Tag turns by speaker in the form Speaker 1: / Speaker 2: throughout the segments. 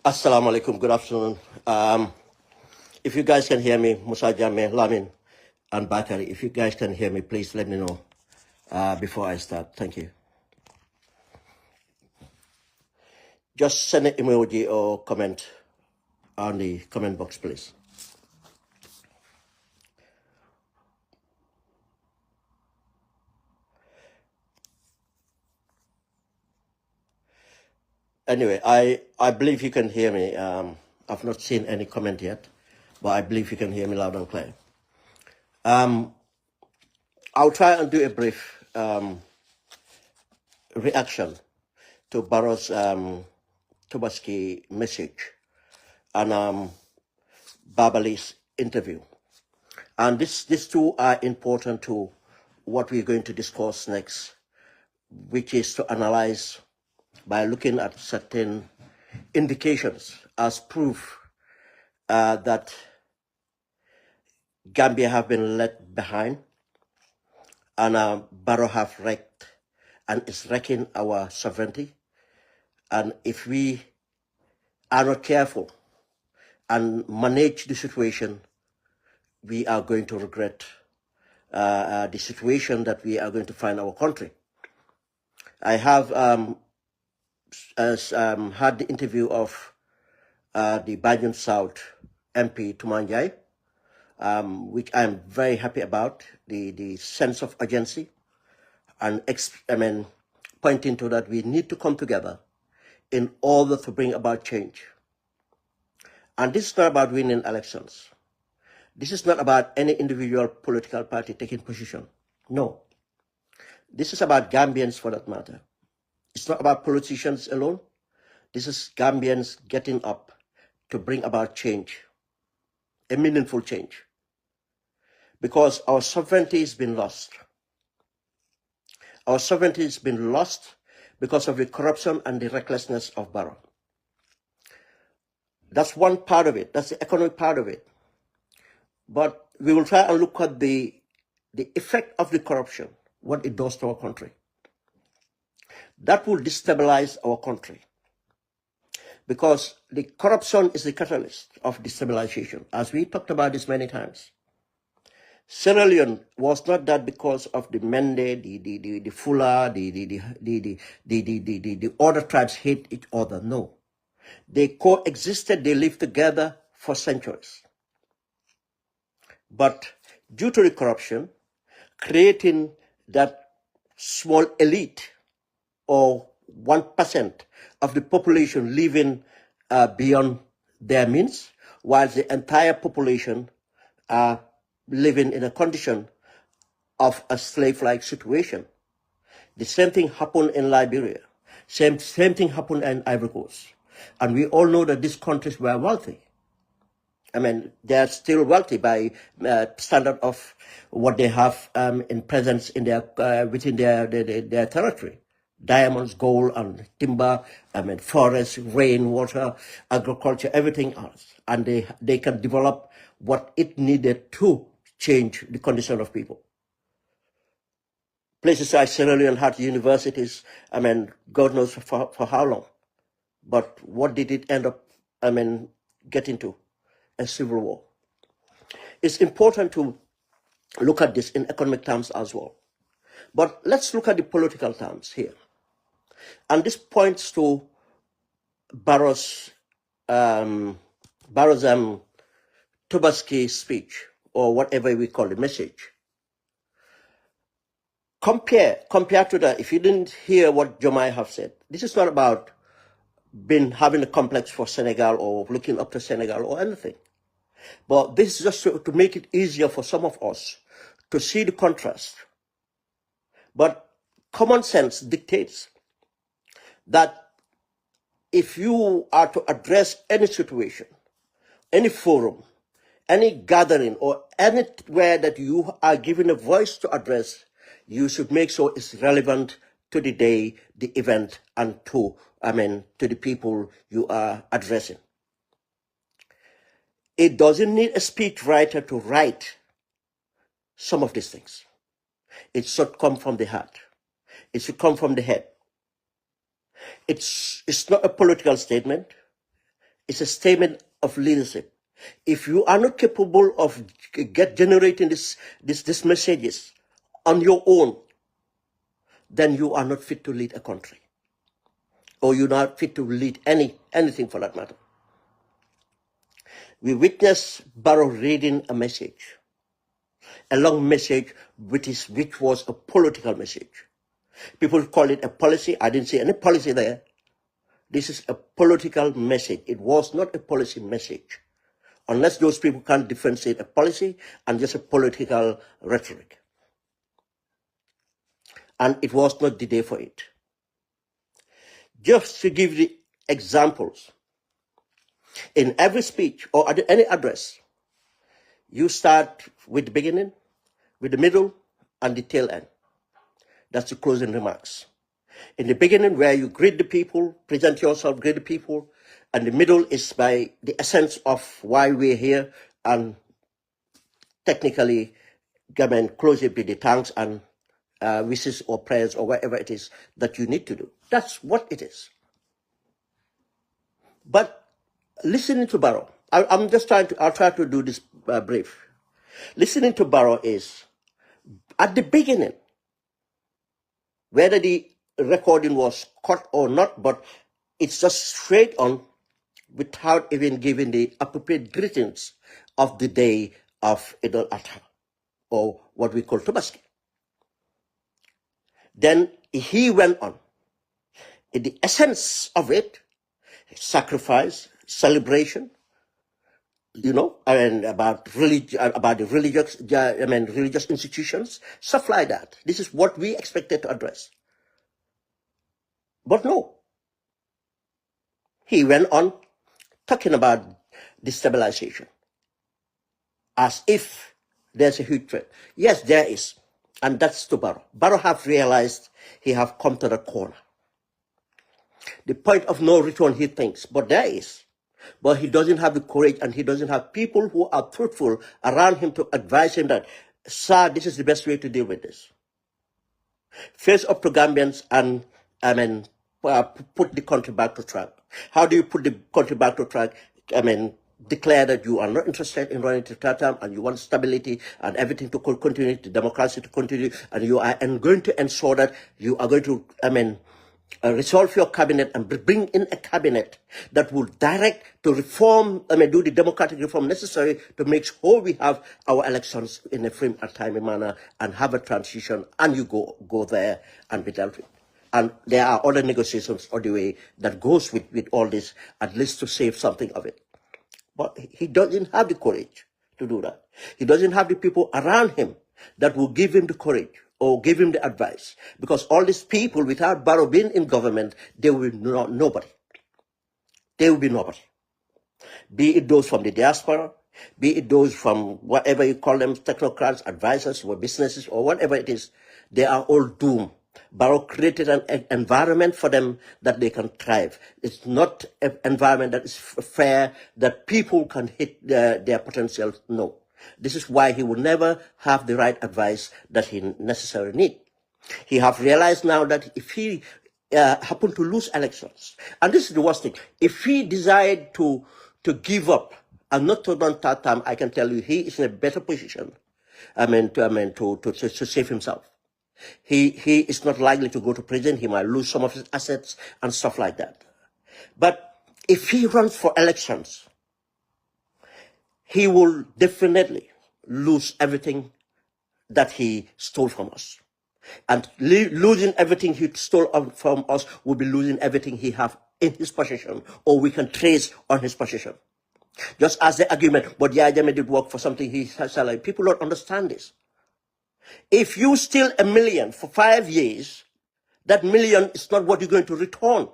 Speaker 1: Assalamu alaikum, good afternoon. If you guys can hear me, Musa Jame, Lamin, and Bakari, if you guys can hear me, please let me know before I start. Thank you. Just send an emoji or comment on the comment box, please. Anyway, I believe you can hear me. I've not seen any comment yet, but I believe you can hear me loud and clear. I'll try and do a brief reaction to Barrow's Tobaski message and Babali's interview. And these two are important to what we're going to discuss next, which is to analyze by looking at certain indications as proof that Gambia have been left behind and Barrow have wrecked and is wrecking our sovereignty. And if we are not careful and manage the situation, we are going to regret the situation that we are going to find our country. I have had the interview of the Banjul South MP Tumanjai, which I'm very happy about, the sense of urgency and pointing to that we need to come together in order to bring about change. And this is not about winning elections. This is not about any individual political party taking position. No. This is about Gambians for that matter. It's not about politicians alone. This is Gambians getting up to bring about change, a meaningful change. Because our sovereignty has been lost. Our sovereignty has been lost because of the corruption and the recklessness of Barrow. That's one part of it. That's the economic part of it. But we will try and look at the effect of the corruption, what it does to our country. That will destabilize our country. Because the corruption is the catalyst of destabilization, as we talked about this many times. Sierra Leone was not that because of the Mende, the Fula, the other tribes hate each other. No. They coexisted, they lived together for centuries. But due to the corruption, creating that small elite or 1% of the population living beyond their means, while the entire population are living in a condition of a slave-like situation. The same thing happened in Liberia. Same thing happened in Ivory Coast. And we all know that these countries were wealthy. I mean, they are still wealthy by standard of what they have in presence in their within their territory. Diamonds, gold, and timber, forest, rain, water, agriculture, everything else. And they can develop what it needed to change the condition of people. Places like Sierra Leone had universities, God knows for how long. But what did it end up, getting to? A civil war. It's important to look at this in economic terms as well. But let's look at the political terms here. And this points to Barrow's Tobaski speech, or whatever we call the message. Compare to that. If you didn't hear what Jomai have said, this is not about having a complex for Senegal or looking up to Senegal or anything. But this is just to make it easier for some of us to see the contrast. But common sense dictates that if you are to address any situation, any forum, any gathering, or anywhere that you are given a voice to address, you should make sure it's relevant to the day, the event, and to the people you are addressing. It doesn't need a speech writer to write some of these things. It should come from the heart. It should come from the head. It's not a political statement. It's a statement of leadership. If you are not capable of generating these messages on your own, then you are not fit to lead a country, or you're not fit to lead anything for that matter. We witnessed Barrow reading a message, a long message, which was a political message. People call it a policy. I didn't see any policy there. This is a political message. It was not a policy message, unless those people can't differentiate a policy and just a political rhetoric. And it was not the day for it. Just to give the examples, in every speech or any address, you start with the beginning, with the middle, and the tail end. That's the closing remarks. In the beginning, where you greet the people, present yourself, greet the people, and the middle is by the essence of why we're here, and technically, close it with the thanks and wishes or prayers or whatever it is that you need to do. That's what it is. But listening to Barrow, I'll try to do this brief. Listening to Barrow is, at the beginning, whether the recording was cut or not, but it's just straight on without even giving the appropriate greetings of the day of Eid al-Adha, or what we call Tobaski. Then he went on. In the essence of it, sacrifice, celebration, about the religious institutions, stuff like that. This is what we expected to address. But no. He went on talking about destabilization, as if there's a huge threat. Yes, there is. And that's to Barrow. Barrow have realized he have come to the corner. The point of no return, he thinks, but there is. But he doesn't have the courage, and he doesn't have people who are truthful around him to advise him that, sir, this is the best way to deal with this. Face up to Gambians and, put the country back to track. How do you put the country back to track? Declare that you are not interested in running to term, and you want stability and everything to continue, the democracy to continue, and you are going to ensure that you are going to, resolve your cabinet and bring in a cabinet that will direct to reform, do the democratic reform necessary to make sure we have our elections in a frame and timely manner and have a transition, and you go there and be dealt with. And there are other negotiations on the way that goes with all this, at least to save something of it. But he doesn't have the courage to do that. He doesn't have the people around him that will give him the courage or give him the advice. Because all these people, without Barrow being in government, they will be nobody. They will be nobody. Be it those from the diaspora, be it those from whatever you call them, technocrats, advisors, or businesses, or whatever it is, they are all doomed. Barrow created an environment for them that they can thrive. It's not an environment that is fair, that people can hit their potential. No. This is why he will never have the right advice that he necessarily needs. He have realized now that if he happen to lose elections, and this is the worst thing, if he decide to give up and not to run third time, I can tell you he is in a better position. To save himself. He is not likely to go to prison. He might lose some of his assets and stuff like that. But if he runs for elections, he will definitely lose everything that he stole from us. And losing everything he stole from us will be losing everything he have in his possession, or we can trace on his possession. Just as the argument, but Yahya Jammeh did work for something he has, like, people don't understand this. If you steal $1 million for 5 years, that million is not what you're going to return.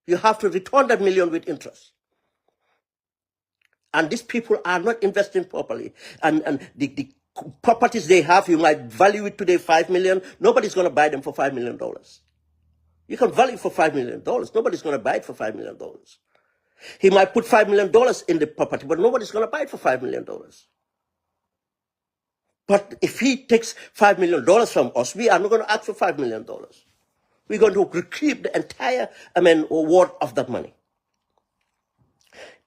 Speaker 1: You have to return that million with interest. And these people are not investing properly. And the properties they have, you might value it today $5 million. Nobody's going to buy them for $5 million. You can value it for $5 million. Nobody's going to buy it for $5 million. He might put $5 million in the property, but nobody's going to buy it for $5 million. But if he takes $5 million from us, we are not going to ask for $5 million. We're going to recoup the entire, worth of that money.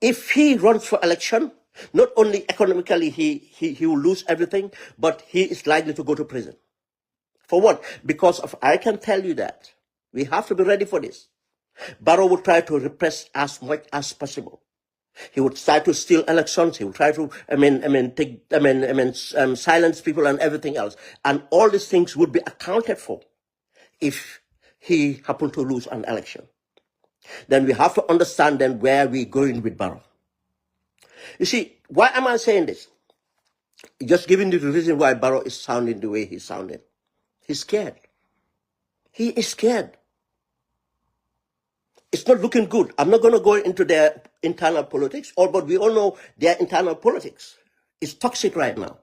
Speaker 1: If he runs for election, not only economically he will lose everything, but he is likely to go to prison. For what? Because I can tell you that. We have to be ready for this. Barrow will try to repress as much as possible. He would try to steal elections. He would try to, silence people and everything else. And all these things would be accounted for if he happened to lose an election. Then we have to understand then where we're going with Barrow. You see, why am I saying this? Just giving you the reason why Barrow is sounding the way he's sounding. He's scared. He is scared. It's not looking good. I'm not going to go into their internal politics, but we all know their internal politics is toxic right now.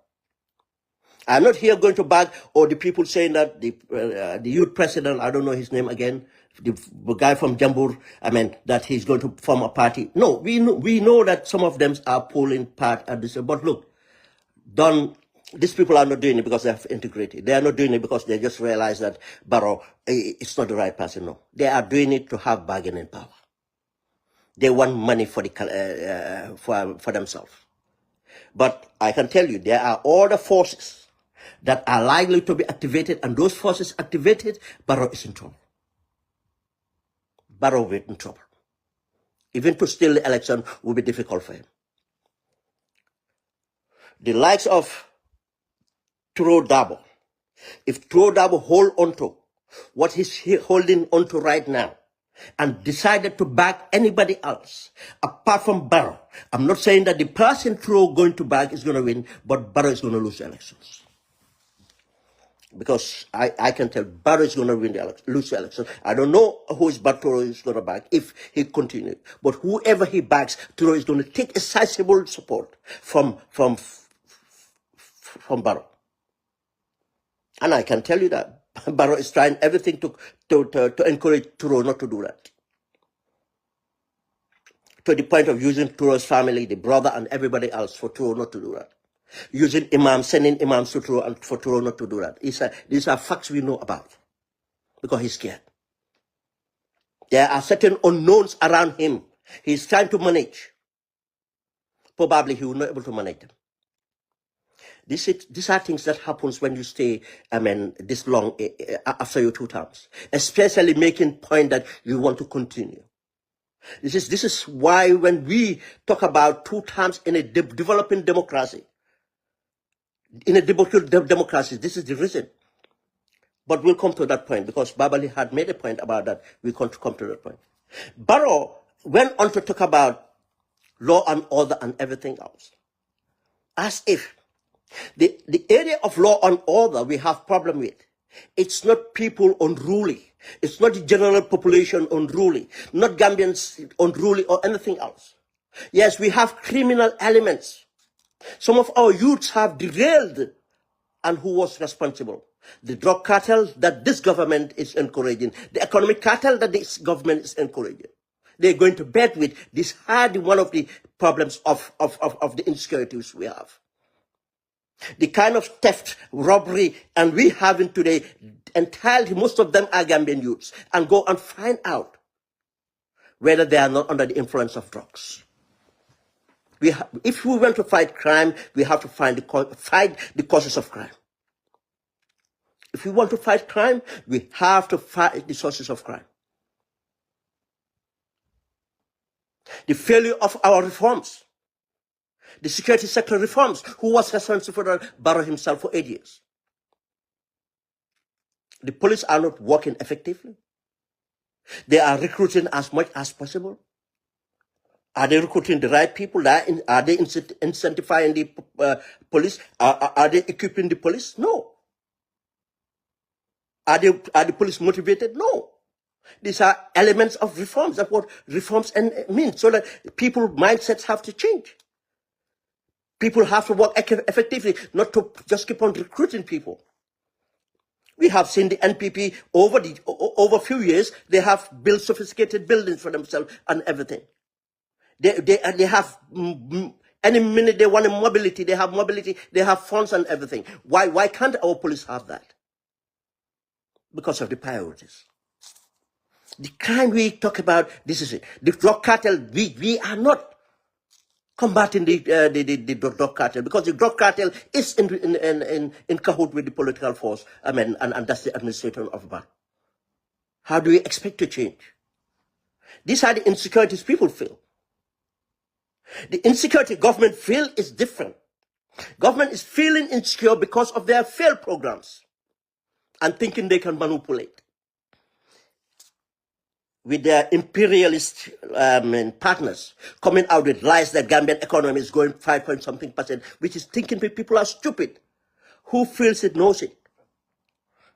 Speaker 1: I'm not here going to bag or the people saying that the youth president, I don't know his name again, the guy from Jambur, that he's going to form a party. No, we know that some of them are pulling part at this. But look, these people are not doing it because they have integrity. They are not doing it because they just realize that Barrow is not the right person. No, they are doing it to have bargaining power. They want money for for themselves. But I can tell you, there are other forces that are likely to be activated, and those forces activated, Barrow is in trouble. Barrow is in trouble. Even to steal the election will be difficult for him. The likes of Turo Dabo, if Turo Dabo hold onto what he's holding onto right now and decided to back anybody else apart from Barrow, I'm not saying that the person Turo going to back is going to win, but Barrow is going to lose the elections. Because I can tell Barrow is going to lose the election. I don't know who Turo is going to back if he continues. But whoever he backs, Turo is going to take a sizable support from Barrow. And I can tell you that Barrow is trying everything to encourage Turo not to do that. To the point of using Turo's family, the brother and everybody else for Turo not to do that. Using Imam, sending Imams to Turo and for Turo not to do that. These are facts we know about. Because he's scared. There are certain unknowns around him. He's trying to manage. Probably he will not be able to manage them. These are things that happens when you stay, this long after your 2 terms. Especially making point that you want to continue. This is why when we talk about 2 terms in a developing democracy, this is the reason. But we'll come to that point because Babali had made a point about that. We come to that point. Barrow went on to talk about law and order and everything else. As if the area of law and order we have problem with. It's not people unruly. It's not the general population unruly. Not Gambians unruly or anything else. Yes, we have criminal elements. Some of our youths have derailed. And who was responsible? The drug cartel that this government is encouraging. The economic cartel that this government is encouraging. They're going to bed with this hard one of the problems of the insecurities we have. The kind of theft, robbery, and we have in today, entirely, most of them are Gambian youths, and go and find out whether they are not under the influence of drugs. If we want to fight crime, we have to fight the causes of crime. If we want to fight crime, we have to fight the sources of crime. The failure of our reforms, the security sector reforms, who was responsible for Barrow himself for 8 years. The police are not working effectively. They are recruiting as much as possible. Are they recruiting the right people? Are they incentivizing the police? Are they equipping the police? No. Are the police motivated? No. These are elements of reforms. That's what reforms mean. So that people's mindsets have to change. People have to work effectively, not to just keep on recruiting people. We have seen the NPP over a few years. They have built sophisticated buildings for themselves and everything. They have any minute they want a mobility. They have mobility. They have funds and everything. Why can't our police have that? Because of the priorities. The crime we talk about, this is it. The drug cartel, we are not combating the drug cartel, because the drug cartel is in cahoot with the political force, and that's the administration of Barrow. How do we expect to change? These are the insecurities people feel. The insecurity government feel is different. Government is feeling insecure because of their failed programs and thinking they can manipulate. With their imperialist partners coming out with lies that Gambian economy is going 5-point-something%, which is thinking people are stupid. Who feels it knows it.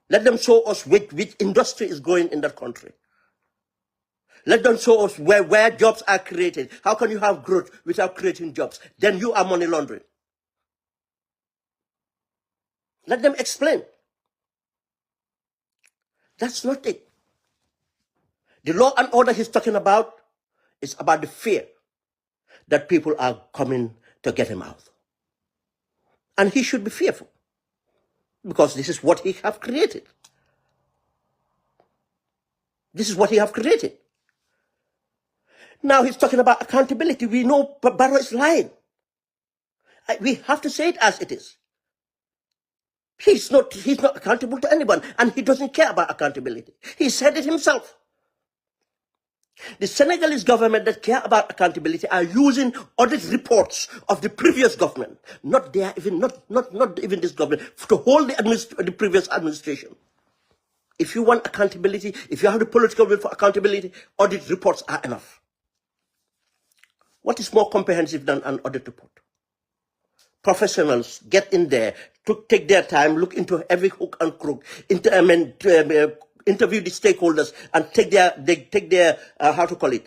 Speaker 1: Let them show us which industry is going in that country. Let them show us where jobs are created. How can you have growth without creating jobs? Then you are money laundering. Let them explain. That's not it. The law and order he's talking about is about the fear that people are coming to get him out. And he should be fearful, because this is what he have created. This is what he have created. Now he's talking about accountability. We know Barrow is lying. We have to say it as it is. He's not accountable to anyone, and he doesn't care about accountability. He said it himself. The Senegalese government that care about accountability are using audit reports of the previous government, not even this government, to hold the previous administration. If you want accountability, if you have the political will for accountability, audit reports are enough. What is more comprehensive than an audit report? Professionals get in there to take their time, look into every hook and crook, interview the stakeholders, and take their how to call it,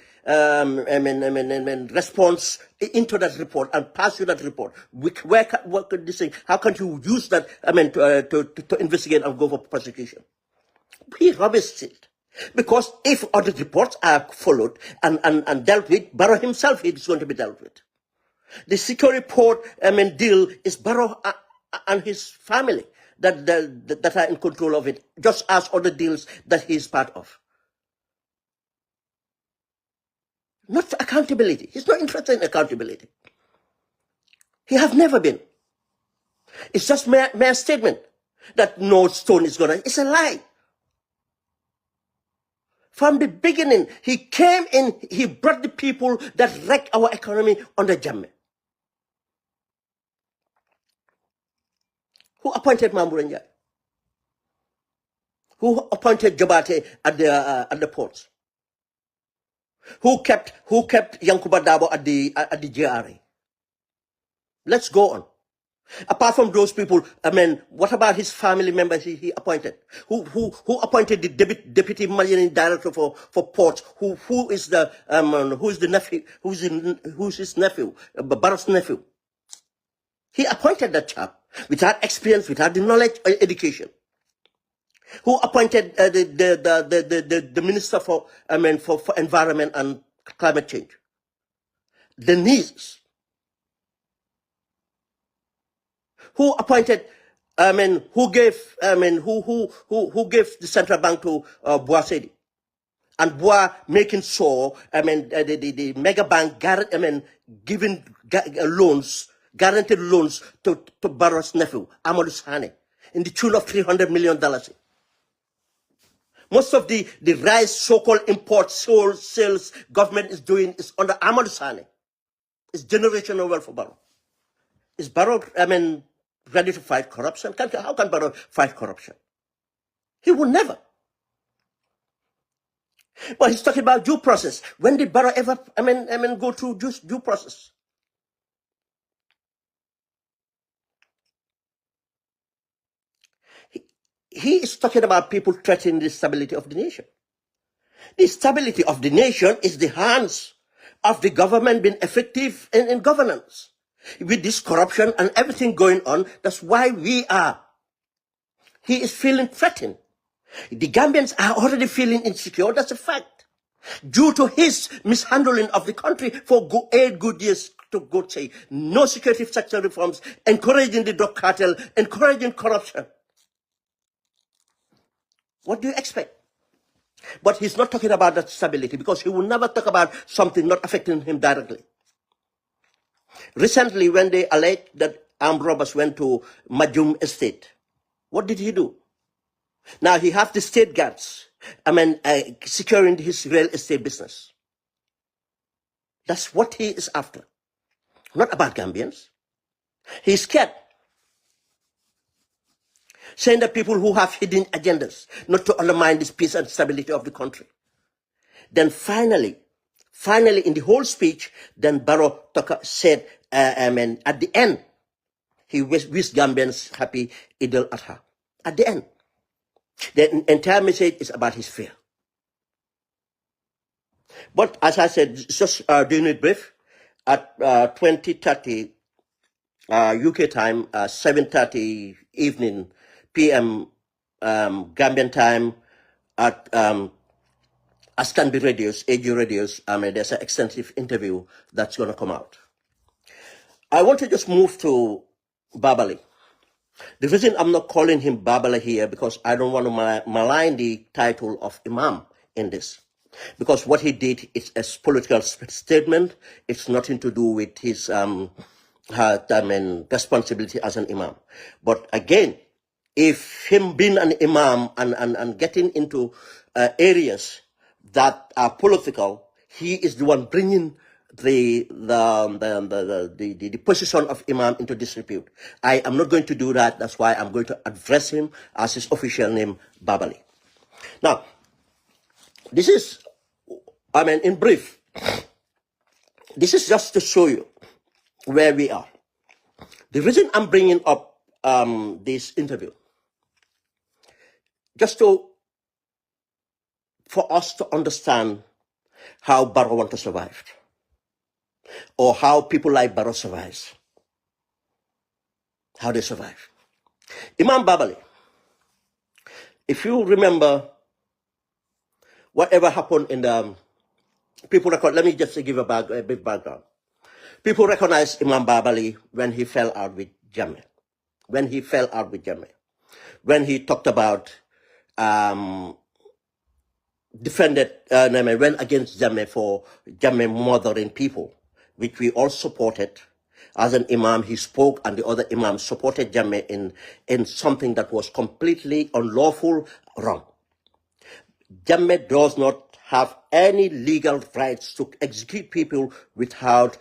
Speaker 1: response into that report and pass you that report. What could this thing? How can you use that? To investigate and go for prosecution. He rubbished it, because if audit reports are followed and dealt with, Barrow himself is going to be dealt with. The security report deal is Barrow and his family that are in control of it, just as other deals that he is part of. Not accountability. He's not interested in accountability. He have never been. It's just mere statement that no stone is gonna. It's a lie. From the beginning, he came in, he brought the people that wreck our economy under Jammeh. Who appointed Mamburenjai? Who appointed Jabate at the ports? Who kept Yankuba Dabo at the JRA? Let's go on. Apart from those people, what about his family members he appointed? Who appointed the deputy managing director for ports? Who is the nephew? Who's his nephew? Barrow's nephew. He appointed that chap without experience, without the knowledge or education. Who appointed the minister for environment and climate change? Denise. Who appointed, who gave, who gave the central bank to Boisedi? And Bois making sure, the mega bank, giving loans, guaranteed loans to Barrow's nephew, Amadou Sane, in the tune of $300 million. Most of the rice, so-called import sales government is doing is under Amadou Sane. It's generational wealth for Barrow. Is Barrow, ready to fight corruption? How can Barrow fight corruption? He will never. But he's talking about due process. When did Barrow ever, go through due process? He is talking about people threatening the stability of the nation. The stability of the nation is the hands of the government being effective in governance. With this corruption and everything going on, that's why he is feeling threatened. The Gambians are already feeling insecure, that's a fact. Due to his mishandling of the country for 8 good years, to God say, no security sector reforms, encouraging the drug cartel, encouraging corruption. What do you expect? But he's not talking about that stability because he will never talk about something not affecting him directly. Recently, when they alleged that armed robbers went to Majum Estate, what did he do? Now he has the state guards, securing his real estate business. That's what he is after. Not about Gambians. He's scared. Saying that people who have hidden agendas, not to undermine this peace and stability of the country. Then finally, in the whole speech, then Barrow said, at the end, he wished Gambians happy Eid al-Adha. At the end. The entire message is about his fear. But as I said, just doing it brief, at 20:30 UK time, 7:30 evening, PM Gambian time at Ascanby Radios, AG Radios, there's an extensive interview that's going to come out. I want to just move to Babali. The reason I'm not calling him Babali here because I don't want to malign the title of Imam in this. Because what he did is a political statement. It's nothing to do with his responsibility as an Imam. But again, if him being an Imam and getting into areas that are political, he is the one bringing the position of Imam into disrepute. I am not going to do that. That's why I'm going to address him as his official name, Babali. Now, this is, in brief, this is just to show you where we are. The reason I'm bringing up this interview, just for us to understand how Barrow want to survive, or how people like Barrow survives, how they survive. Imam Babali, if you remember whatever happened in the people record, let me just give a bit background. People recognize Imam Babali when he fell out with Jammeh. When he talked about went against Jammeh for Jammeh murdering people, which we all supported. As an Imam, he spoke, and the other Imams supported Jammeh in something that was completely unlawful, wrong. Jammeh does not have any legal rights to execute people without,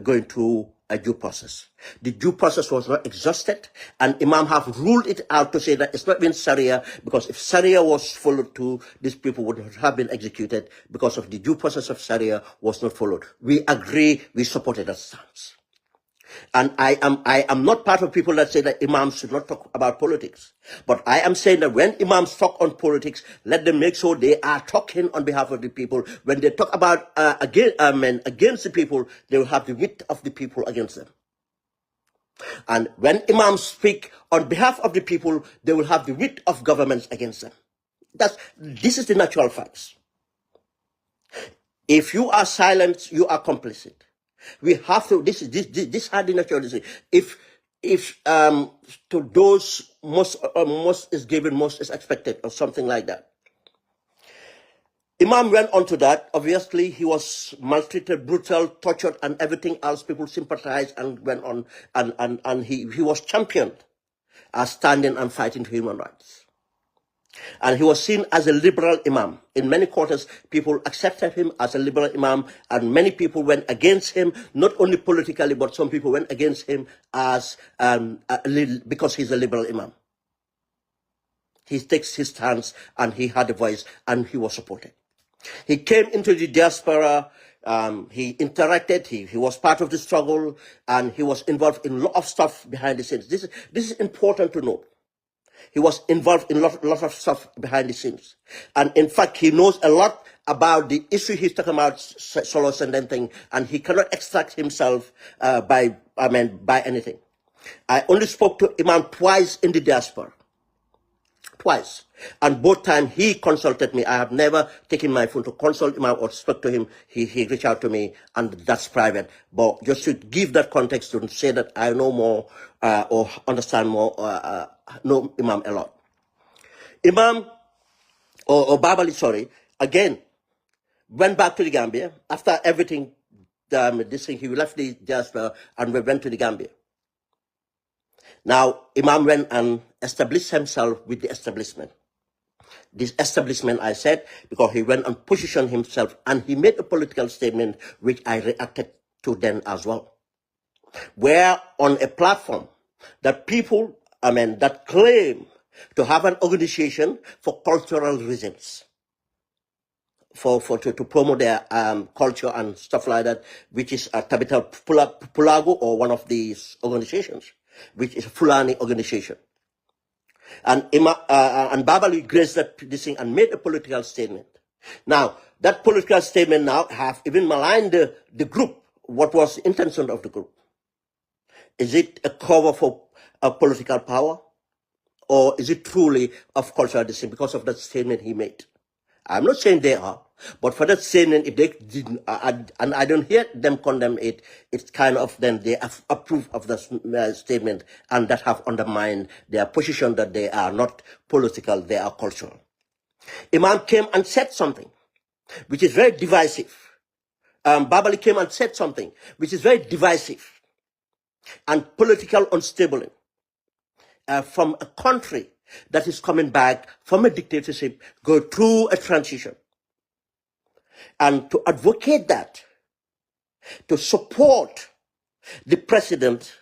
Speaker 1: going through a due process. The due process was not exhausted, and Imam have ruled it out to say that it's not been Sharia, because if Sharia was followed too, these people would have been executed because of the due process of Sharia was not followed. We agree, we supported that stance. And I am not part of people that say that Imams should not talk about politics. But I am saying that when Imams talk on politics, let them make sure they are talking on behalf of the people. When they talk about against the people, they will have the wit of the people against them. And when Imams speak on behalf of the people, they will have the wit of governments against them. This is the natural facts. If you are silent, you are complicit. We have to, this is the natural decision. If if to those most is given, most is expected, or something like that. Imam went on to that. Obviously, he was maltreated, brutal, tortured, and everything else. People sympathized and went on, and he was championed as standing and fighting for human rights. And he was seen as a liberal imam. In many quarters, people accepted him as a liberal imam, and many people went against him, not only politically, but some people went against him as because he's a liberal imam. He takes his stance, and he had a voice, and he was supported. He came into the diaspora, he interacted, he was part of the struggle, and he was involved in a lot of stuff behind the scenes. This is important to know. He was involved in a lot of stuff behind the scenes. And in fact, he knows a lot about the issue he's talking about, solo thing, and he cannot extract himself by anything. I only spoke to Imam twice in the diaspora. Twice. And both times he consulted me. I have never taken my phone to consult Imam or speak to him. He reached out to me, and that's private. But just to give that context, to say that I know more or understand more, know Imam a lot. Imam, or Babali, sorry, again, went back to the Gambia. After everything, this thing, he left the diaspora and we went to the Gambia. Now, Imam went and established himself with the establishment. This establishment, I said, because he went and positioned himself, and he made a political statement which I reacted to then as well. Where on a platform that people, that claim to have an organization for cultural reasons, to promote their culture and stuff like that, which is a Capital Pulago, or one of these organizations, which is a Fulani organization. And Babali graced this thing and made a political statement. Now, that political statement now have even maligned the group. What was the intention of the group? Is it a cover for political power? Or is it truly of cultural distinction because of that statement he made? I'm not saying they are, but for that statement, if they didn't, and I don't hear them condemn it, it's kind of then they approve of the statement, and that have undermined their position that they are not political, they are cultural. Imam came and said something which is very divisive. Babali came and said something which is very divisive and political unstable from a country that is coming back from a dictatorship, go through a transition. And to advocate that, to support the president,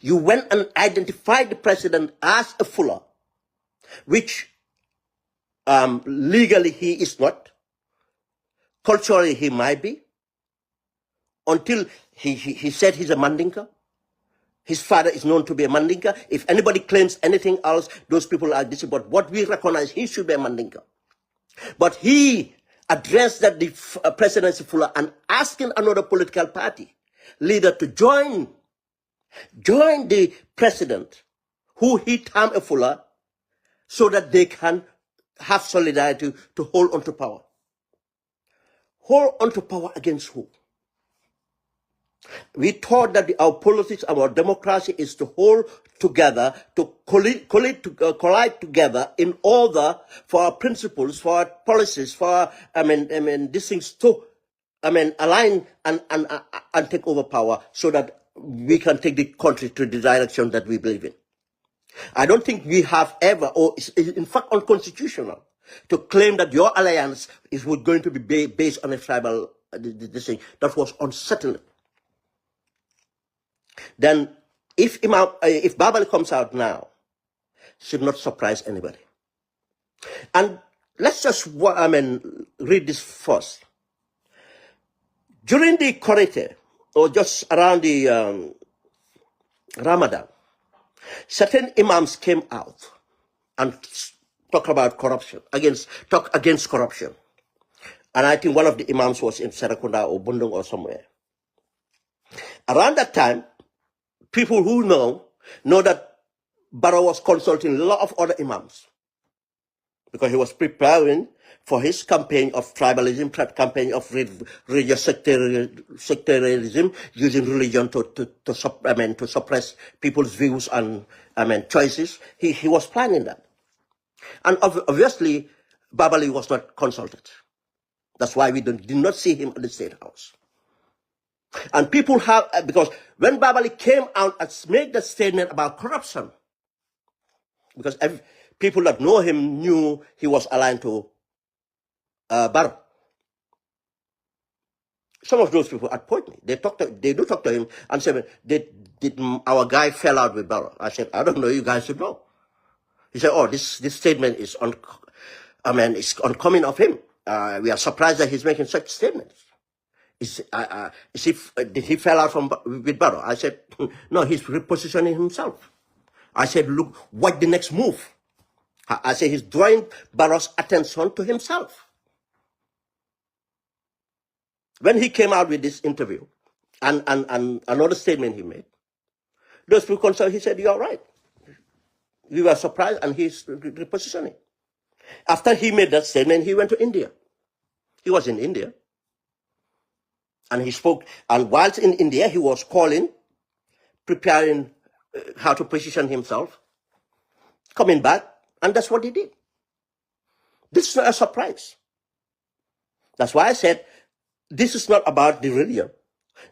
Speaker 1: you went and identified the president as a Fuller, which legally he is not, culturally he might be, until he said he's a Mandinka. His father is known to be a Mandinka. If anybody claims anything else, those people are disappointed. But what we recognize, he should be a Mandinka. But he addressed that the presidency Fuller and asking another political party leader to join the president, who he termed a Fuller, so that they can have solidarity to hold on to power. Hold on to power against who? We thought that our politics, our democracy is to hold together, to collide together in order for our principles, for our policies, for these things to, align and take over power so that we can take the country to the direction that we believe in. I don't think we have ever, or is in fact unconstitutional, to claim that your alliance is going to be based on a tribal, this thing. That was unsettling. Then, if Babali comes out now, should not surprise anybody. And let's just, read this first. During the Korite, or just around the Ramadan, certain imams came out and talk about corruption, talk against corruption. And I think one of the imams was in Serakunda or Bundung or somewhere. Around that time, people who know that Barrow was consulting a lot of other imams, because he was preparing for his campaign of tribalism, campaign of religious sectarianism, using religion to suppress people's views and choices. He was planning that. And obviously, Babali was not consulted. That's why we did not see him at the State House. And people have, because when Babali came out and made that statement about corruption, because people that know him knew he was aligned to Barrow. Some of those people appoint me. They do talk to him and say, did our guy fell out with Barrow? I said, I don't know, you guys should know. He said, oh, this statement is uncommon of him. We are surprised that he's making such statements. Did he fell out with Barrow? I said, no, he's repositioning himself. I said, look, what the next move? I said, he's drawing Barrow's attention to himself. When he came out with this interview and another statement he made, those people concerned, he said, you're right. We were surprised, and he's repositioning. After he made that statement, he went to India. He was in India. And he spoke, and whilst in India, he was preparing how to position himself, coming back, and that's what he did. This is not a surprise. That's why I said, this is not about the religion.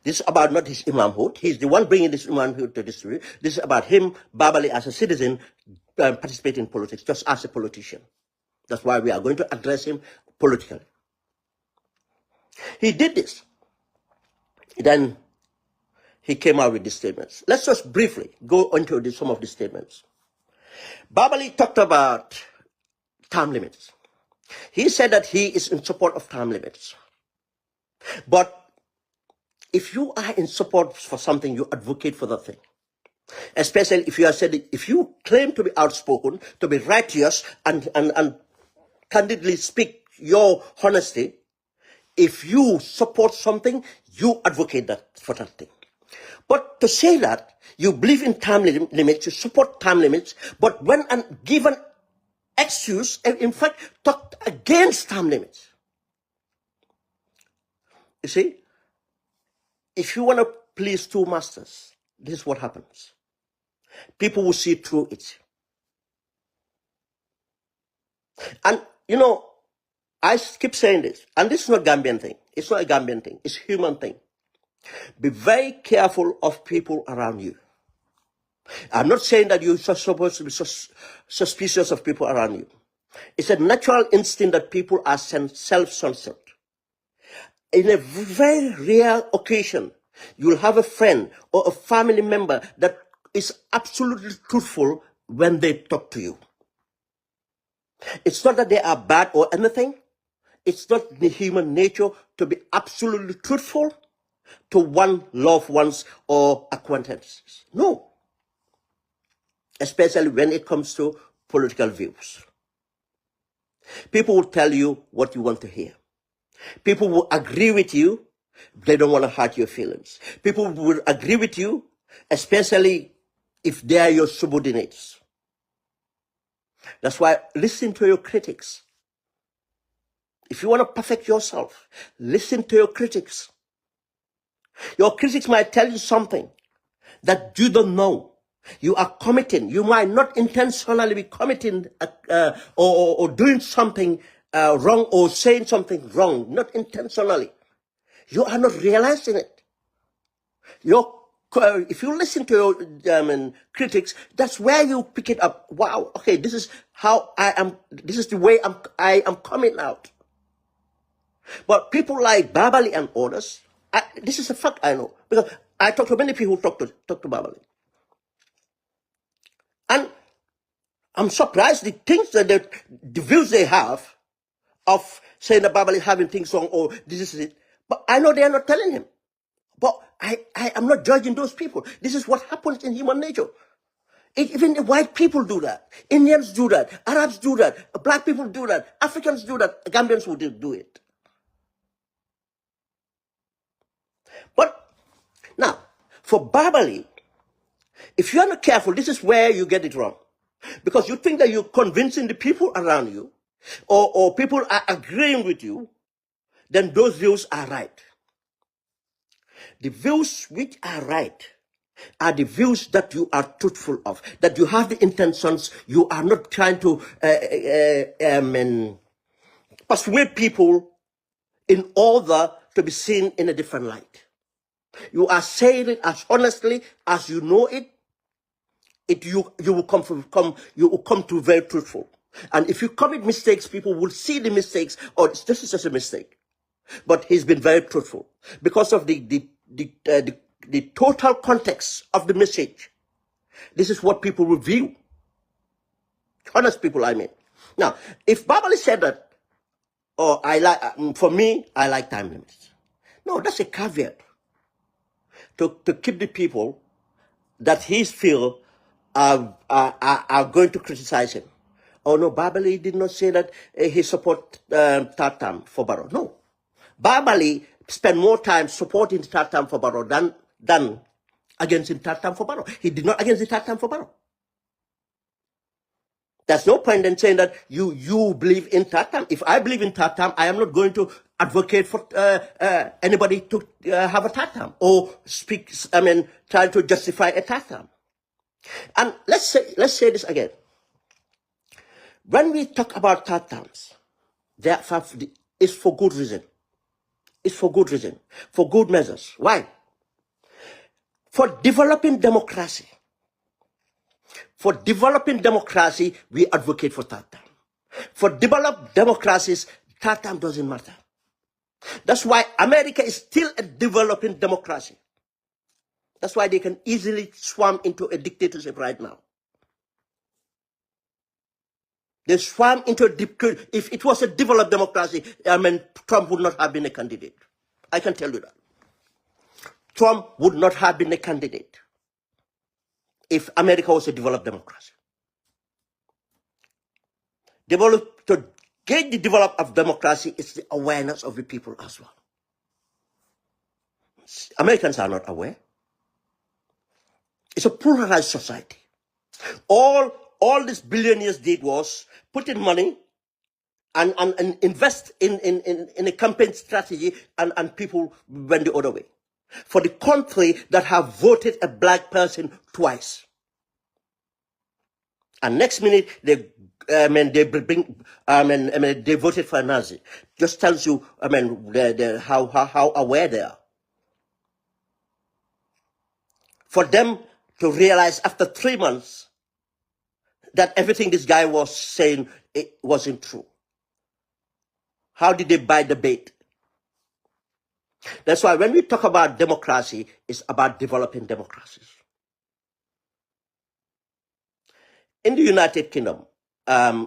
Speaker 1: This is about not his imamhood. He's the one bringing this imamhood to this religion. This is about him, Babali, as a citizen, participating in politics, just as a politician. That's why we are going to address him politically. He did this. Then he came out with these statements. Let's just briefly go into some of these statements. Babali talked about term limits. He said that he is in support of term limits. But if you are in support for something, you advocate for that thing. Especially if you claim to be outspoken, to be righteous, and candidly speak your honesty, if you support something, you advocate for that thing. But to say that you believe in term limits, you support term limits, but when given excuse, in fact, talk against term limits. You see, if you want to please two masters, this is what happens. People will see through it. And, you know, I keep saying this, and this is not a Gambian thing. It's not a Gambian thing. It's a human thing. Be very careful of people around you. I'm not saying that you're supposed to be suspicious of people around you. It's a natural instinct that people are self-censored. In a very rare occasion, you'll have a friend or a family member that is absolutely truthful when they talk to you. It's not that they are bad or anything. It's not the human nature to be absolutely truthful to one loved ones or acquaintances. No. Especially when it comes to political views. People will tell you what you want to hear. People will agree with you. They don't want to hurt your feelings. People will agree with you, especially if they are your subordinates. That's why listen to your critics. If you want to perfect yourself, listen to your critics. Your critics might tell you something that you don't know. You are committing. You might not intentionally be committing or doing something wrong or saying something wrong, not intentionally. You are not realizing it. If you listen to your critics, that's where you pick it up. Wow, okay, this is how I am. This is the way I am coming out. But people like Babali and others, this is a fact I know, because I talk to many people who talk to Babali. And I'm surprised the things that the views they have of saying that Babali having things wrong or this is it. But I know they are not telling him. But I am not judging those people. This is what happens in human nature. Even the white people do that. Indians do that. Arabs do that. Black people do that. Africans do that. Gambians will do it. But now, for Babali, if you are not careful, this is where you get it wrong. Because you think that you're convincing the people around you or people are agreeing with you, then those views are right. The views which are right are the views that you are truthful of, that you have the intentions, you are not trying to persuade people in order to be seen in a different light. You are saying it as honestly as you know it. You will come to very truthful. And if you commit mistakes, people will see the mistakes, or this is just a mistake. But he's been very truthful because of the total context of the message. This is what people will view. Honest people, I mean. Now, if Babali said that, or for me, I like time limits. No, that's a caveat to keep the people that he feel are going to criticize him. Oh no, Babali did not say that he support third term for Barrow. No, Babali spent more time supporting the third term for Barrow than against the third term for Barrow. He did not against the third term for Barrow. There's no point in saying that you believe in third term. If I believe in third term, I am not going to advocate for anybody to have a third term or try to justify a third term. And let's say this again. When we talk about third terms, it's for good reason. It's for good reason, for good measures. Why? For developing democracy. For developing democracy, we advocate for third term. For developed democracies, third term doesn't matter. That's why America is still a developing democracy. That's why they can easily swam into a dictatorship right now. They swam into a dictatorship. If it was a developed democracy, Trump would not have been a candidate. I can tell you that. Trump would not have been a candidate if America was a developed democracy. To get the development of democracy is the awareness of the people as well. Americans are not aware. It's a pluralized society. All these billionaires did was put in money and invest in a campaign strategy, and people went the other way. For the country that have voted a black person twice. And next minute, they voted for a Nazi. Just tells you, how aware they are. For them to realize after 3 months that everything this guy was saying, it wasn't true. How did they buy the bait? That's why when we talk about democracy, it's about developing democracies. In the United Kingdom,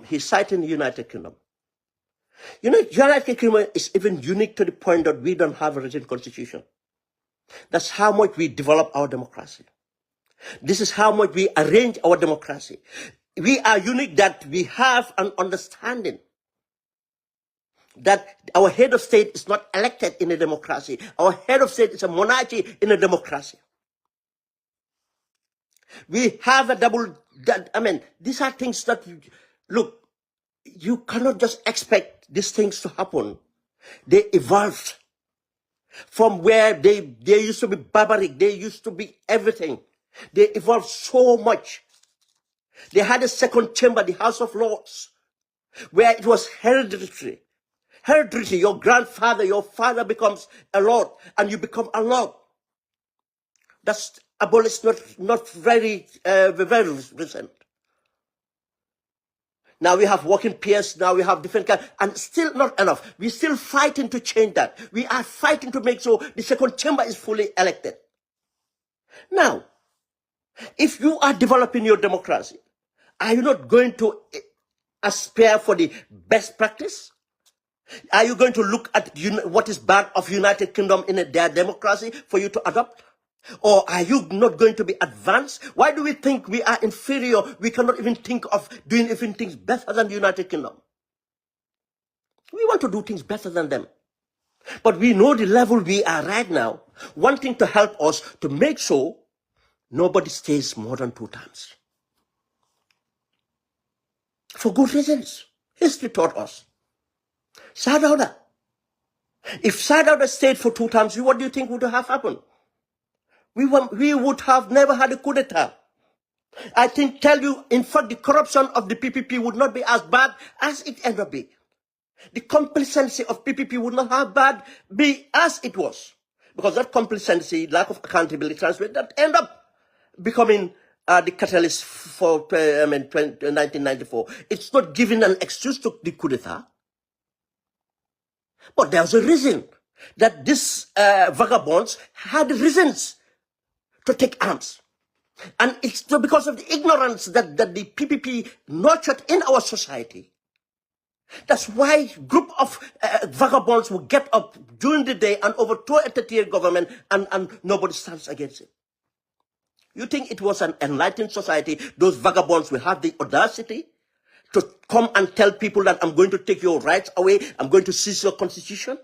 Speaker 1: he's citing the United Kingdom. You know, United Kingdom is even unique to the point that we don't have a written constitution. That's how much we develop our democracy. This is how much we arrange our democracy. We are unique that we have an understanding that our head of state is not elected in a democracy. Our head of state is a monarchy in a democracy. We have a these are things that, look, you cannot just expect these things to happen. They evolved from where they used to be barbaric, they used to be everything. They evolved so much. They had a second chamber, the House of Lords, where it was hereditary. Hereditary, your grandfather, your father becomes a lord, and you become a lord. That's abolished, not very recent. Now we have working peers, now we have different kinds, and still not enough. We're still fighting to change that. We are fighting to make sure the second chamber is fully elected. Now, if you are developing your democracy, are you not going to aspire for the best practice? Are you going to look at what is bad of United Kingdom in their democracy for you to adopt? Or are you not going to be advanced? Why do we think we are inferior? We cannot even think of doing even things better than the United Kingdom. We want to do things better than them. But we know the level we are right now, wanting to help us to make sure nobody stays more than 2 times. For good reasons. History taught us. Sadauda. If Sadauda stayed for 2 terms, what do you think would have happened? We would have never had a coup d'etat. I think, tell you, in fact, the corruption of the PPP would not be as bad as it ended up being. The complacency of PPP would not have be as it was. Because that complacency, lack of accountability, transfer, that end up becoming the catalyst for 1994. It's not giving an excuse to the coup d'etat. But there's a reason that these vagabonds had reasons to take arms. And it's because of the ignorance that the PPP nurtured in our society. That's why group of vagabonds will get up during the day and overthrow a 30-year government and nobody stands against it. You think it was an enlightened society? Those vagabonds will have the audacity to come and tell people that I'm going to take your rights away, I'm going to seize your constitution?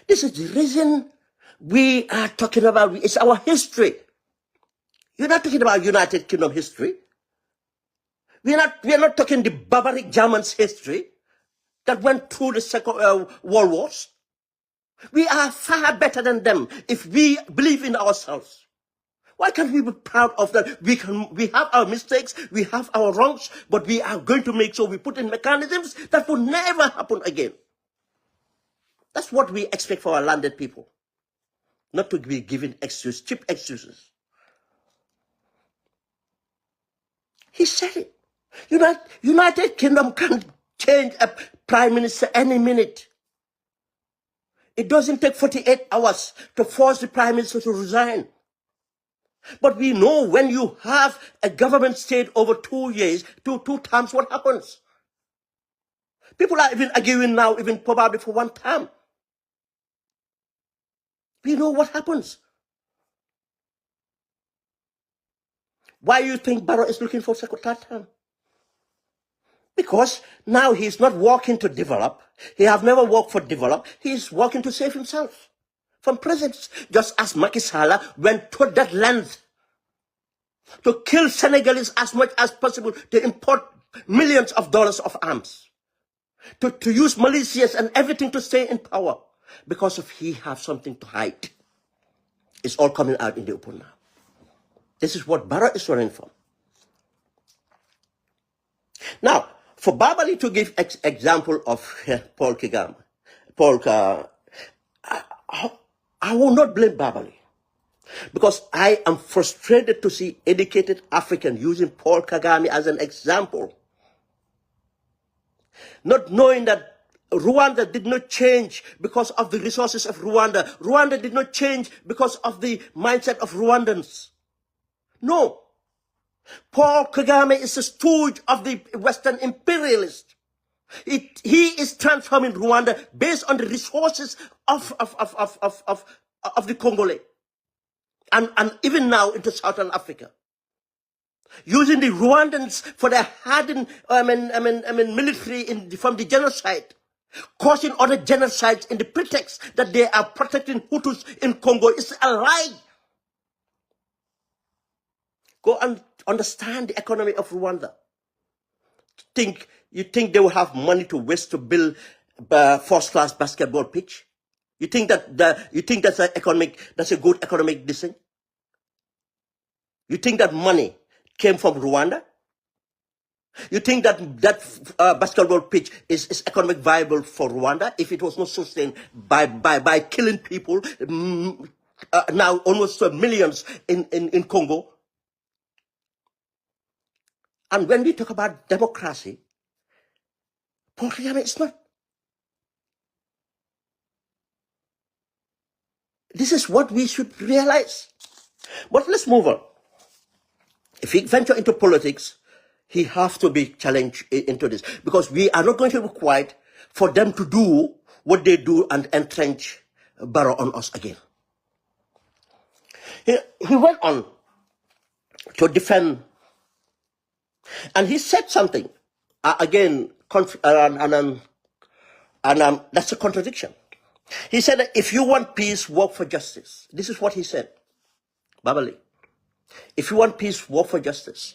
Speaker 1: This is the reason we are talking about, it's our history. You're not talking about United Kingdom history. We are not talking the barbaric Germans history that went through the Second World Wars. We are far better than them if we believe in ourselves. Why can't we be proud of that? We have our mistakes, we have our wrongs, but we are going to make sure we put in mechanisms that will never happen again. That's what we expect for our landed people. Not to be given excuses, cheap excuses. He said it. United Kingdom can change a prime minister any minute. It doesn't take 48 hours to force the prime minister to resign. But we know when you have a government state over 2 years, two terms, what happens? People are even arguing now, even probably for 1 term. We know what happens. Why do you think Barrow is looking for second, third term? Because now he's not working to develop. He has never worked for develop. He's working to save himself from presence. Just as Macky Sall went to that length to kill Senegalese as much as possible, to import millions of dollars of arms, to use militias and everything to stay in power, because of he have something to hide. It's all coming out in the open now. This is what Barrow is running from. Now, for Babali to give example of Paul Kagame, I will not blame Babali, because I am frustrated to see educated Africans using Paul Kagame as an example, not knowing that Rwanda did not change because of the resources of Rwanda. Rwanda did not change because of the mindset of Rwandans. No. Paul Kagame is a stooge of the Western imperialist. He is transforming Rwanda based on the resources of the Congolese. And even now into Southern Africa. Using the Rwandans for their hardened military from the genocide. Causing other genocides in the pretext that they are protecting Hutus in Congo is a lie. Go and understand the economy of Rwanda. You think they will have money to waste to build a first-class basketball pitch? You think that's a good economic decision? You think that money came from Rwanda? You think that basketball pitch is economic viable for Rwanda if it was not sustained by killing people, now almost millions in Congo? And when we talk about democracy, Paul Kagame is not. This is what we should realize. But let's move on. If we venture into politics, he has to be challenged into this, because we are not going to be quiet for them to do what they do and entrench Barrow on us again. He went on to defend, and he said something again, and that's a contradiction. He said that if you want peace, work for justice. This is what he said, Babali. If you want peace, work for justice.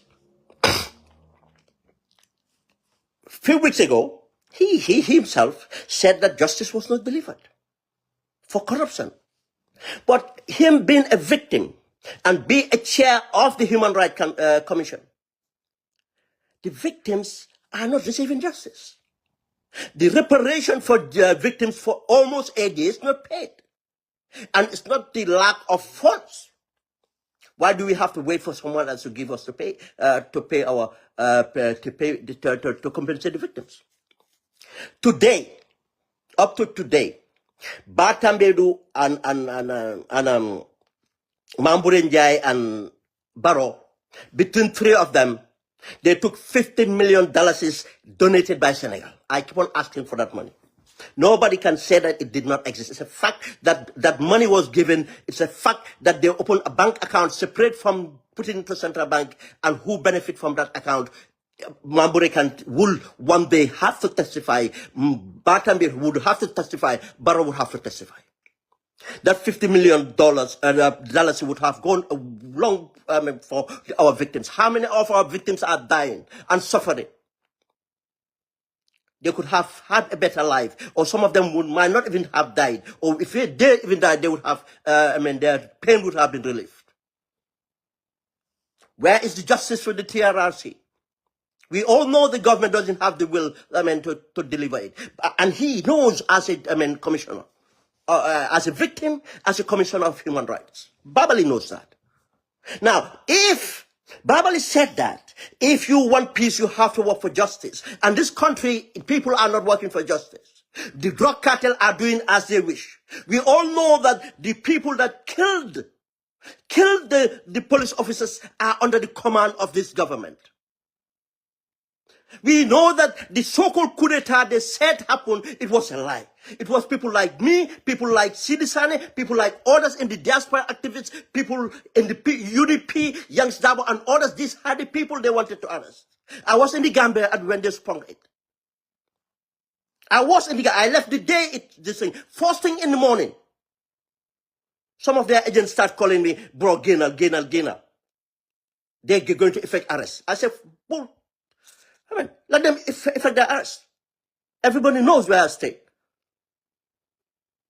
Speaker 1: few weeks ago, he himself said that justice was not delivered for corruption. But him being a victim and be a chair of the Human Rights Commission, the victims are not receiving justice. The reparation for victims for almost 8 years not paid. And it's not the lack of funds. Why do we have to wait for someone else to give us to compensate the victims? Today, up to today, Batambedu and Mamburenjai and Barrow, between three of them, they took $50 million donated by Senegal. I keep on asking for that money. Nobody can say that it did not exist. It's a fact that that money was given. It's a fact that they opened a bank account separate from putting into central bank, and who benefit from that account. Mambure will one day have to testify. Batambi would have to testify. Barrow would have to testify. That $50 million dollars would have gone a long for our victims. How many of our victims are dying and suffering? They could have had a better life, or some of them might not even have died, or if they even died, they would have, their pain would have been relieved. Where is the justice for the TRRC? We all know the government doesn't have the will, to deliver it, and he knows as a, commissioner, as a victim, as a commissioner of human rights. Babali knows that. Now, if Babali said that if you want peace, you have to work for justice. And this country, people are not working for justice. The drug cartel are doing as they wish. We all know that the people that killed the police officers are under the command of this government. We know that the so-called coup d'etat they said happened, it was a lie. It was people like me, people like Sidisane, people like others in the diaspora activists, people in the UDP, Young Dabo, and others. These are the people they wanted to arrest. I was in the Gambia when they sprung it. I left the day this thing. First thing in the morning, some of their agents start calling me, bro, Gainal. They're going to effect arrest. I said, well, let them effect their arrest. Everybody knows where I stay.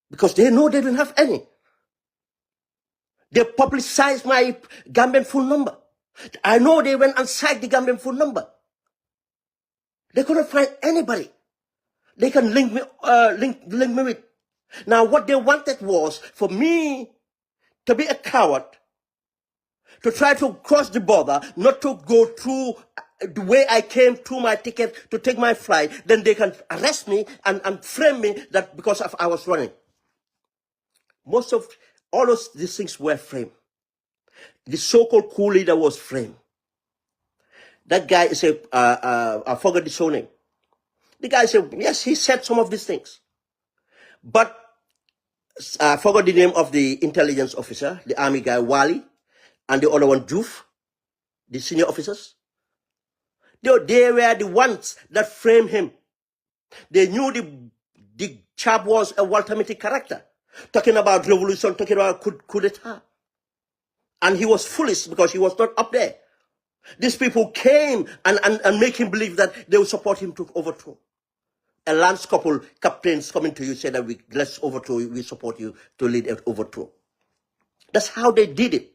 Speaker 1: Because they know they don't have any. They publicized my Gambian phone number. I know they went and cited the Gambian phone number. They couldn't find anybody they can link me with. Now, what they wanted was for me to be a coward, to try to cross the border, not to go through the way I came through my ticket to take my flight. Then they can arrest me and frame me that because I was running. Most of all of these things were framed. The so-called coup leader was framed. That guy is I forgot the show name. The guy said, yes, he said some of these things. But I forgot the name of the intelligence officer, the army guy, Wali, and the other one, Juf, the senior officers. They were the ones that framed him. They knew the chap was a Walter Mitty character, talking about revolution, talking about coup d'etat. And he was foolish because he was not up there. These people came and make him believe that they would support him to overthrow. A lance couple captains coming to you say that let's overthrow you, we support you to lead an overthrow. That's how they did it.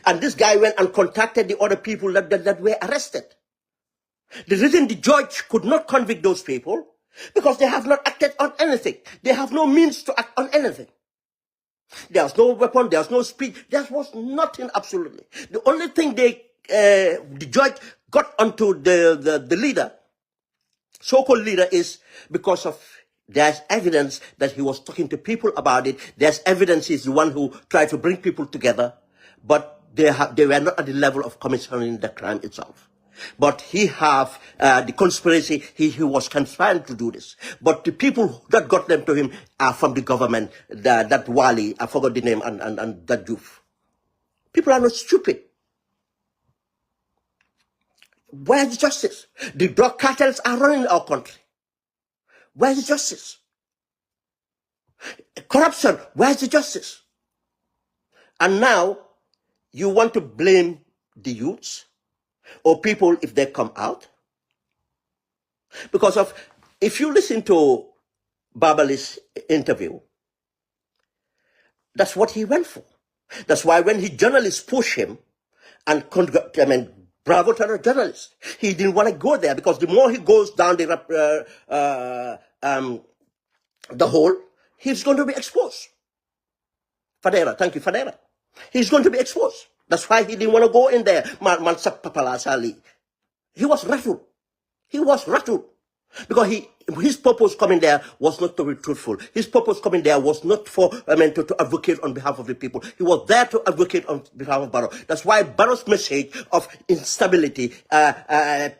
Speaker 1: And this guy went and contacted the other people that were arrested. The reason the judge could not convict those people, because they have not acted on anything. They have no means to act on anything. There's no weapon, there's no speech, there was nothing absolutely. The only thing the judge got onto the leader, so-called leader, is because of there's evidence that he was talking to people about it. There's evidence he's the one who tried to bring people together, but they were not at the level of commissioning the crime itself. But he have the conspiracy, he was conspiring to do this. But the people that got them to him are from the government, that Wali, I forgot the name, and that Juf. People are not stupid. Where's the justice? The drug cartels are running our country. Where's the justice? Corruption, where's the justice? And now, you want to blame the youths or people if they come out? Because of, if you listen to Babali's interview, that's what he went for. That's why when journalists push him, and bravo to the journalists, he didn't want to go there, because the more he goes down the hole, he's going to be exposed. Fadera, thank you, Fadera. He's going to be exposed. That's why he didn't want to go in there. He was rattled. He was rattled. Because his purpose coming there was not to be truthful. His purpose coming there was not for, to advocate on behalf of the people. He was there to advocate on behalf of Barrow. That's why Barrow's message of instability,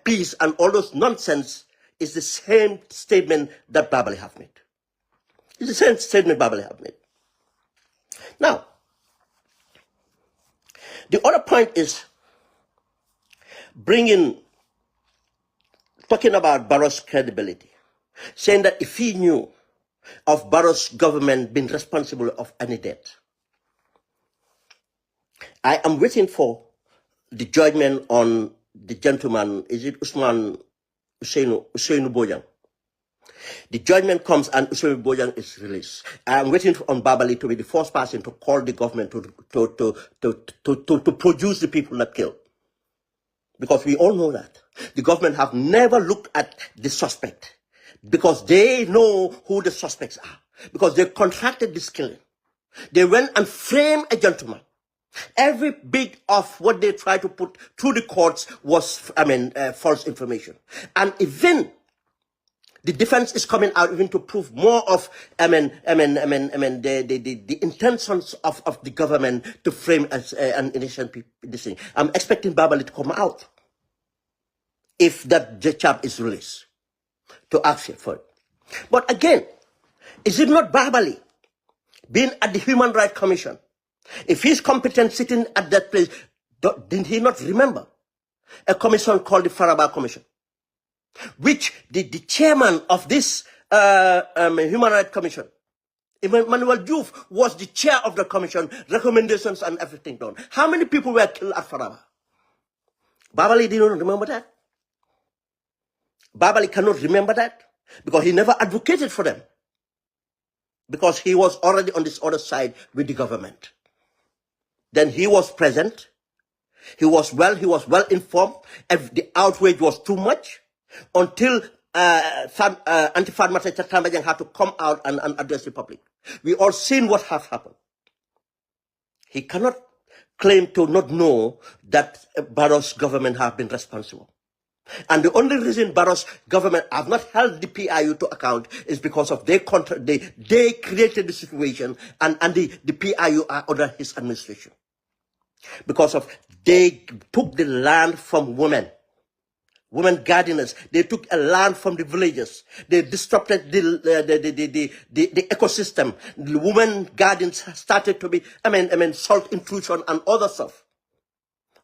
Speaker 1: peace, and all those nonsense is the same statement that Babali have made. It's the same statement Babali have made. Now, the other point is talking about Barrow's credibility, saying that if he knew of Barrow's government being responsible of any debt, I am waiting for the judgment on the gentleman, is it Usman Usainu Bojang? The judgment comes and Usainu Bojang is released. I am waiting on Babali to be the first person to call the government to produce the people not killed. Because we all know that the government have never looked at the suspect, because they know who the suspects are, because they contracted this killing. They went and framed a gentleman. Every bit of what they tried to put through the courts was, false information. And even the defense is coming out even to prove more of, the intentions of the government to frame as an innocent this thing. I'm expecting Babali to come out if that chap is released to ask for it. But again, is it not Babali being at the Human Rights Commission? If he's competent sitting at that place, didn't he not remember a commission called the Faraba Commission, which the chairman of this Human Rights Commission, Emmanuel Diouf, was the chair of the commission, recommendations and everything done. How many people were killed at Faraba? Babali didn't remember that. Babali cannot remember that because he never advocated for them, because he was already on this other side with the government. Then he was present. He was well informed. The outrage was too much until Anti-Fatmata Chatambajang had to come out and address the public. We all seen what has happened. He cannot claim to not know that Barrow's government have been responsible. And the only reason Barrow's government have not held the PIU to account is because of they created the situation, and the PIU are under his administration. Because of they took the land from women gardeners. They took a land from the villages. They disrupted the ecosystem. The women gardens started to be, salt intrusion and other stuff.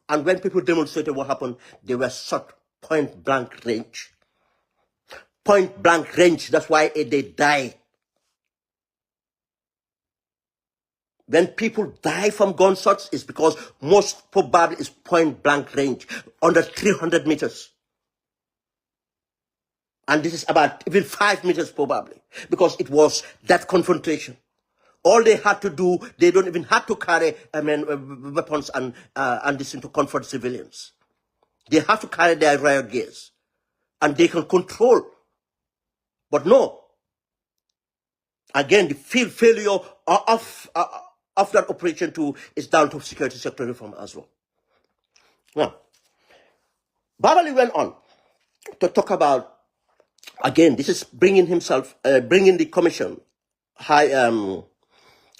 Speaker 1: And when people demonstrated what happened, they were shot point blank range. Point blank range. That's why they died. When people die from gunshots, it's because most probably is point blank range, under 300 meters. And this is about even 5 meters probably, because it was that confrontation. All they had to do, they don't even have to carry weapons and this to confront civilians. They have to carry their riot gears, and they can control. But no. Again, the failure of that operation too is down to security sector reform as well. Now, Babali went on to talk about, again, this is bringing the commission,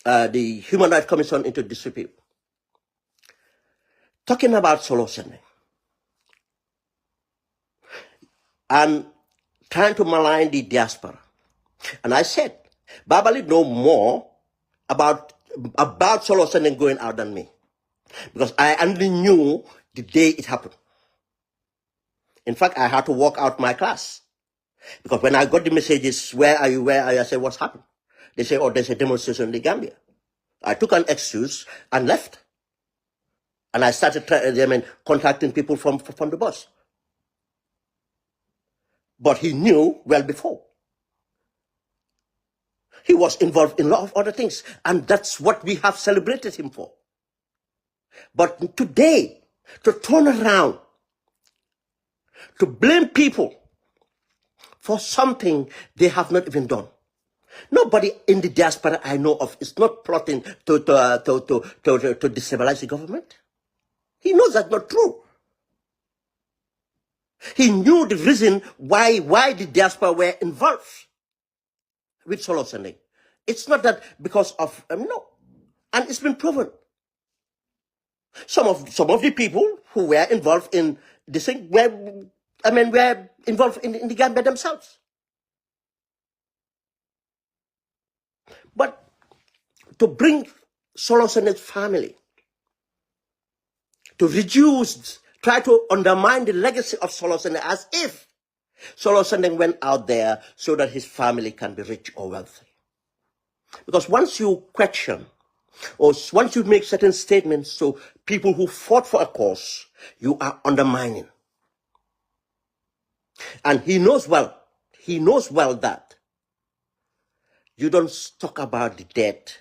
Speaker 1: the Human Rights Commission into disrepute. Talking about solo sending. And trying to malign the diaspora. And I said, Babali know more about solo sending going out than me. Because I only knew the day it happened. In fact, I had to walk out my class. Because when I got the messages, where are you, I said, what's happened? They say, oh, there's a demonstration in the Gambia. I took an excuse and left. And I started contacting people from the bus. But he knew well before. He was involved in a lot of other things, and that's what we have celebrated him for. But today, to turn around, to blame people for something they have not even done. Nobody in the diaspora I know of is not plotting to destabilize the government. He knows that's not true. He knew the reason why the diaspora were involved with solo sending. It's not that because of no, and it's been proven. Some of the people who were involved in this thing were involved in the Gambia themselves. But to bring solo sending family, to reduce, try to undermine the legacy of solo sending as if solo sending went out there so that his family can be rich or wealthy. Because once you question, or once you make certain statements to people who fought for a cause, you are undermining. And he knows well that you don't talk about the death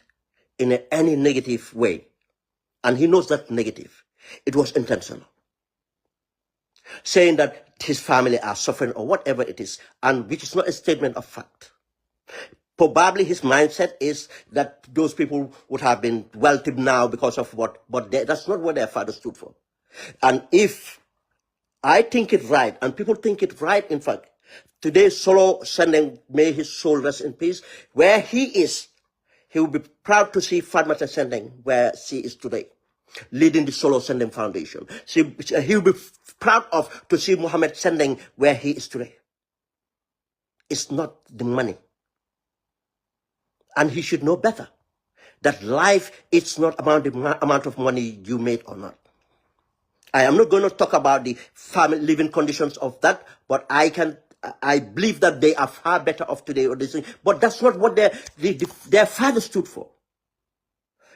Speaker 1: in any negative way. And he knows that negative. It was intentional. Saying that his family are suffering or whatever it is, and which is not a statement of fact. Probably his mindset is that those people would have been wealthy now because of what, but that's not what their father stood for. And if I think it right, and people think it right, in fact, today Solo sending, may his soul rest in peace, where he is, he will be proud to see Fatmata sending where she is today, leading the Solo Sending Foundation. He will be proud of to see Muhammad sending where he is today. It's not the money. And he should know better that life is not about the amount of money you made or not. I am not going to talk about the family living conditions of that, but I believe that they are far better off today or this thing. But that's not what their father stood for.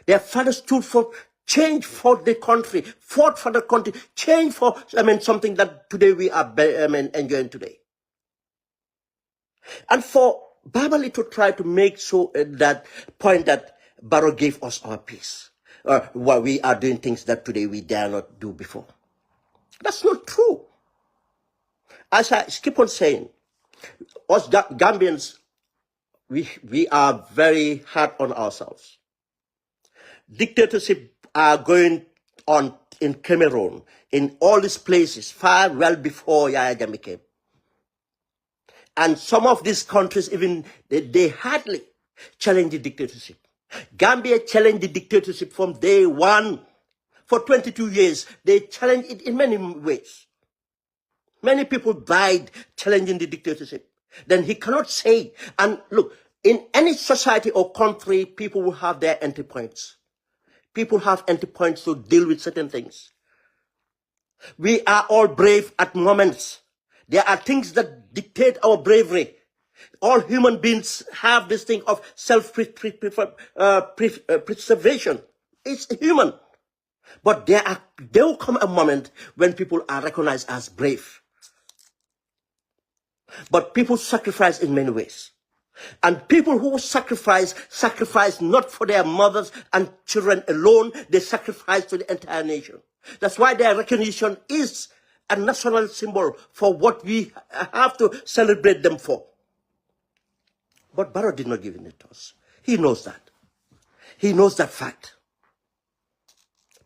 Speaker 1: Their father stood for change for the country, fought for the country, change for something that today we are enjoying today. And for Babali to try to make so that point that Barrow gave us our peace, while we are doing things that today we dare not do before. That's not true. As I keep on saying, us Gambians, we are very hard on ourselves. Dictatorship are going on in Cameroon, in all these places, far well before Yaya Jammeh came. And some of these countries, even they hardly challenge the dictatorship. Gambia challenged the dictatorship from day one. For 22 years, they challenged it in many ways. Many people died challenging the dictatorship. Then he cannot say, and look, in any society or country, people will have their entry points. People have entry points to deal with certain things. We are all brave at moments. There are things that dictate our bravery. All human beings have this thing of self-preservation. It's human. But there will come a moment when people are recognized as brave. But people sacrifice in many ways. And people who sacrifice not for their mothers and children alone, they sacrifice to the entire nation. That's why their recognition is a national symbol for what we have to celebrate them for. But Barrow did not give it to us. He knows that. He knows that fact.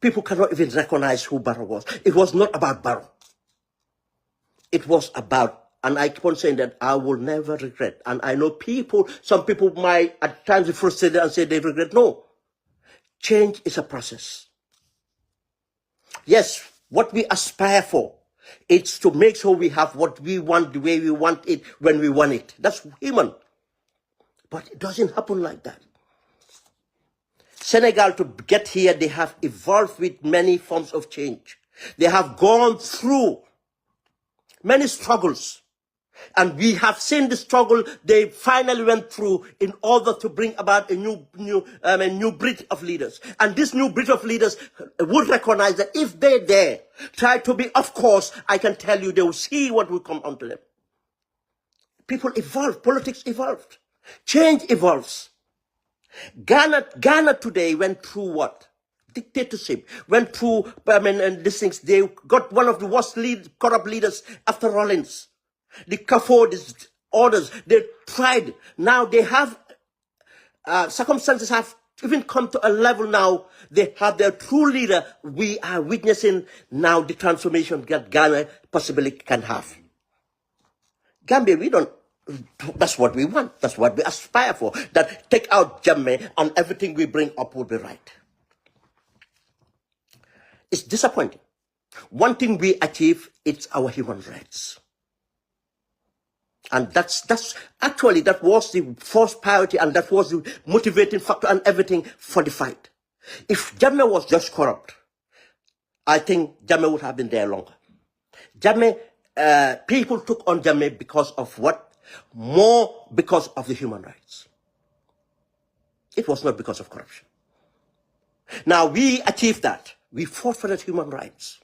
Speaker 1: People cannot even recognize who Barrow was. It was not about Barrow. It was about, and I keep on saying that I will never regret. And I know some people might at times be frustrated and say they regret. No. Change is a process. Yes, what we aspire for, it's to make sure we have what we want the way we want it when we want it. That's human. But it doesn't happen like that. Senegal, to get here, they have evolved with many forms of change. They have gone through many struggles. And we have seen the struggle they finally went through in order to bring about a new breed of leaders. And this new breed of leaders would recognize that if they dare try to be, of course, I can tell you, they will see what will come onto them. People evolve, politics evolved, change evolves. Ghana today went through what? Dictatorship, went through, and these things. They got one of the worst corrupt leaders after Rollins. The CAFO, these orders, they tried. Now they have, circumstances have even come to a level now, they have their true leader. We are witnessing now the transformation that Ghana possibly can have. Gambia, that's what we want. That's what we aspire for. That take out Jammeh and everything we bring up will be right. It's disappointing. One thing we achieve, it's our human rights. And that was the first priority, and that was the motivating factor and everything for the fight. If Jammeh was just corrupt, I think Jammeh would have been there longer. Jammeh, people took on Jammeh because of what? More because of the human rights. It was not because of corruption. Now we achieved that. We fought for that human rights.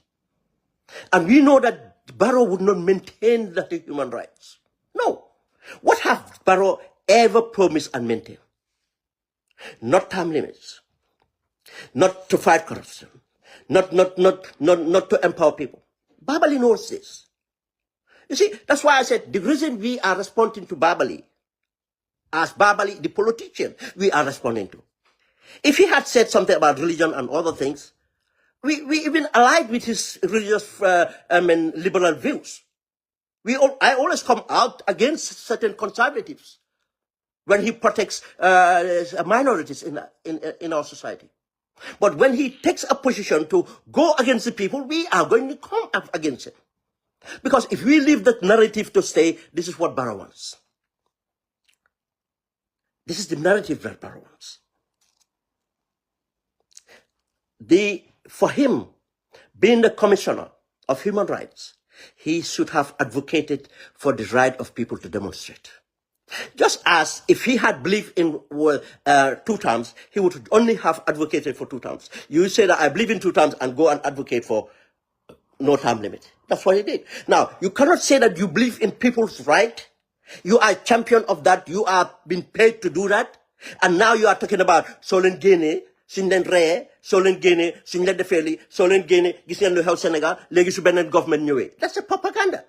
Speaker 1: And we know that Barrow would not maintain that human rights. No. What have Barrow ever promised and maintained? Not term limits. Not to fight corruption. Not to empower people. Babali knows this. You see, that's why I said the reason we are responding to Babali, as Babali, the politician, we are responding to. If he had said something about religion and other things, we even allied with his religious, liberal views. I always come out against certain conservatives when he protects minorities in our society. But when he takes a position to go against the people, we are going to come up against it. Because if we leave that narrative to stay, this is what Barrow wants. This is the narrative that Barrow wants. For him, being the commissioner of human rights, he should have advocated for the right of people to demonstrate. Just as if he had believed in 2 terms, he would only have advocated for 2 terms. You say that I believe in 2 terms and go and advocate for no term limit. That's what he did. Now, you cannot say that you believe in people's right. You are a champion of that. You are being paid to do that. And now you are talking about Solen Guinea, Sinden Reye, Solen Guinea, Sinden Defeli, Solen Guinea, Gisien Lu Health Senegal, Legi Benin government new. That's a propaganda.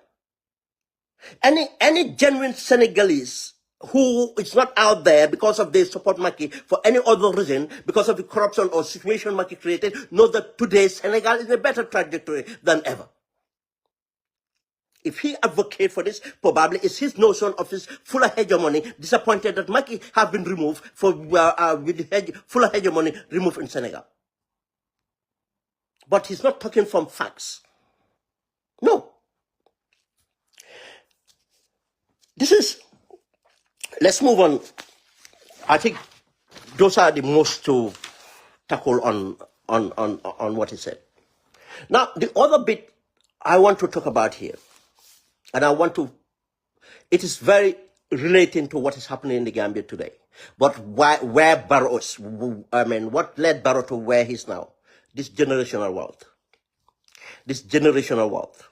Speaker 1: Any genuine Senegalese who is not out there because of their support Macky for any other reason, because of the corruption or situation Macky created, knows that today Senegal is in a better trajectory than ever. If he advocates for this, probably it's his notion of his fuller hegemony, disappointed that Macky have been removed with the fuller hegemony removed in Senegal. But he's not talking from facts. No. Let's move on. I think those are the most to tackle on what he said. Now, the other bit I want to talk about here, and it is very relating to what is happening in the Gambia today. But where Barrow is, what led Barrow to where he is now? This generational wealth. This generational wealth.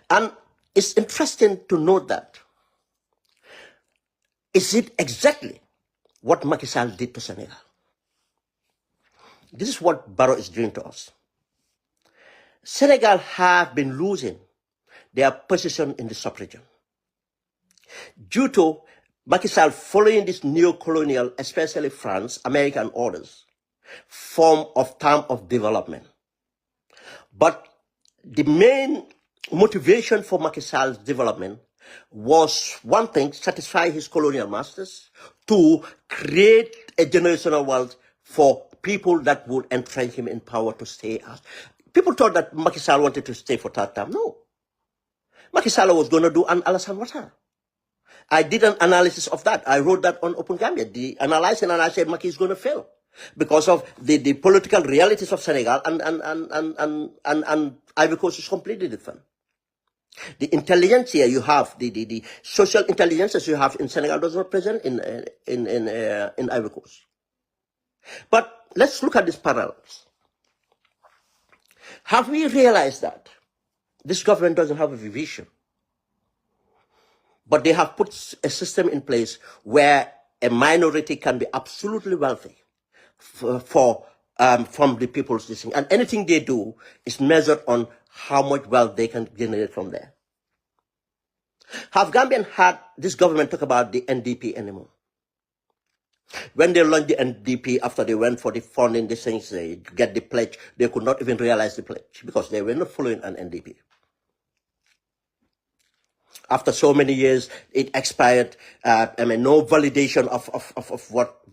Speaker 1: And it's interesting to note that. Is it exactly what Macky Sall did to Senegal? This is what Barrow is doing to us. Senegal have been losing their position in the sub-region due to Macky Sall following this neo-colonial, especially France, American orders, form of term of development. But the main motivation for Macky Sall's development was, one thing, satisfy his colonial masters, 2, create a generational wealth for people that would entrench him in power to stay as. People thought that Macky Sall wanted to stay for 3rd term. No. Macky Sall was going to do an Alassane Ouattara. I did an analysis of that. I wrote that on Open Gambia. The analysis, and I said Macky is going to fail because of the political realities of Senegal and Ivory Coast is completely different. The intelligentsia you have, the social intelligences you have in Senegal does not present in Ivory Coast. But let's look at these parallels. Have we realized that this government doesn't have a vision? But they have put a system in place where a minority can be absolutely wealthy from the people's decision. And anything they do is measured on how much wealth they can generate from there. Have Gambian had this government talk about the NDP anymore? When they launched the NDP, after they went for the funding, the things, they get the pledge, they could not even realize the pledge because they were not following an NDP. After so many years, it expired. No validation of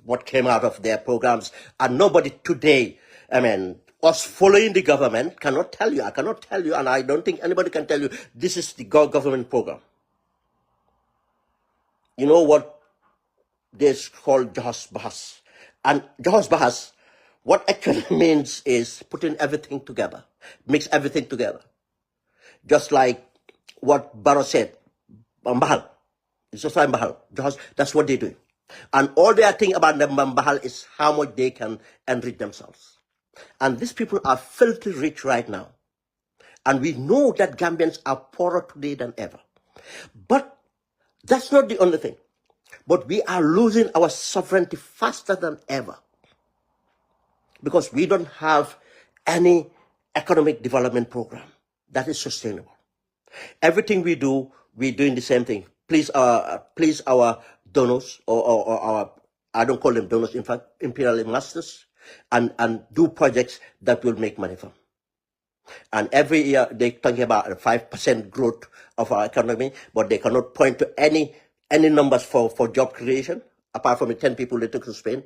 Speaker 1: what came out of their programs. And nobody today, us following the government cannot tell you. I cannot tell you, and I don't think anybody can tell you, this is the government program. You know what this called Jahas Bahas. And Jahas Bahas, what actually means is putting everything together, mix everything together. Just like what Barrow said, Mbahal. It's just like Mbahal. That's what they do. And all they are thinking about the Mbahal is how much they can enrich themselves. And these people are filthy rich right now. And we know that Gambians are poorer today than ever. But that's not the only thing. But we are losing our sovereignty faster than ever. Because we don't have any economic development program that is sustainable. Everything we do, we're doing the same thing. Please our donors, or our, I don't call them donors, in fact, imperial masters, and do projects that will make money from. And every year they're talking about a 5% growth of our economy, but they cannot point to any numbers for job creation, apart from the 10 people they took to Spain.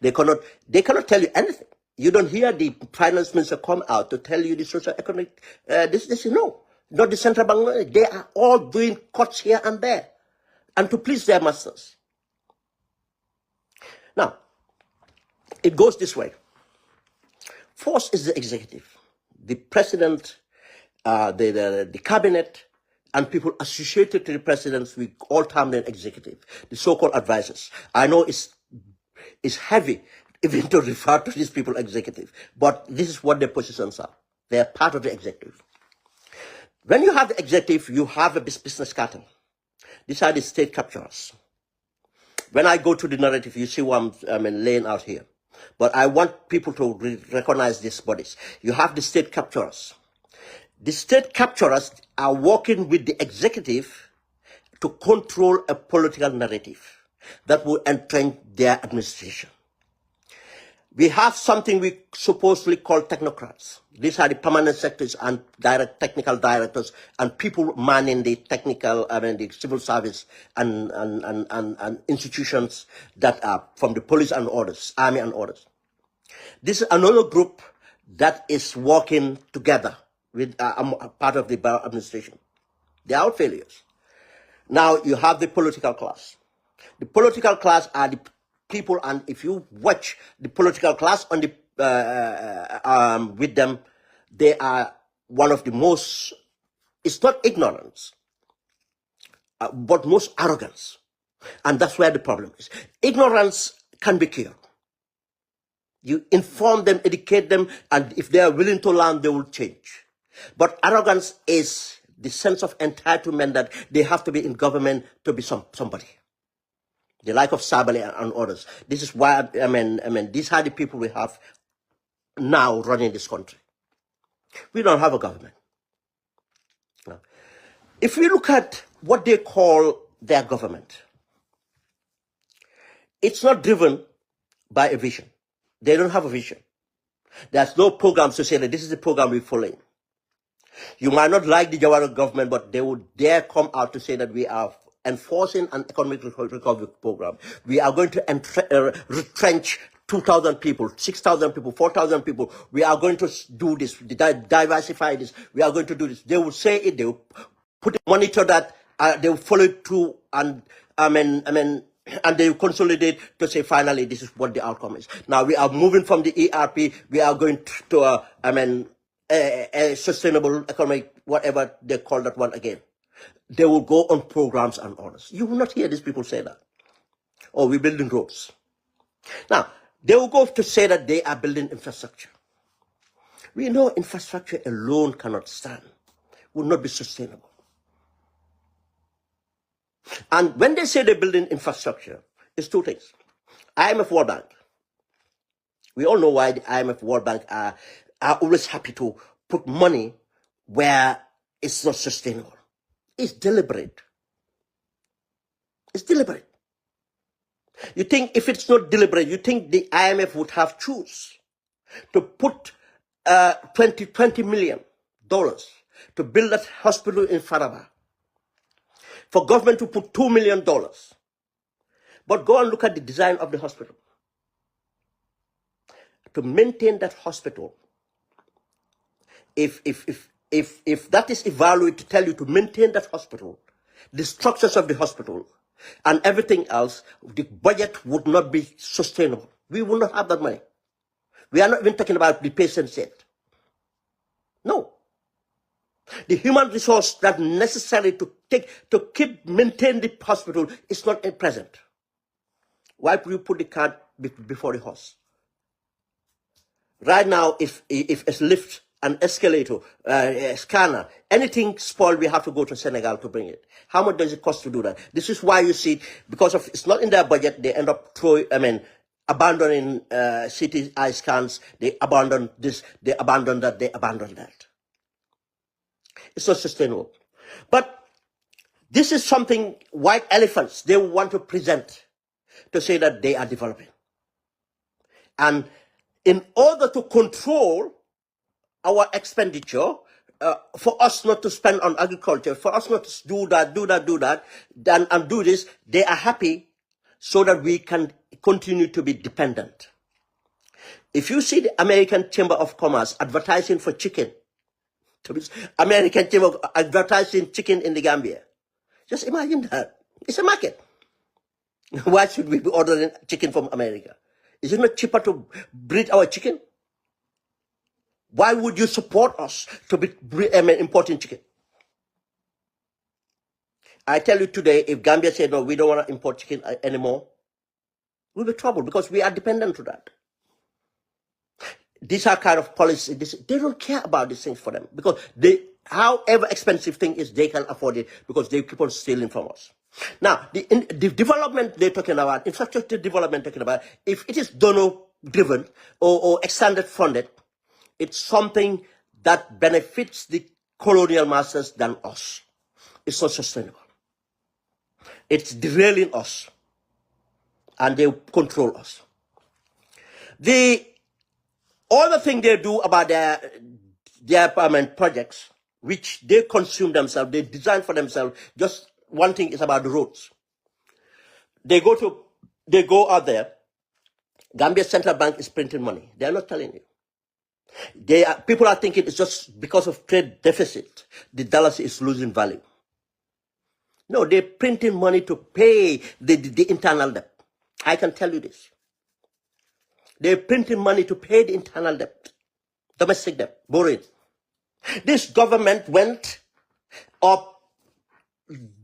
Speaker 1: They cannot tell you anything. You don't hear the finance minister come out to tell you the social economic, no. Not the central bank. They are all doing cuts here and there, and to please their masters. Now, it goes this way. First is the executive, the president, the cabinet, and people associated to the presidents. We all term them executive, the so-called advisors. I know it's heavy even to refer to these people executive, but this is what their positions are. They are part of the executive. When you have the executive, you have a business cartel. These are the state capturers. When I go to the narrative, you see what I'm laying out here. But I want people to recognize these bodies. You have the state capturers. The state capturers are working with the executive to control a political narrative that will entrench their administration. We have something we supposedly call technocrats. These are the permanent secretaries and technical directors and people manning the technical, the civil service and institutions that are from the police and orders, army and orders. This is another group that is working together with part of the Barrow administration. They are all failures. Now you have the political class. The political class are the people, and if you watch the political class on the with them, they are one of the most, it's not ignorance, but most arrogance. And that's where the problem is. Ignorance can be cured. You inform them, educate them, and if they are willing to learn, they will change. But arrogance is the sense of entitlement that they have to be in government to be somebody. The like of Babali and others. This is why, these are the people we have now running this country. We don't have a government. No. If we look at what they call their government, it's not driven by a vision. They don't have a vision. There's no program to say that this is the program we're following. You might not like the Jawara government, but they would dare come out to say that we are enforcing an economic recovery program. We are going to retrench 2,000 people, 6,000 people, 4,000 people. We are going to do this, diversify this. We are going to do this. They will say it. They will put a monitor that they will follow it through, and and they will consolidate to say finally this is what the outcome is. Now we are moving from the ERP. We are going to a sustainable economic, whatever they call that one again. They will go on programs and orders. You will not hear these people say that. Oh, we're building roads. Now, they will go to say that they are building infrastructure. We know infrastructure alone cannot stand, will not be sustainable. And when they say they're building infrastructure, it's two things. IMF World Bank. We all know why the IMF World Bank are always happy to put money where it's not sustainable. It's deliberate. It's deliberate. You think if it's not deliberate, you think the IMF would have choose to put $20 million to build that hospital in Faraba, for government to put $2 million. But go and look at the design of the hospital. To maintain that hospital, if that is evaluated to tell you to maintain that hospital, the structures of the hospital and everything else, the budget would not be sustainable. We will not have that money. We are not even talking about the patients yet. No. The human resource that necessary to maintain the hospital is not present. Why would you put the cart before the horse? Right now, if a lift, an escalator, a scanner, anything spoiled, we have to go to Senegal to bring it. How much does it cost to do that? This is why you see, because of it's not in their budget, they end up abandoning CT eye scans. They abandon this, they abandon that, they abandon that. It's not sustainable. But this is something white elephants they want to present to say that they are developing. And in order to control our expenditure, for us not to spend on agriculture, for us not to do that, and do this, they are happy so that we can continue to be dependent. If you see the American Chamber of Commerce advertising for chicken, American Chamber advertising chicken in the Gambia, just imagine that. It's a market. Why should we be ordering chicken from America? Is it not cheaper to breed our chicken? Why would you support us to be importing chicken? I tell you today, if Gambia said, no, we don't want to import chicken anymore, we'll be troubled because we are dependent to that. These are kind of policies. They don't care about these things for them because however expensive thing is, they can afford it because they keep on stealing from us. Now, the development they're talking about, infrastructure development talking about, if it is donor-driven or extended funded, it's something that benefits the colonial masters than us. It's not sustainable. It's derailing us. And they control us. The other thing they do about their projects, which they consume themselves, they design for themselves, just one thing is about the roads. They go out there. Gambia Central Bank is printing money. They are not telling you. People are thinking it's just because of trade deficit, the dollar is losing value. No, they're printing money to pay the internal debt. I can tell you this. They're printing money to pay the internal debt, domestic debt, borrowing. This government went up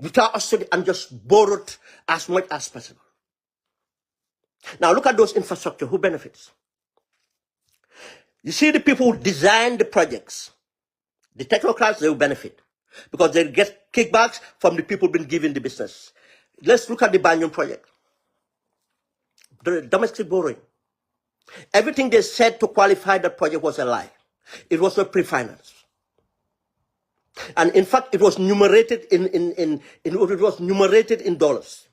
Speaker 1: without us and just borrowed as much as possible. Now look at those infrastructure. Who benefits? You see the people who design the projects. The technocrats, they will benefit because they get kickbacks from the people being given the business. Let's look at the Banyan project. The domestic borrowing. Everything they said to qualify that project was a lie. It was not pre-financed. And in fact, it was numerated in dollars.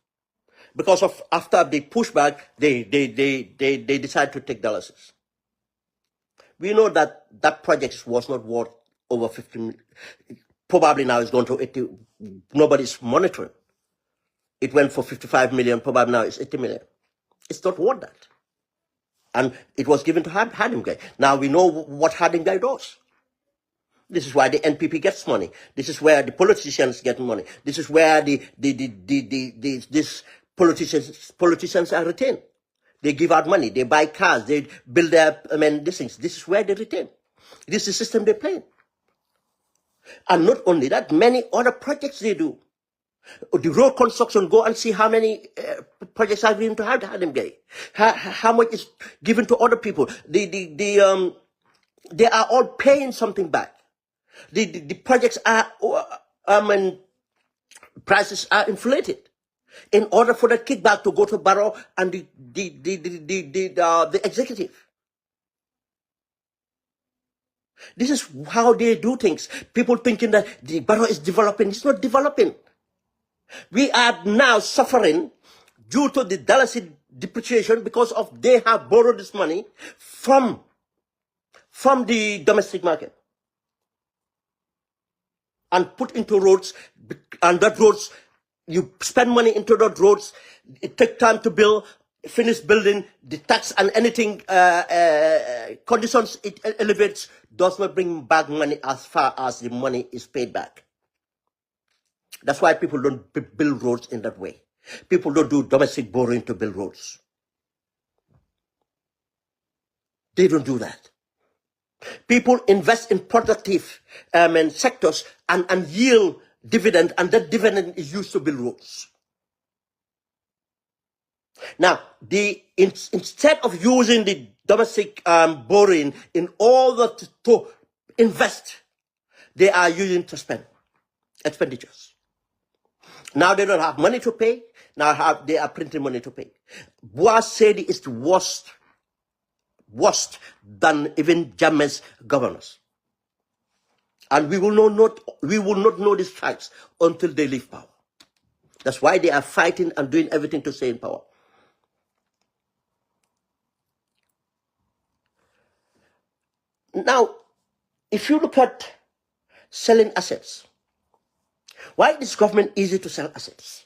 Speaker 1: Because of after the pushback, they decided to take dollars. We know that that project was not worth over 50 million. Probably now it's gone to 80. Nobody's monitoring. It went for 55 million. Probably now it's 80 million. It's not worth that. And it was given to Hadim Guy. Now we know what Hadim Guy does. This is why the NPP gets money. This is where the politicians get money. This is where these politicians are retained. They give out money. They buy cars. They build their these things. This is where they retain. This is the system they play. And not only that, many other projects they do. The road construction, go and see how many projects are given to Hadim Guy. How much is given to other people. They are all paying something back. The projects are prices are inflated in order for that kickback to go to Barrow and the executive. This is how they do things. People thinking that the Barrow is developing. It's not developing. We are now suffering due to the dollar depreciation because of they have borrowed this money from the domestic market and put into roads, and that roads, you spend money into those roads, it takes time to build, finish building, the tax and anything conditions it elevates does not bring back money as far as the money is paid back. That's why people don't build roads in that way. People don't do domestic borrowing to build roads. They don't do that. People invest in productive sectors and yield dividend, and that dividend is used to build roads. Now, instead of using the domestic borrowing in order to invest, they are using to spend expenditures. Now they don't have money to pay. Now they are printing money to pay. Boaz said it's the worst than even Jammeh's governors. And we will not know these facts until they leave power. That's why they are fighting and doing everything to stay in power. Now, if you look at selling assets, why is government easy to sell assets?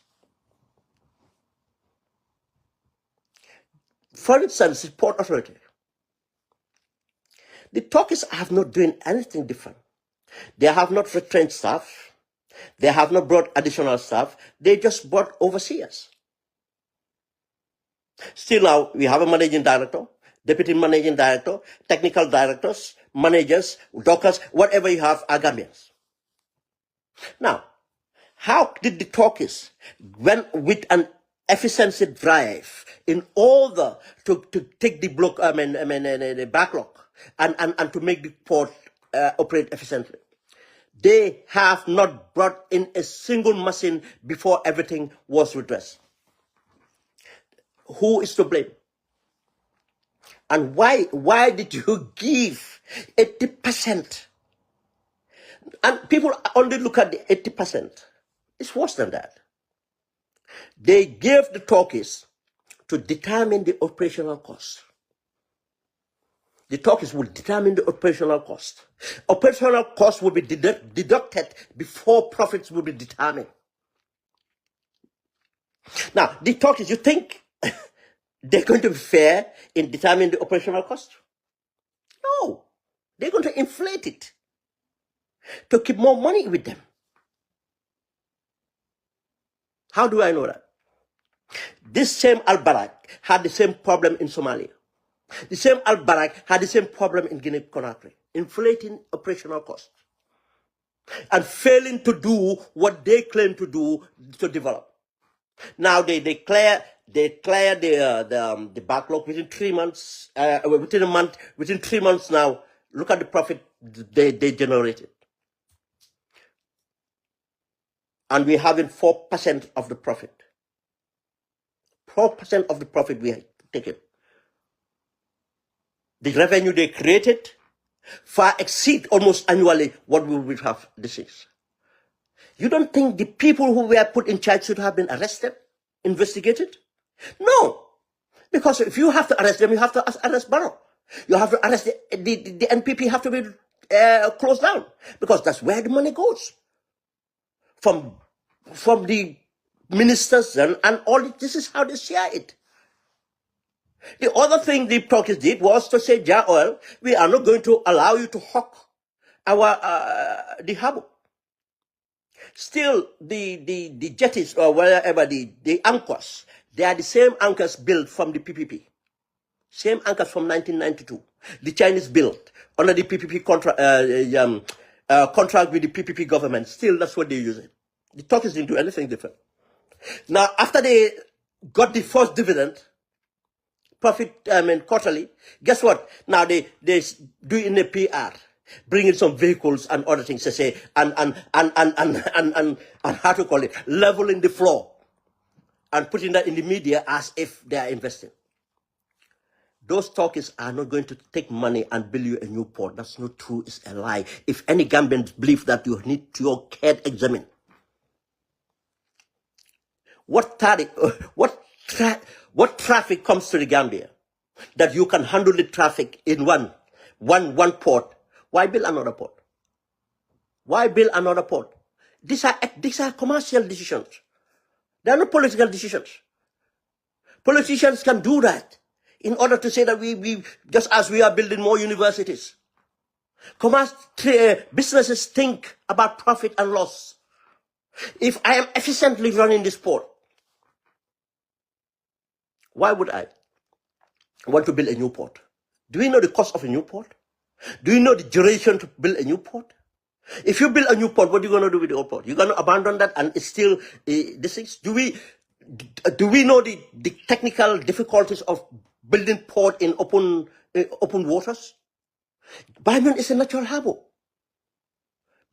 Speaker 1: For instance, the Port Authority. The Turkish have not doing anything different. They have not retrenched staff. They have not brought additional staff. They just brought overseers. Still now, we have a managing director, deputy managing director, technical directors, managers, dockers, whatever you have are Gambians. Now, how did the Turkish, when with an efficiency drive in order to take the the backlog and to make the port operate efficiently, they have not brought in a single machine before everything was redressed. Who is to blame? And why did you give 80%? And people only look at the 80%. It's worse than that. They gave the Turkish to determine the operational cost. The Turkish will determine the operational cost. Operational cost will be deducted before profits will be determined. Now, the Turkish, you think they're going to be fair in determining the operational cost? No. They're going to inflate it to keep more money with them. How do I know that? This same Al-Barak had the same problem in Somalia. The same Al-Barak had the same problem in Guinea-Conakry, inflating operational costs and failing to do what they claim to do to develop. Now they declare the backlog within 3 months, within a month, within 3 months now. Look at the profit they generated. And we're having 4% of the profit. 4% of the profit we are taking. The revenue they created far exceed almost annually what we would have this is. You don't think the people who were put in charge should have been arrested, investigated? No. Because if you have to arrest them, you have to arrest Barrow. You have to arrest the NPP have to be closed down. Because that's where the money goes. From the ministers and all, this is how they share it. The other thing the Turkish did was to say, Ja Oil, we are not going to allow you to hawk our the harbor. Still, the jetties or wherever the anchors, they are the same anchors built from the PPP. Same anchors from 1992. The Chinese built under the PPP contract with the PPP government. Still, that's what they're using. The Turkish didn't do anything different. Now, after they got the first dividend, profit, quarterly, guess what? Now they do in a PR. bringing some vehicles and other things to say, and how to call it, leveling the floor and putting that in the media as if they are investing. Those talkers are not going to take money and build you a new port. That's not true. It's a lie. If any Gambians believe that, you need your head examined. What traffic comes to the Gambia that you can handle the traffic in one port? Why build another port? Why build another port? These are commercial decisions. They are not political decisions. Politicians can do that in order to say that we just as we are building more universities. Businesses think about profit and loss. If I am efficiently running this port, why would I want to build a new port? Do we know the cost of a new port? Do you know the duration to build a new port? If you build a new port, what are you going to do with the old port? You're going to abandon that and it's still this thing? Do we know the technical difficulties of building port in open waters? Banjul is a natural harbor.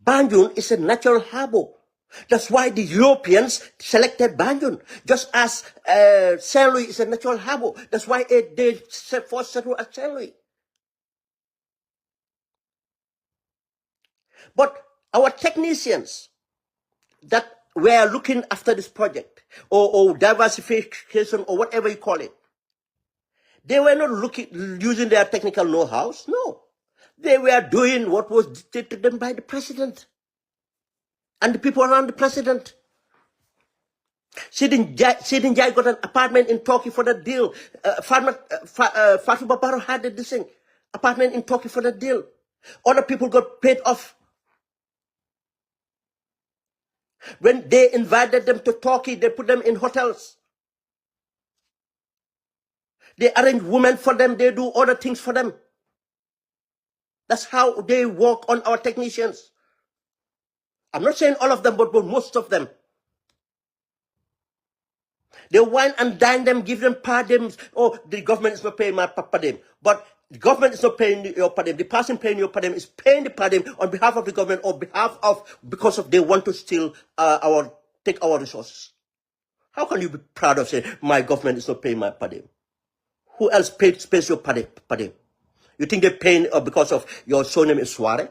Speaker 1: Banjul is a natural harbor. That's why the Europeans selected Banjul, just as Saint Louis is a natural harbor. That's why they first settled at Saint Louis. But our technicians that were looking after this project, or diversification, or whatever you call it, they were not using their technical know-hows. No. They were doing what was dictated to them by the president and the people around the president. Sidin Jai got an apartment in Turkey for that deal. Fatou Barrow had this thing, apartment in Turkey for that deal. Other people got paid off. When they invited them to Turkey, they put them in hotels. They arrange women for them. They do other things for them. That's how they work on our technicians. I'm not saying all of them, but most of them. They wine and dine them, give them per diem. Oh, the government is not paying my per diem. But the government is not paying your per diem. The person paying your per diem is paying the per diem on behalf of the government, or because they want to steal take our resources. How can you be proud of saying my government is not paying my per diem? Who else pays your per diem? You think they're paying because of your surname is Suwareh?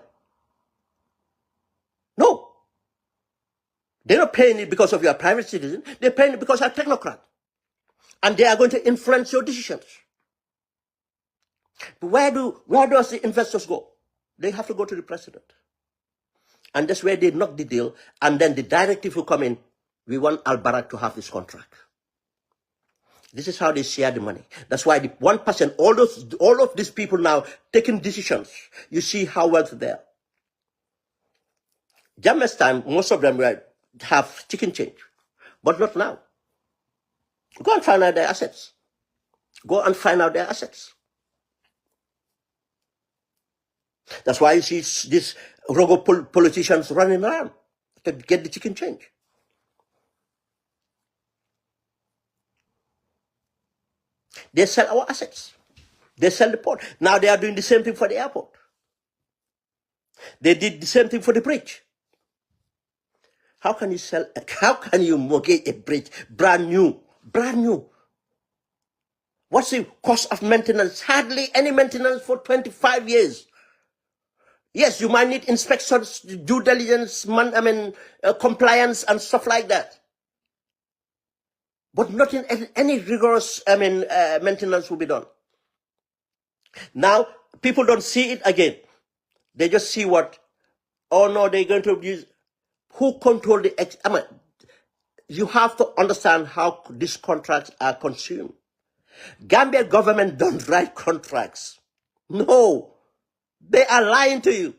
Speaker 1: No. They're not paying it because of your private citizen. They're paying it because you're a technocrat. And they are going to influence your decisions. But where does the investors go? They have to go to the president. And that's where they knock the deal. And then the directive will come in. We want Al-Barak to have this contract. This is how they share the money. That's why the 1%, all of these people now taking decisions. You see how wealthy they are. Jammeh's time, most of them have chicken change, but not now. Go and find out their assets. Go and find out their assets. That's why you see these rogue politicians running around to get the chicken change. They sell our assets. They sell the port. Now they are doing the same thing for the airport. They did the same thing for the bridge. How can you mortgage a bridge brand new? Brand new. What's the cost of maintenance? Hardly any maintenance for 25 years. Yes, you might need inspections, due diligence, compliance and stuff like that. But not in any rigorous, maintenance will be done. Now, people don't see it again. They just see what, oh no, they're going to use, who control the, you have to understand how these contracts are consumed. Gambia government don't write contracts. No, they are lying to you.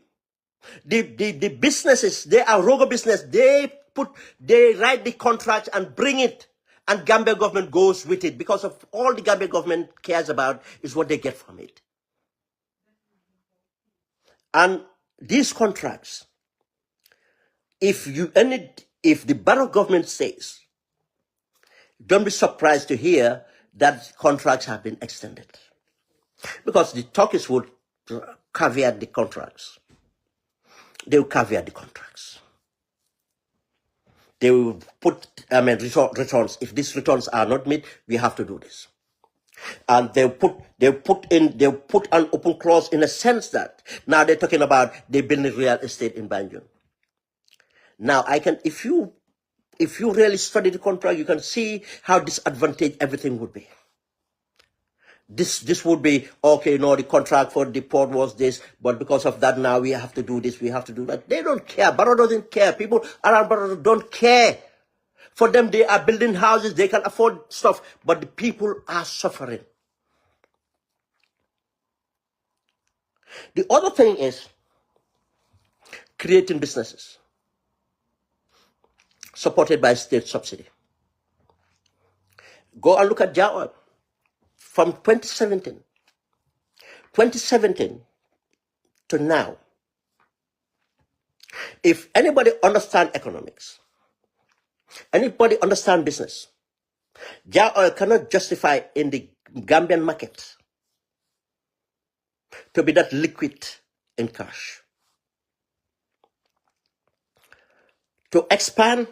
Speaker 1: The businesses, they are rogue business. They write the contracts and bring it. And Gambia government goes with it because of all the Gambia government cares about is what they get from it. And these contracts, if the Barrow government says, don't be surprised to hear that contracts have been extended. Because the Turkish would caveat the contracts. they will caveat the contracts. They will put, returns. If these returns are not met, we have to do this. And they'll put an open clause in a sense that now they're talking about they building real estate in Banjul. Now if you really study the contract, you can see how disadvantaged everything would be. This would be, okay, no, the contract for the port was this, but because of that now we have to do this, we have to do that. They don't care. Barrow doesn't care. People around Barrow don't care. For them, they are building houses, they can afford stuff, but the people are suffering. The other thing is creating businesses supported by state subsidy. Go and look at Jawa. From 2017 to now, if anybody understands economics, anybody understands business, Jar Oil cannot justify in the Gambian market to be that liquid in cash. To expand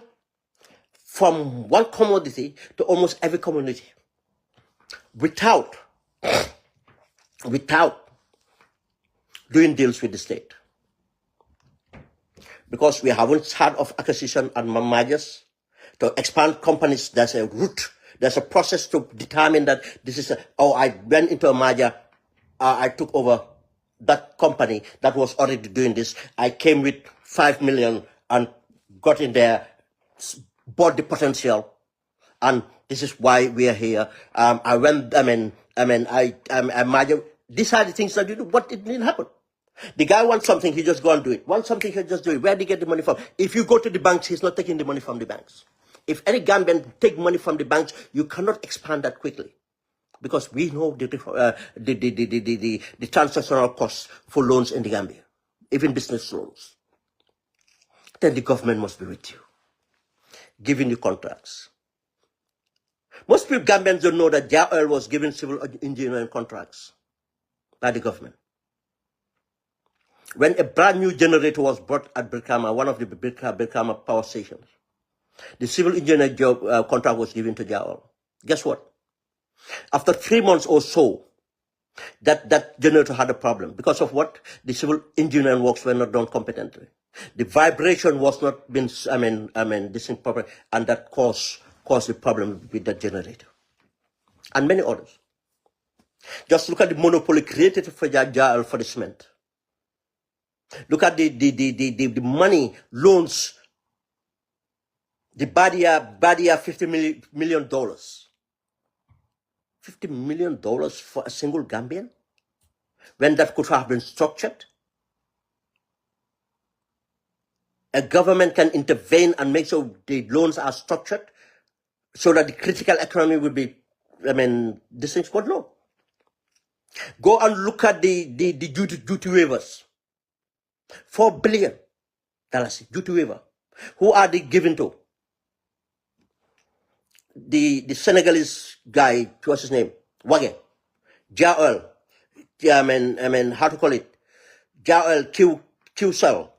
Speaker 1: from one commodity to almost every commodity without doing deals with the state. Because we haven't heard of acquisition and mergers. To expand companies, there's a route, there's a process to determine that this is I went into a merger, I took over that company that was already doing this. I came with 5 million and got in there, bought the potential, and this is why we are here. I merged. These are the things that you do, but it didn't happen. The guy wants something, he just go and do it. Wants something, he just do it. Where did he get the money from? If you go to the banks, he's not taking the money from the banks. If any Gambian take money from the banks, you cannot expand that quickly. Because we know the transactional costs for loans in the Gambia, even business loans. Then the government must be with you, giving you contracts. Most people, Gambians, don't know that Jar Oil was given civil engineering contracts by the government. When a brand new generator was brought at Brikama, one of the Brikama power stations, the civil engineer job contract was given to Jar Oil. Guess what? After 3 months or so, that generator had a problem. Because of what? The civil engineering works were not done competently. The vibration was not been, this improper, and that caused the problem with that generator. And many others. Just look at the monopoly created for Jar Oil for the cement. Look at the money, loans, the Badia $50 million. $50 million for a single Gambian? When that could have been structured? A government can intervene and make sure the loans are structured so that the critical economy will be, this thing, but no. Go and look at the duty waivers. $4 billion duty waiver. Who are they given to? The Senegalese guy, what's his name? Wage. Jar Oil. How to call it? Jar Oil, Q-Cell.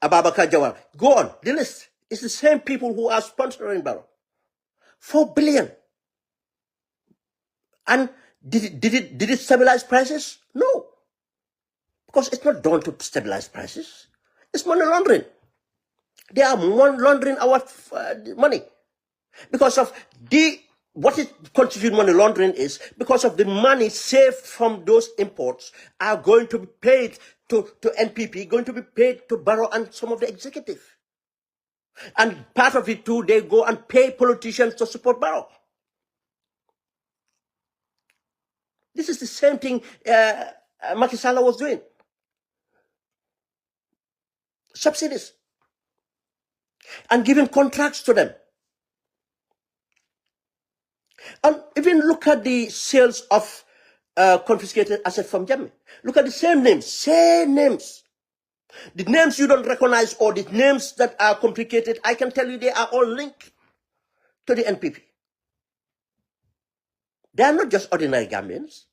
Speaker 1: Ababakar Jawar. Go on, the list. It's the same people who are sponsoring Barrow. $4 billion. And did it stabilize prices? No. Because it's not done to stabilize prices. It's money laundering. They are laundering our money. Because of what it constitutes money laundering is because of the money saved from those imports are going to be paid to NPP, going to be paid to Barrow and some of the executive. And part of it too, they go and pay politicians to support Barrow. This is the same thing Macky Sall was doing. Subsidies. And giving contracts to them. And even look at the sales of confiscated assets from Jammeh. Look at the same names. The names you don't recognize or the names that are complicated, I can tell you they are all linked to the NPP. They are not just ordinary Gambians.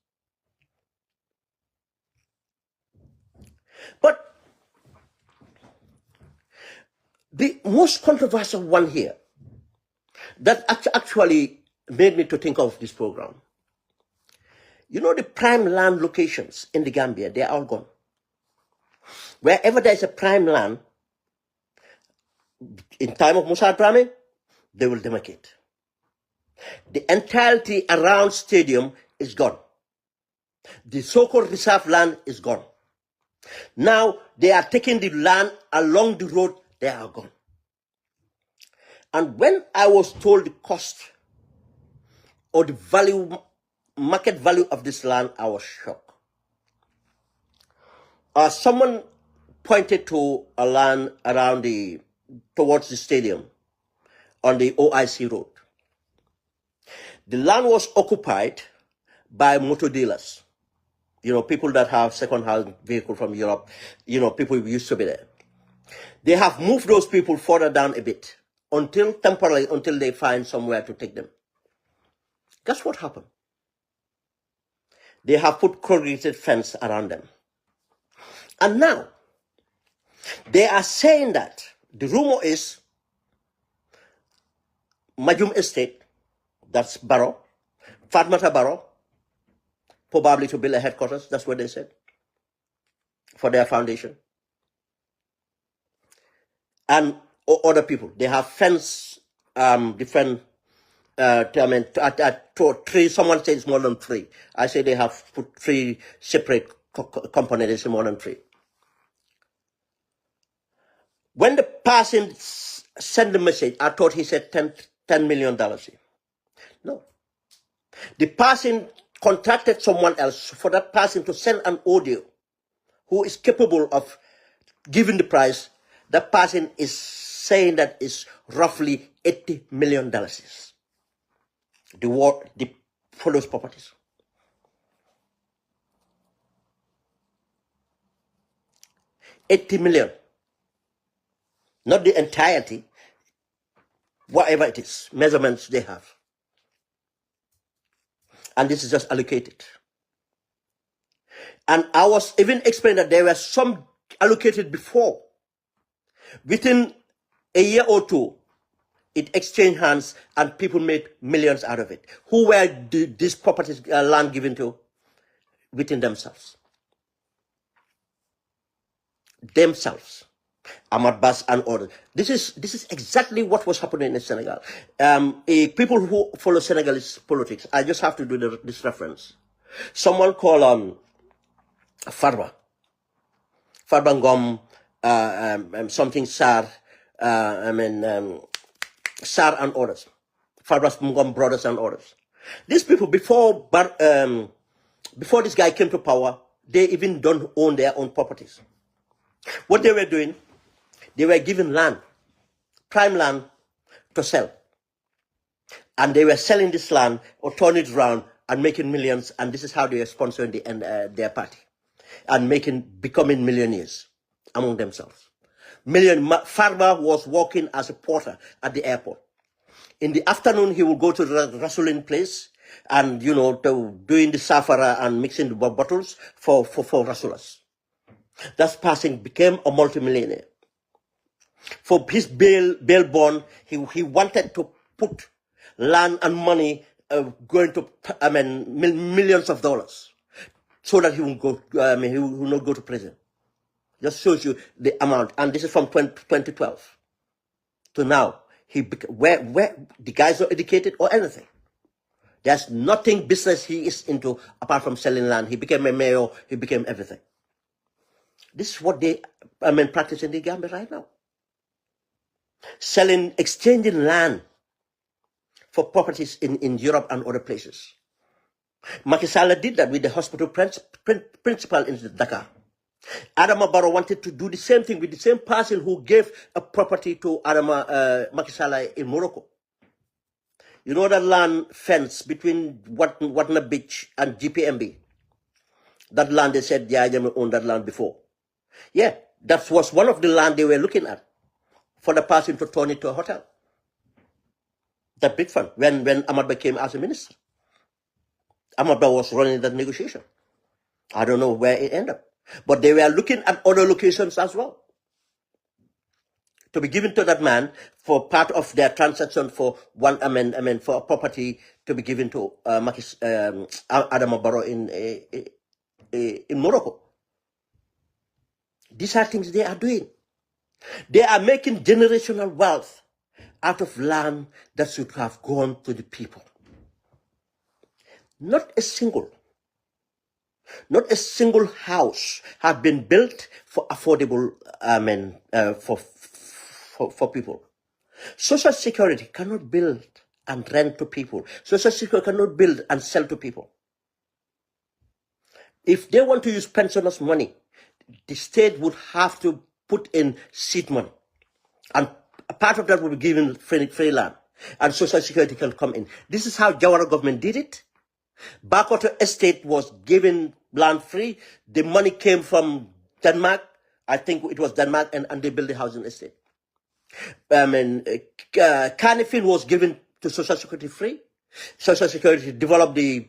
Speaker 1: But the most controversial one here that actually made me to think of this program, you know, the prime land locations in the Gambia, they are all gone. Wherever there is a prime land, in time of Musa Drame, they will demarcate. The entirety around stadium is gone. The so-called reserve land is gone. Now they are taking the land along the road, they are gone. And when I was told the cost or the value, market value of this land, I was shocked. Someone pointed to a land around towards the stadium on the OIC road. The land was occupied by motor dealers. You know, people that have second-hand vehicle from Europe, you know, people used to be there. They have moved those people further down a bit temporarily until they find somewhere to take them. Guess what happened? They have put corrugated fence around them. And now, they are saying that the rumor is Majum Estate, that's Barrow, Fatmata Barrow, probably to build a headquarters, that's what they said, for their foundation. And other people, they have fence, different, three, someone says more than three. I say they have put three separate components, more than three. When the person sent the message, I thought he said $10 million. No. The person contacted someone else for that person to send an audio who is capable of giving the price. That person is saying that it's roughly $80 million. For those properties. $80 million. Not the entirety, whatever it is, measurements they have. And this is just allocated. And I was even explaining that there were some allocated before. Within a year or two, it exchanged hands and people made millions out of it. Who were these properties, land given to? Within themselves. Themselves. Ahmad Bass and others. This is exactly what was happening in Senegal. People who follow Senegalese politics, I just have to do this reference. Someone called Farba Ngom, something Sar, Sar and others. Farba Ngom brothers and others. These people, before this guy came to power, they even don't own their own properties. What they were doing, they were given land, prime land, to sell. And they were selling this land or turning it around and making millions. And this is how they were sponsoring their party and becoming millionaires among themselves. Farba was working as a porter at the airport. In the afternoon, he would go to the Rasulin place and, you know, doing the safara and mixing the bottles for Rasulas. That person became a multimillionaire. For his bail bond, he wanted to put land and money going to, millions of dollars, so that he will he will not go to prison. Just shows you the amount, and this is from 2012 to now. Where the guy's not educated or anything. There's nothing business he is into apart from selling land. He became a mayor. He became everything. This is what they practice in the Gambia right now. Exchanging land for properties in Europe and other places. Macky Sall did that with the hospital principal in Dakar. Adama Barrow wanted to do the same thing with the same person who gave a property to Macky Sall in Morocco. You know that land fence between Watna Beach and GPMB? That land, they said Yaya Jammeh owned that land before. Yeah, that was one of the land they were looking at for the person to turn it to a hotel. That big fund, when Ahmad became as a minister. Ahmad was running that negotiation. I don't know where it ended up. But they were looking at other locations as well to be given to that man for part of their transaction for one, for a property to be given to Adama Barrow in Morocco. These are things they are doing. They are making generational wealth out of land that should have gone to the people. Not a single house has been built for affordable, for people. Social Security cannot build and rent to people. Social Security cannot build and sell to people. If they want to use pensioners' money, the state would have to put in seed money. And a part of that will be given free land. And Social Security can come in. This is how Jawara government did it. Bakoto Estate was given land free. The money came from Denmark. I think it was Denmark, and they built the housing estate. Carnifin was given to Social Security free. Social Security developed the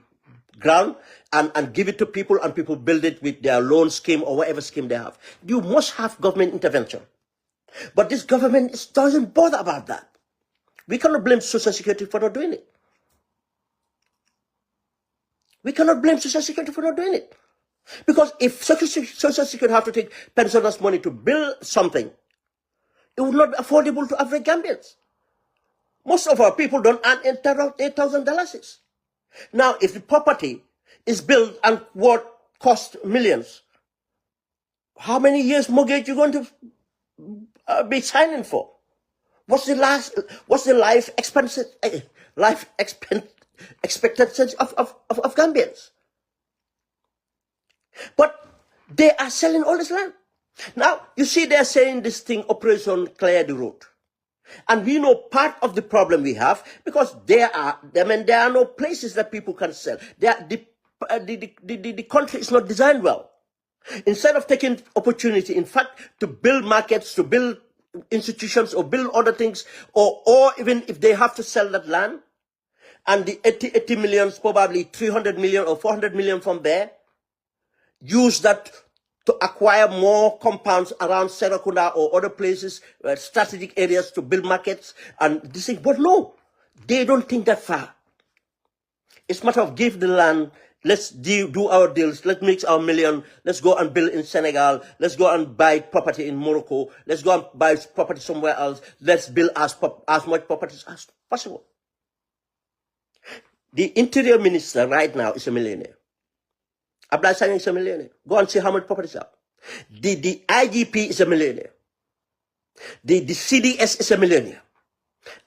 Speaker 1: ground and give it to people, and people build it with their loan scheme or whatever scheme they have. You must have government intervention. But this government doesn't bother about that. We cannot blame Social Security for not doing it. We cannot blame Social Security for not doing it. Because if Social Security have to take pensioners' money to build something, it would not be affordable to average Gambians. Most of our people don't earn $8,000. Now, if the property is built and what cost millions, how many years mortgage you going to be signing for? What's the life expectancy of Gambians? But they are selling all this land. Now, you see they're saying this thing, Operation Clear the Road. And we know part of the problem we have, because there are no places that people can sell. The country is not designed well. Instead of taking opportunity, in fact, to build markets, to build institutions, or build other things, or even if they have to sell that land, and the 80 millions, probably 300 million or 400 million from there, use that to acquire more compounds around Serakunda or other places, strategic areas to build markets and this thing. But no, they don't think that far. It's a matter of give the land, let's do our deals, let's mix our million, let's go and build in Senegal, let's go and buy property in Morocco, let's go and buy property somewhere else, let's build as much properties as possible. The interior minister right now is a millionaire. Abdullah Sani is a millionaire. Go and see how much properties are. The IGP is a millionaire. The CDS is a millionaire.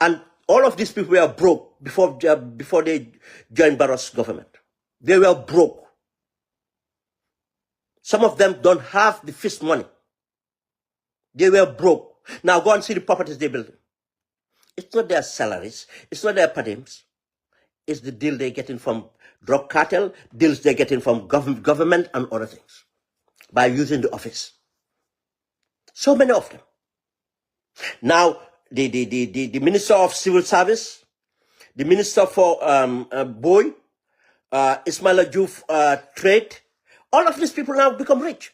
Speaker 1: And all of these people were broke before they joined Barrow's government. They were broke. Some of them don't have the fist money. They were broke. Now go and see the properties they build. It's not their salaries. It's not their per diems. It's the deal they're getting from drug cartel, deals they're getting from government and other things by using the office. So many of them. Now, the Minister of Civil Service, the Minister for Boy, Ismaila Juf Trade, all of these people now become rich.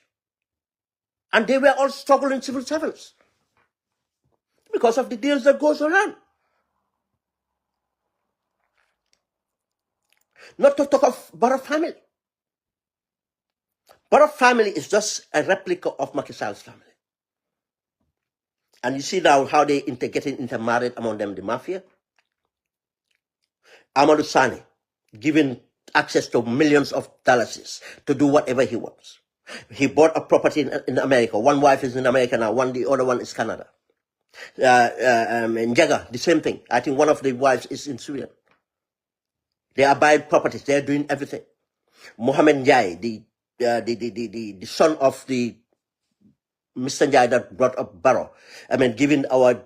Speaker 1: And they were all struggling civil servants because of the deals that goes around. Not to talk of Barrow family. Barrow family is just a replica of Macky Sall's family. And you see now how they getting intermarried among them, the mafia. Amadou Sani given access to millions of dollars to do whatever he wants. He bought a property in America. One wife is in America now. The other one is Canada. Njaga, the same thing. I think one of the wives is in Sweden. They are buying properties. They are doing everything. Mohammed Njai, the son of the Mr. Njai that brought up Barrow. Giving our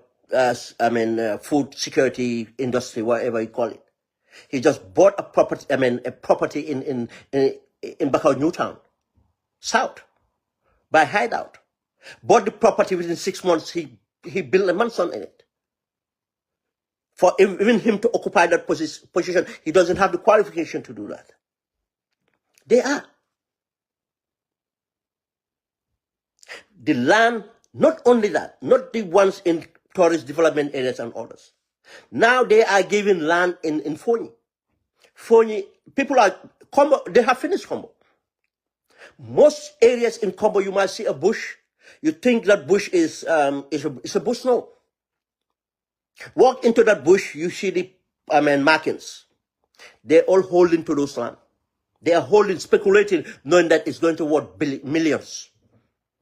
Speaker 1: food security industry, whatever you call it. He just bought a property. A property in Bakau Newtown, South, by hideout. Bought the property within 6 months. He built a mansion in it. For even him to occupy that position, he doesn't have the qualification to do that. They are. The land, not only that, not the ones in tourist development areas and others. Now they are giving land in Fonyi. Fonyi, people are, Combo, they have finished Combo. Most areas in Combo, you might see a bush. You think that bush is a bush? No. Walk into that bush, you see the markings. They're all holding to those land. They are holding, speculating, knowing that it's going to worth millions.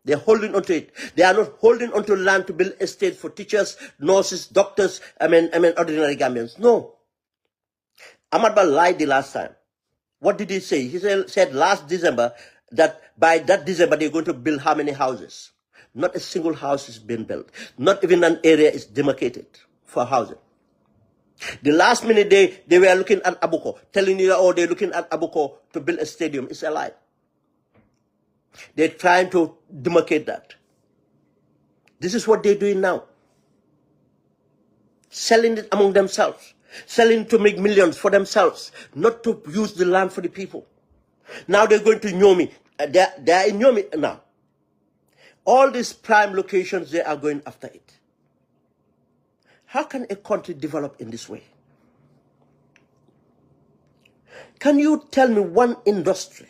Speaker 1: They're holding onto it. They are not holding onto land to build estates for teachers, nurses, doctors, ordinary Gambians. No. Ahmad Ba lied the last time. What did he say? He said last December that by that December they're going to build how many houses? Not a single house is being built. Not even an area is demarcated for housing. The last minute they were looking at Abuko, telling you, oh, they're looking at Abuko to build a stadium. It's a lie. They're trying to demarcate that. This is what they're doing now. Selling it among themselves. Selling to make millions for themselves. Not to use the land for the people. Now they're going to Nyomi. They're in Nyomi now. All these prime locations, they are going after it. How can a country develop in this way? Can you tell me one industry,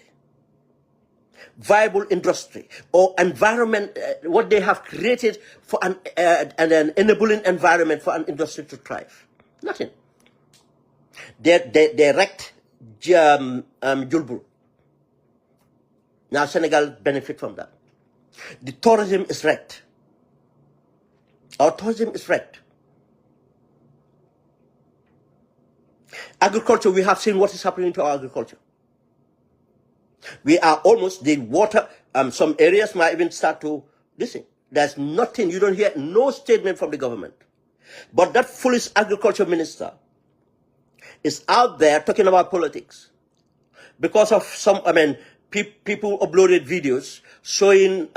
Speaker 1: viable industry, or environment, what they have created for an enabling environment for an industry to thrive? Nothing. They wrecked Julbur. Now Senegal benefit from that. The tourism is wrecked. Our tourism is wrecked. Agriculture, we have seen what is happening to our agriculture. We are almost, the water, some areas might even start to listen. There's nothing, you don't hear no statement from the government. But that foolish agriculture minister is out there talking about politics. Because of some, people uploaded videos showing,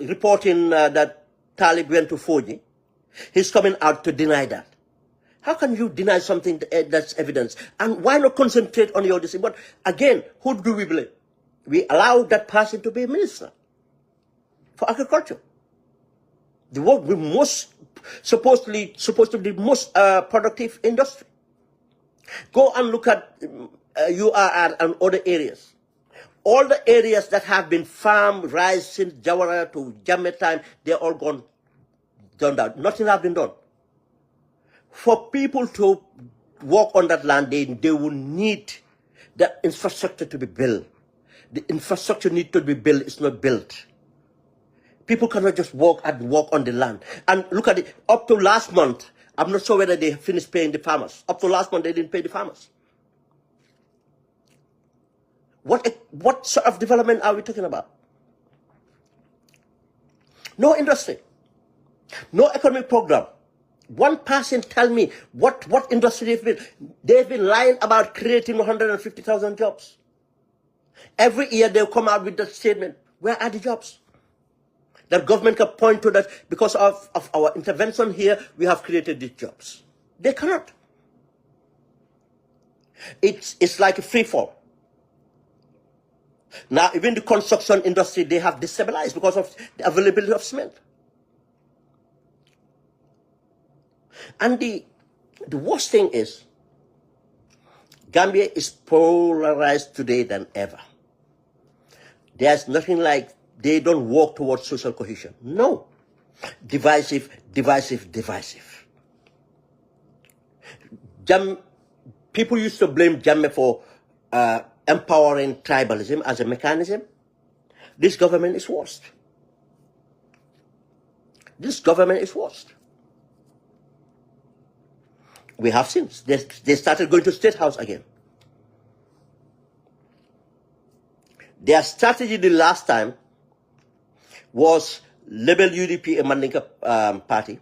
Speaker 1: reporting that Talib went to Foji. He's coming out to deny that. How can you deny something that's evidence? And why not concentrate on your decision? But again, who do we blame? We allow that person to be a minister for agriculture. The world we most supposed to be the most productive industry. Go and look at URR and other areas. All the areas that have been farmed, rice since Jawara to Jammeh time, they're all done down. Nothing has been done. For people to walk on that land, they will need the infrastructure to be built. The infrastructure needs to be built. It's not built. People cannot just walk on the land. And look at it. Up to last month, I'm not sure whether they finished paying the farmers. Up to last month, they didn't pay the farmers. What sort of development are we talking about? No industry. No economic program. One person tell me what industry they've been. They've been lying about creating 150,000 jobs. Every year they'll come out with that statement. Where are the jobs? That government can point to that because of our intervention here, we have created these jobs. They cannot. It's like a free fall. Now even the construction industry, they have destabilized because of the availability of cement. And the worst thing is, Gambia is polarized today than ever. There's nothing like they don't work towards social cohesion. No. Divisive, divisive, divisive. People used to blame Jammeh for empowering tribalism as a mechanism. This government is worst. This government is worst. We have seen. They started going to State House again. Their strategy the last time was label UDP a Mandinka party,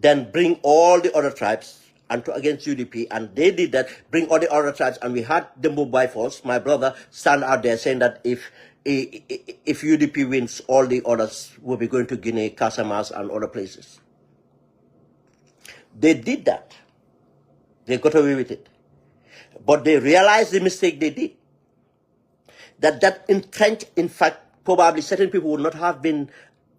Speaker 1: then bring all the other tribes against UDP, and they did that, bring all the other tribes, and we had the move by force. My brother stand out there saying that if UDP wins, all the others will be going to Guinea, Casamance, and other places. They did that. They got away with it. But they realized the mistake they did. That entrenched, in fact, probably certain people would not have been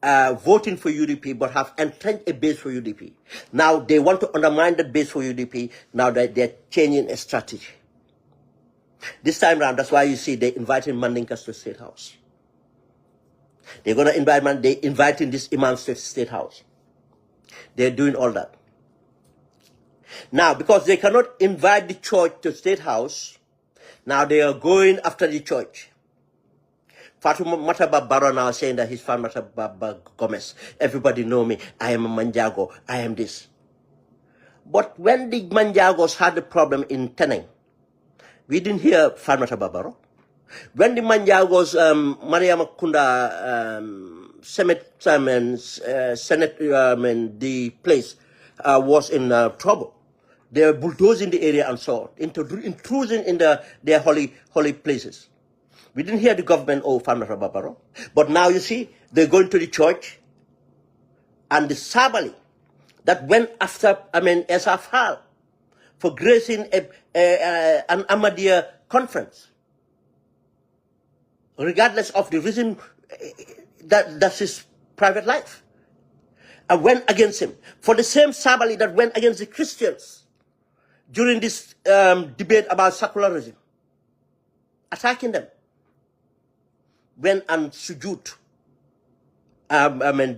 Speaker 1: voting for UDP, but have entrenched a base for UDP. Now they want to undermine the base for UDP. Now that they're changing a strategy. This time around, that's why you see they inviting Mandinkas to State House. They're going to invite they inviting this Imam to State House. They're doing all that. Now, because they cannot invite the church to State House, now they are going after the church. Fatuma Barrow now saying that he's Fatuma Gomez. Everybody know me. I am a Manjago. I am this. But when the Manjagos had the problem in Teneng, we didn't hear Fatuma Barrow. When the Manjagos, Mariam Kunda, Senate, the place was in trouble. They were bulldozing the area and so on, intruding in their holy places. We didn't hear the government or Fatuma Barrow. But now you see, they're going to the church, and the Sabali that went after, Esafal for gracing an Ahmadiyya conference. Regardless of the reason, that's his private life. I went against him. For the same Sabali that went against the Christians during this debate about secularism, attacking them, went and sujud.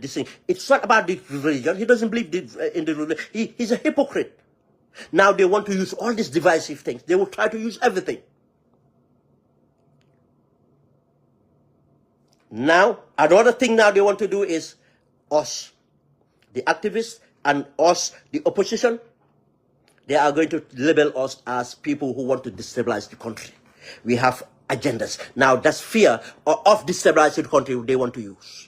Speaker 1: This thing. It's not about the religion. He doesn't believe in the religion. He's a hypocrite. Now they want to use all these divisive things. They will try to use everything. Now, another thing now they want to do is us, the activists, and us, the opposition, they are going to label us as people who want to destabilize the country. We have agendas. Now, that's fear of destabilizing the country they want to use.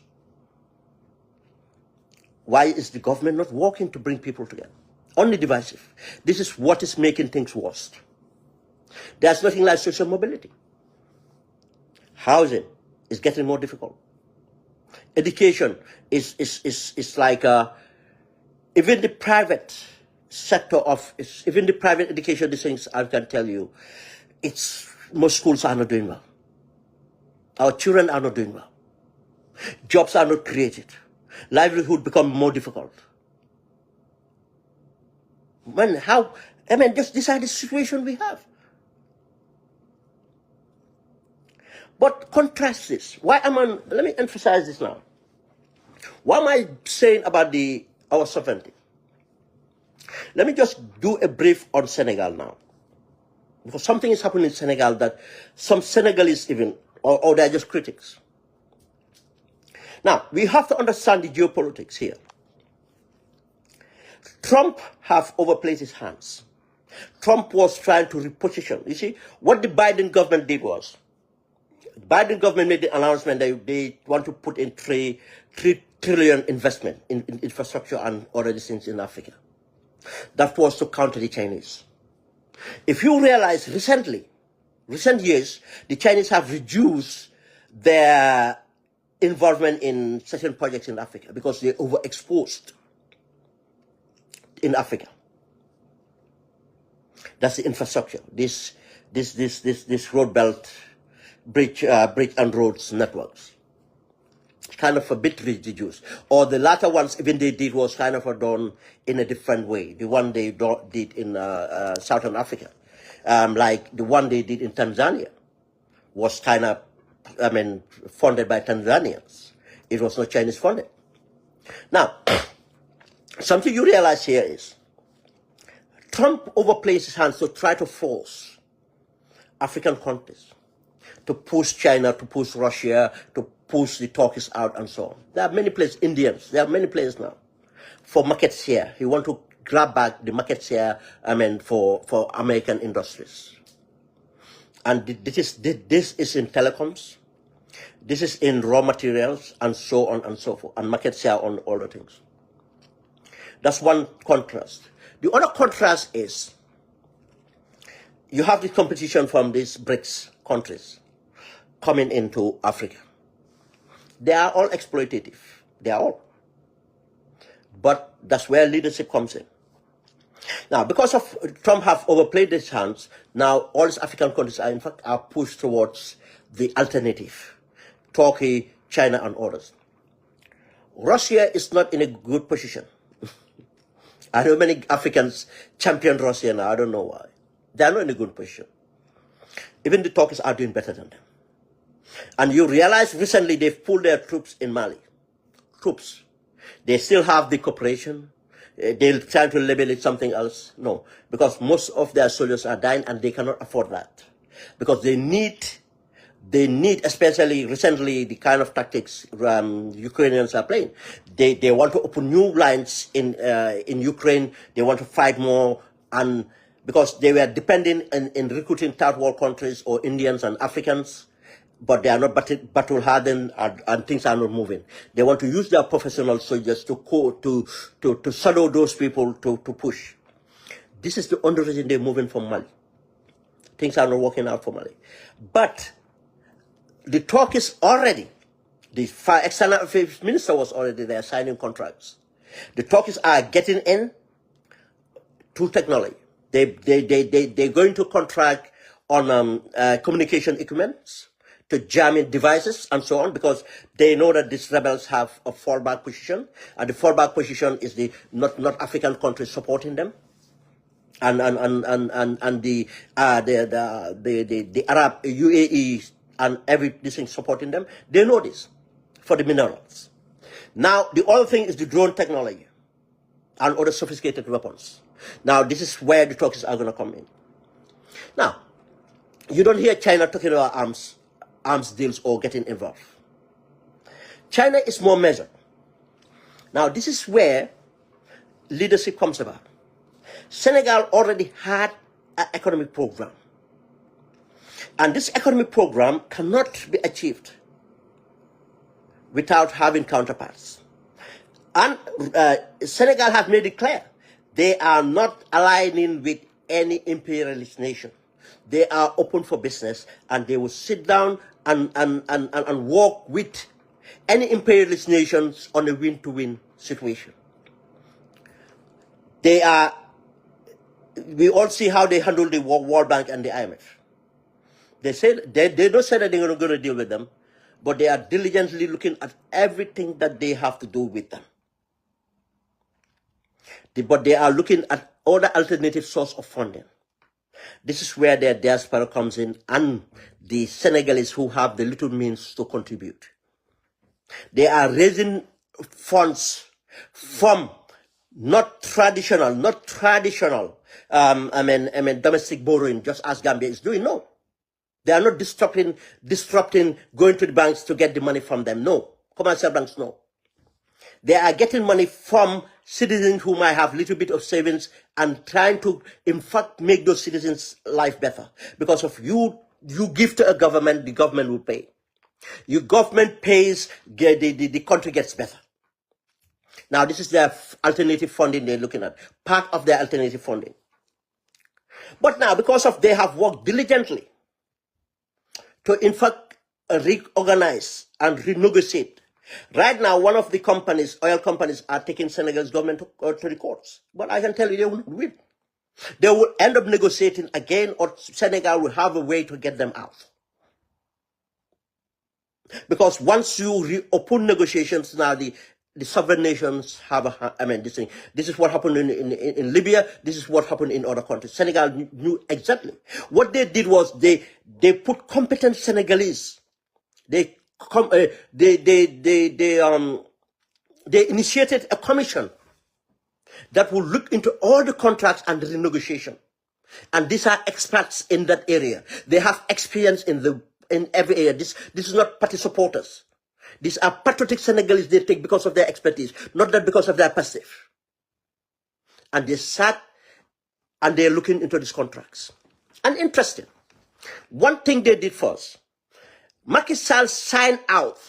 Speaker 1: Why is the government not working to bring people together? Only divisive. This is what is making things worse. There's nothing like social mobility. Housing is getting more difficult. Education is like even the private sector of even the private education. These things I can tell you, most schools are not doing well. Our children are not doing well. Jobs are not created. Livelihood become more difficult. Man, these are the situation we have. But contrast this. Let me emphasize this now. What am I saying about our sovereignty? Let me just do a brief on Senegal now. Because something is happening in Senegal that some Senegalese even, or they're just critics. Now, we have to understand the geopolitics here. Trump have overplayed his hands. Trump was trying to reposition. You see, what the Biden government did was, the Biden government made the announcement that they want to put in $3 trillion investment in infrastructure and other things in Africa. That was to counter the Chinese. If you realize recent years, the Chinese have reduced their involvement in certain projects in Africa because they're overexposed in Africa. That's the infrastructure. This road belt, bridge and roads networks. Kind of a bit reduced. Or the latter ones, even they did, was kind of done in a different way. The one they did in Southern Africa, like the one they did in Tanzania, was kind of, funded by Tanzanians. It was not Chinese funded. Now, something you realize here is, Trump overplays his hands to try to force African countries to push China, to push Russia, to push the Turkish out and so on. There are many places, Indians, there are many places now for market share. He want to grab back the market share, for American industries. And this is in telecoms, this is in raw materials, and so on and so forth, and market share on all the things. That's one contrast. The other contrast is, you have the competition from these BRICS countries coming into Africa. They are all exploitative. They are all. But that's where leadership comes in. Now, because of Trump have overplayed his hands, now all these African countries are in fact pushed towards the alternative. Turkey, China and others. Russia is not in a good position. I know many Africans champion Russia now. I don't know why. They are not in a good position. Even the Turks are doing better than them. And you realize recently they've pulled their troops in Mali. Troops. They still have the cooperation. They're trying to label it something else. No, because most of their soldiers are dying and they cannot afford that. Because they need, especially recently, the kind of tactics Ukrainians are playing. They want to open new lines in Ukraine. They want to fight more, and because they were depending in recruiting third world countries or Indians and Africans, but they are not battle hardened and things are not moving. They want to use their professional soldiers to shadow those people to push. This is the only reason they're moving from Mali. Things are not working out for Mali. But the talk is already, the external affairs minister was already there signing contracts. The talks are getting in to technology. They're going to contract on communication equipment, to jamming devices and so on, because they know that these rebels have a fallback position, and the fallback position is the not African countries supporting them, and the Arab UAE and everything supporting them. They know this for the minerals. Now the other thing is the drone technology and other sophisticated weapons. Now this is where the talks are going to come in. Now you don't hear China talking about arms deals or getting involved. China is more measured. Now this is where leadership comes about. Senegal already had an economic program, and this economic program cannot be achieved without having counterparts. And Senegal have made it clear they are not aligning with any imperialist nation. They are open for business, and they will sit down and work with any imperialist nations on a win-to-win situation. We all see how they handle the World Bank and the IMF. They don't say that they're going to deal with them, but they are diligently looking at everything that they have to do with them. But they are looking at other alternative source of funding. This is where their diaspora comes in, and the Senegalese who have the little means to contribute. They are raising funds from not traditional, domestic borrowing, just as Gambia is doing. No, they are not disrupting, going to the banks to get the money from them. No, commercial banks, no. They are getting money from citizens who might have a little bit of savings and trying to, in fact, make those citizens' life better. Because if you give to a government, the government will pay. Your government pays, the country gets better. Now, this is their alternative funding they're looking at, part of their alternative funding. But now, because of they have worked diligently to, in fact, reorganize and renegotiate. Right now, one of the companies, oil companies, are taking Senegal's government to the courts. But I can tell you, they will win. They will end up negotiating again, or Senegal will have a way to get them out. Because once you reopen negotiations, now the sovereign nations have this thing. This is what happened in Libya. This is what happened in other countries. Senegal knew exactly. What they did was they put competent Senegalese. They initiated a commission that will look into all the contracts and the renegotiation. And these are experts in that area. They have experience in every area. This is not party supporters. These are patriotic Senegalese they take because of their expertise, not that because of their passive. And they sat and they're looking into these contracts. And interesting, one thing they did first, Macky Sall signed out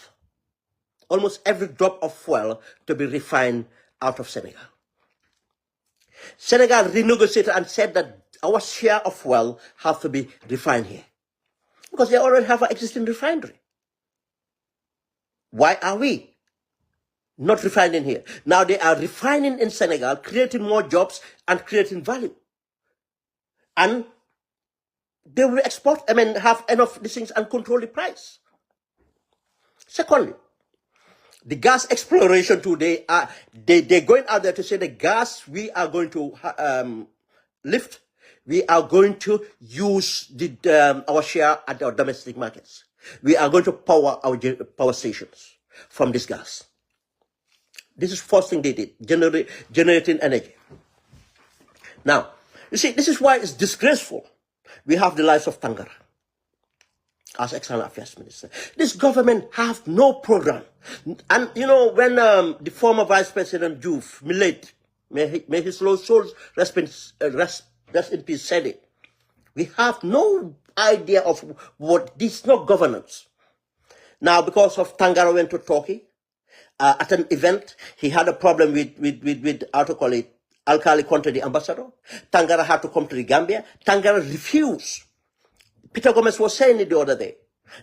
Speaker 1: almost every drop of fuel to be refined out of Senegal. Senegal renegotiated and said that our share of fuel have to be refined here, because they already have an existing refinery. Why are we not refining here? Now they are refining in Senegal, creating more jobs and creating value. And they will have enough these things and control the price. Secondly, The gas exploration today, they're going out there to say the gas we are going to lift, we are going to use our share at our domestic markets. We are going to power our power stations from this gas. This is first thing they did, generating energy. Now, you see, this is why it's disgraceful. We have the lives of Tangara as External Affairs Minister. This government have no program. And, you know, when the former Vice President Diouf, may his soul rest in peace, said it, we have no idea of what this is not governance. Now, because of Tangara went to Turkey at an event, he had a problem with how to call it, Alkali Conte, the ambassador. Tangara had to come to the Gambia. Tangara refused. Peter Gomez was saying it the other day,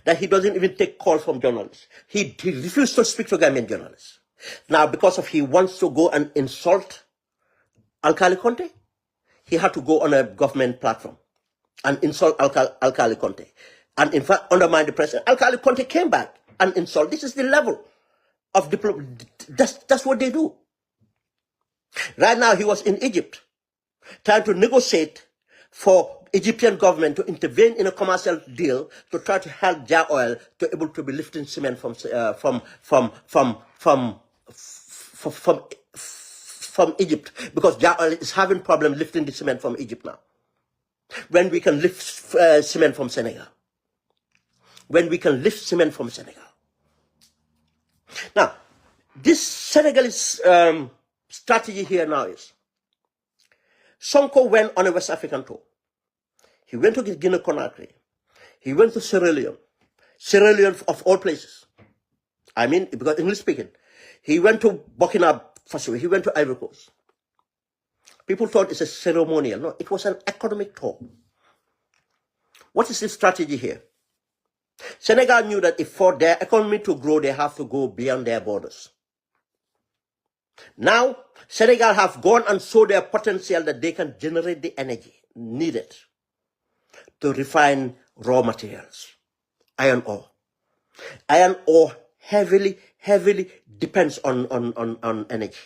Speaker 1: that he doesn't even take calls from journalists. He refused to speak to Gambian journalists. Now, because of he wants to go and insult Alkali Conte, he had to go on a government platform and insult Alkali Conte. And in fact, undermine the president. Alkali Conte came back and insulted. This is the level of diplomacy. That's what they do. Right now, he was in Egypt, trying to negotiate for Egyptian government to intervene in a commercial deal to try to help Jar Oil to able to be lifting cement from Egypt, because Jar Oil is having problem lifting the cement from Egypt now. When we can lift cement from Senegal. When we can lift cement from Senegal. Now, this Senegalese strategy here now is, Sonko went on a West African tour. He went to Guinea-Conakry. He went to Sierra Leone. Sierra Leone of all places. I mean, because English speaking. He went to Burkina Faso. He went to Ivory Coast. People thought it's a ceremonial. No, it was an economic tour. What is the strategy here? Senegal knew that if for their economy to grow, they have to go beyond their borders. Now, Senegal have gone and showed their potential that they can generate the energy needed to refine raw materials. Iron ore. Iron ore heavily depends on energy.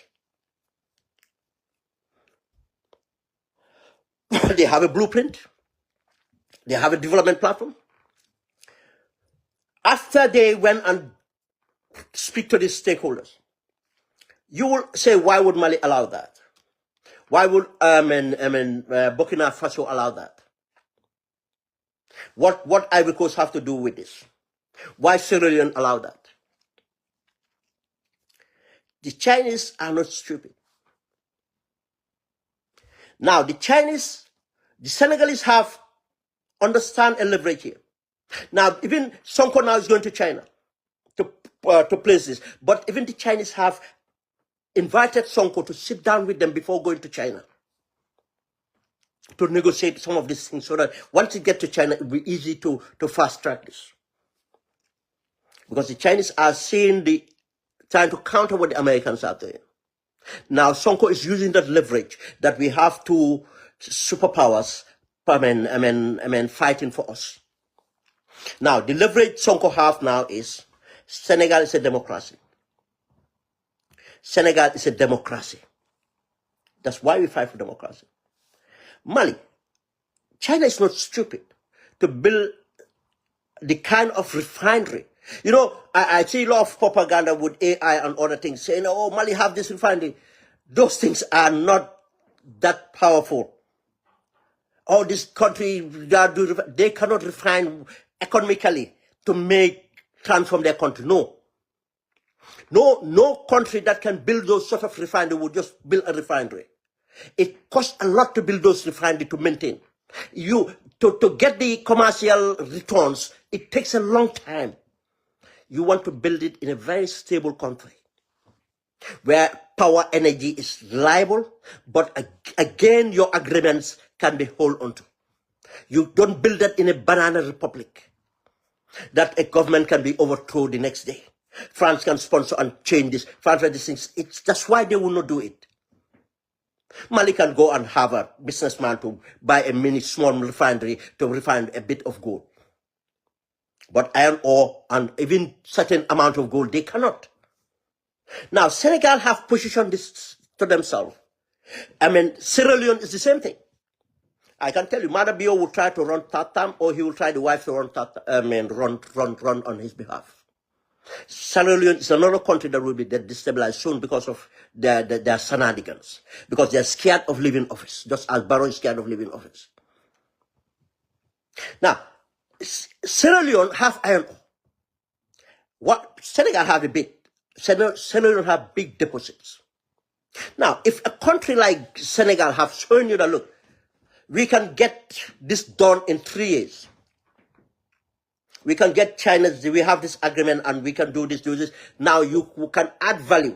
Speaker 1: They have a blueprint. They have a development platform. After they went and speak to the stakeholders, you will say, why would Mali allow that? Why would Burkina Faso allow that? What Ivory Coast have to do with this? Why Sierra Leone allow that? The Chinese are not stupid. Now, the Senegalese have understand and leverage here. Now, even Sonko now is going to China to place this. But even the Chinese have invited Sonko to sit down with them before going to China to negotiate some of these things so that once you get to China, it will be easy to fast track this. Because the Chinese are trying to counter what the Americans are doing. Now, Sonko is using that leverage that we have two superpowers fighting for us. Now, the leverage Sonko have now is Senegal is a democracy. Senegal is a democracy. That's why we fight for democracy. Mali, China is not stupid to build the kind of refinery. You know, I see a lot of propaganda with AI and other things saying, oh, Mali have this refinery. Those things are not that powerful. Oh, this country, they cannot refine economically to transform their country. No country that can build those sort of refinery would just build a refinery. It costs a lot to build those refineries to maintain. To get the commercial returns, it takes a long time. You want to build it in a very stable country where power energy is reliable, but again, your agreements can be held onto. You don't build that in a banana republic that a government can be overthrown the next day. France can sponsor and change this. France and these things. That's why they will not do it. Mali can go and have a businessman to buy a small refinery to refine a bit of gold. But iron ore and even certain amount of gold, they cannot. Now, Senegal have positioned this to themselves. I mean, Sierra Leone is the same thing. I can tell you, Mother Bio will try to run Tatam, or he will try the wife to run run on his behalf. Sierra Leone is another country that will be destabilized soon because of their shenanigans, because they're scared of leaving office, just as Barrow is scared of leaving office. Now, Sierra Leone have iron ore. What Senegal have a bit. Sierra Leone have big deposits. Now, if a country like Senegal have shown you that, look, we can get this done in 3 years. We can get China's, we have this agreement and we can do this. Now you can add value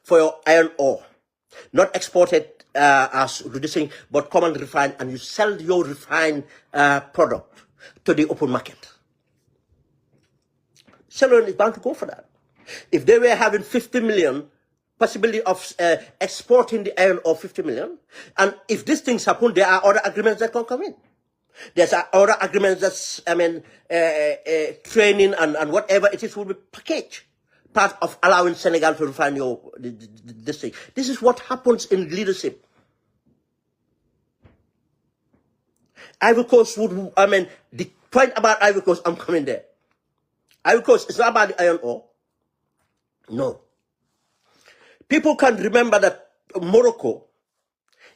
Speaker 1: for your iron ore. Not export it as reducing, but come and refine, and you sell your refined product to the open market. Sierra Leone is bound to go for that. If they were having 50 million, possibility of exporting the iron ore 50 million, and if these things happen, there are other agreements that can come in. There's other agreements that's, training and whatever it is will be packaged, part of allowing Senegal to refine this thing. This is what happens in leadership. Ivory Coast would, the point about Ivory Coast, I'm coming there. Ivory Coast, it's not about the iron ore. No. People can remember that Morocco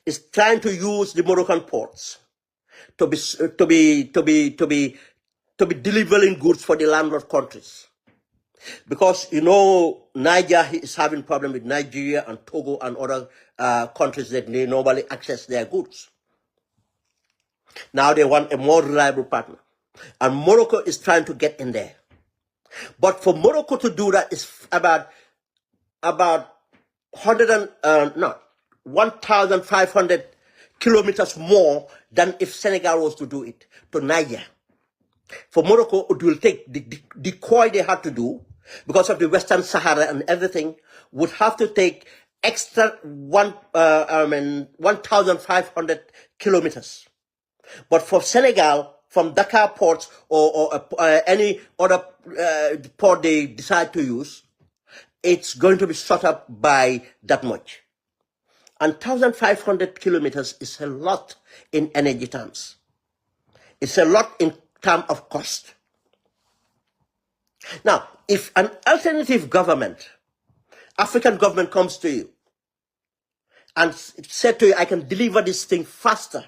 Speaker 1: is trying to use the Moroccan ports to be delivering goods for the landlord countries, because Niger is having problem with Nigeria and Togo and other countries that they normally access their goods. Now they want a more reliable partner, and Morocco is trying to get in there. But for Morocco to do that is about 1,500 kilometers more than if Senegal was to do it to Niger. For Morocco, it will take the core they had to do because of the Western Sahara and everything would have to take extra 1,500 kilometers. But for Senegal, from Dakar ports or any other port they decide to use, it's going to be shot up by that much. And 1,500 kilometers is a lot in energy terms. It's a lot in terms of cost. Now, if an alternative government, African government, comes to you and said to you, I can deliver this thing faster,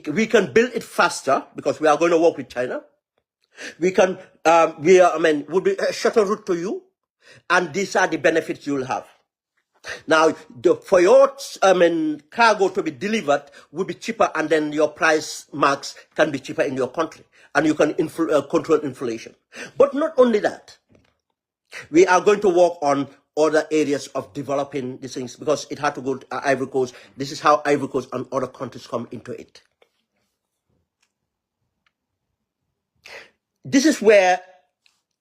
Speaker 1: we can build it faster because we are going to work with China. We can, would be a shorter route to you, and these are the benefits you will have. Now, for your cargo to be delivered will be cheaper, and then your price marks can be cheaper in your country, and you can control inflation. But not only that, we are going to work on other areas of developing these things because it had to go to Ivory Coast. This is how Ivory Coast and other countries come into it. This is where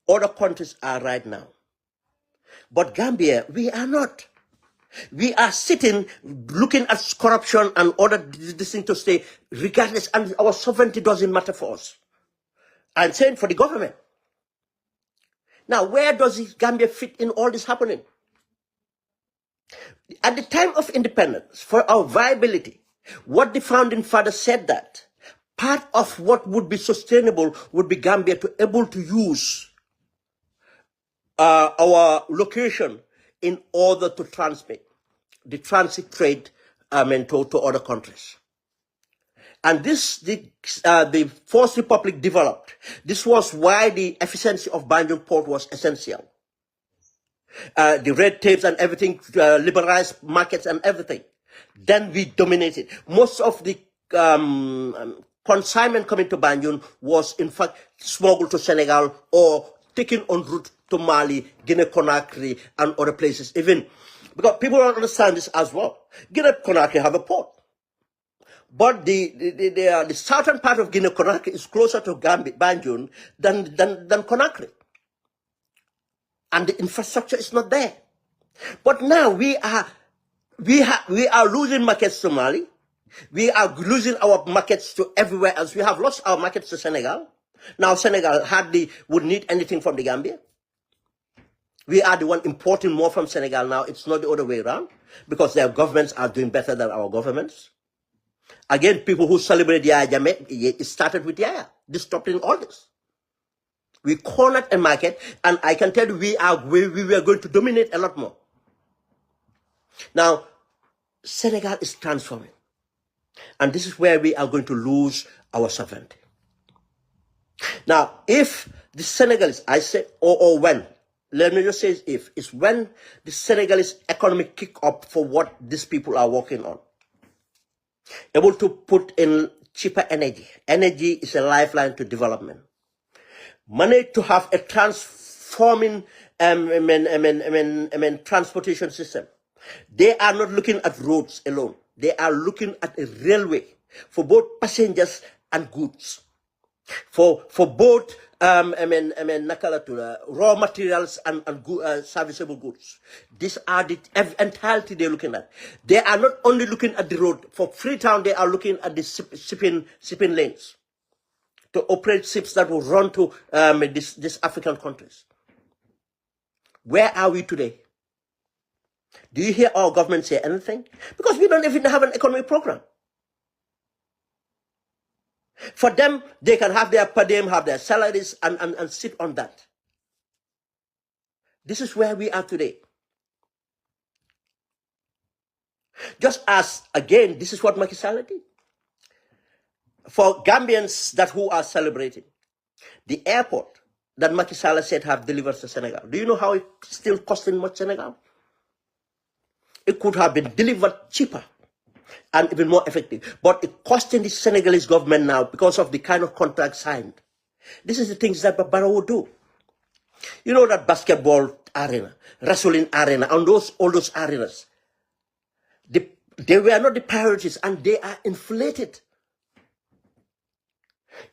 Speaker 1: other countries are right now. But Gambia, we are not. We are sitting, looking at corruption and other this thing to stay, regardless, and our sovereignty doesn't matter for us. I'm saying for the government. Now, where does Gambia fit in all this happening? At the time of independence, for our viability, what the founding fathers said that part of what would be sustainable would be Gambia to able to use our location in order to transmit the transit trade to other countries. And this, the Fourth Republic developed. This was why the efficiency of Banjul port was essential. The red tapes and everything, liberalized markets and everything. Then we dominated. Most of the consignment coming to Banjul was in fact smuggled to Senegal or taken en route to Mali, Guinea-Conakry and other places. Even because people don't understand this as well. Guinea-Conakry have a port. But the southern part of Guinea-Conakry is closer to Banjul than Conakry. And the infrastructure is not there. But now we are losing markets to Mali. We are losing our markets to everywhere else. We have lost our markets to Senegal. Now Senegal hardly would need anything from the Gambia. We are the one importing more from Senegal now. It's not the other way around because their governments are doing better than our governments. Again, people who celebrate Yaya Jammeh, it started with Yaya, disrupting all this. We cornered a market, and I can tell you we were going to dominate a lot more. Now, Senegal is transforming, and this is where we are going to lose our sovereignty. Now, if the Senegalese, I say, or when, let me just say if, it's when the Senegalese economic kick up for what these people are working on. Able to put in cheaper energy. Energy is a lifeline to development. Money to have a transforming transportation system. They are not looking at roads alone. They are looking at a railway for both passengers and goods. For both raw materials and serviceable goods. These are the entirety they're looking at. They are not only looking at the road. For Freetown, they are looking at the shipping lanes to operate ships that will run to these African countries. Where are we today? Do you hear our government say anything? Because we don't even have an economic program. For them, they can have their per diem, have their salaries, and sit on that. This is where we are today. Just as, again, this is what Macky Sall did. For Gambians who are celebrating, the airport that Macky Sall said have delivered to Senegal, do you know how it's still costing much Senegal? It could have been delivered cheaper and even more effective. But it costing the Senegalese government now because of the kind of contract signed. This is the things that Barrow would do. You know that basketball arena, wrestling arena, and all those arenas. They were not the priorities, and they are inflated.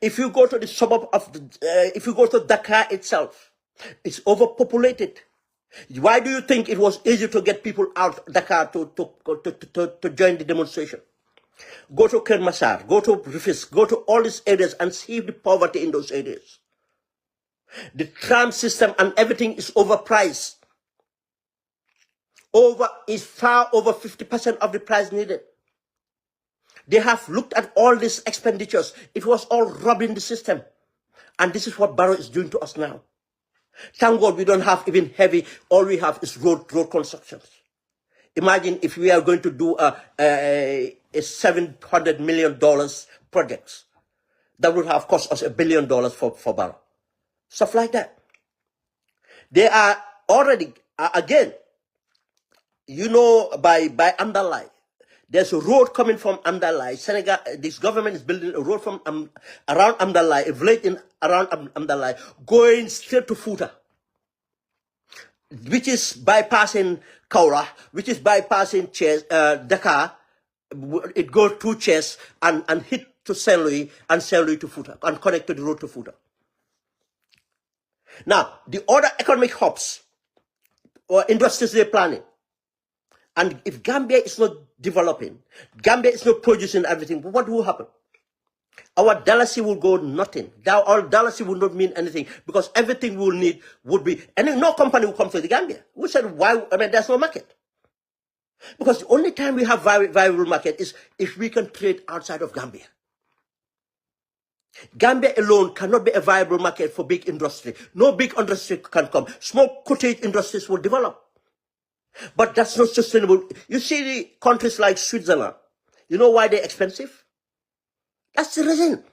Speaker 1: If you go to the suburb of, if you go to Dakar itself, it's overpopulated. Why do you think it was easy to get people out Dakar to join the demonstration? Go to Kermassar, go to Rufisque, go to all these areas and see the poverty in those areas. The tram system and everything is overpriced. Is far over 50% of the price needed. They have looked at all these expenditures. It was all robbing the system. And this is what Barrow is doing to us now. Thank God we don't have even heavy, all we have is road constructions. Imagine if we are going to do a $700 million project. That would have cost us $1 billion for Barrow. Stuff like that. They are already, again, you know, by Andalai. There's a road coming from Andalai. Senegal, this government is building a road from around Andalai, a village around Andalai, going straight to Fouta, which is bypassing Kaura, which is bypassing Dakar. It goes through Chess and hit to Saint Louis and Saint Louis to Fouta and connect to the road to Fouta. Now, the other economic hubs or industries they're planning. And if Gambia is not developing, Gambia is not producing everything, what will happen? Our dalasi will go nothing. Our dalasi will not mean anything because everything we will need would be, and no company will come to the Gambia. We said, why? I mean, there's no market. Because the only time we have viable market is if we can trade outside of Gambia. Gambia alone cannot be a viable market for big industry. No big industry can come. Small cottage industries will develop. But that's not sustainable. You see the countries like Switzerland, you know why they're expensive? That's the reason.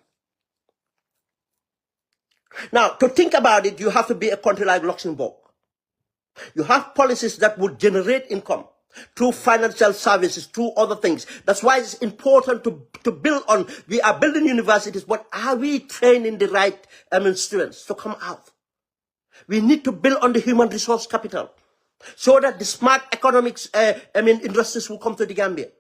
Speaker 1: Now, to think about it, you have to be a country like Luxembourg. You have policies that would generate income through financial services, through other things. That's why it's important to build on. We are building universities, but are we training the right students to come out? We need to build on the human resource capital, so that the smart economics, industries will come to the Gambia.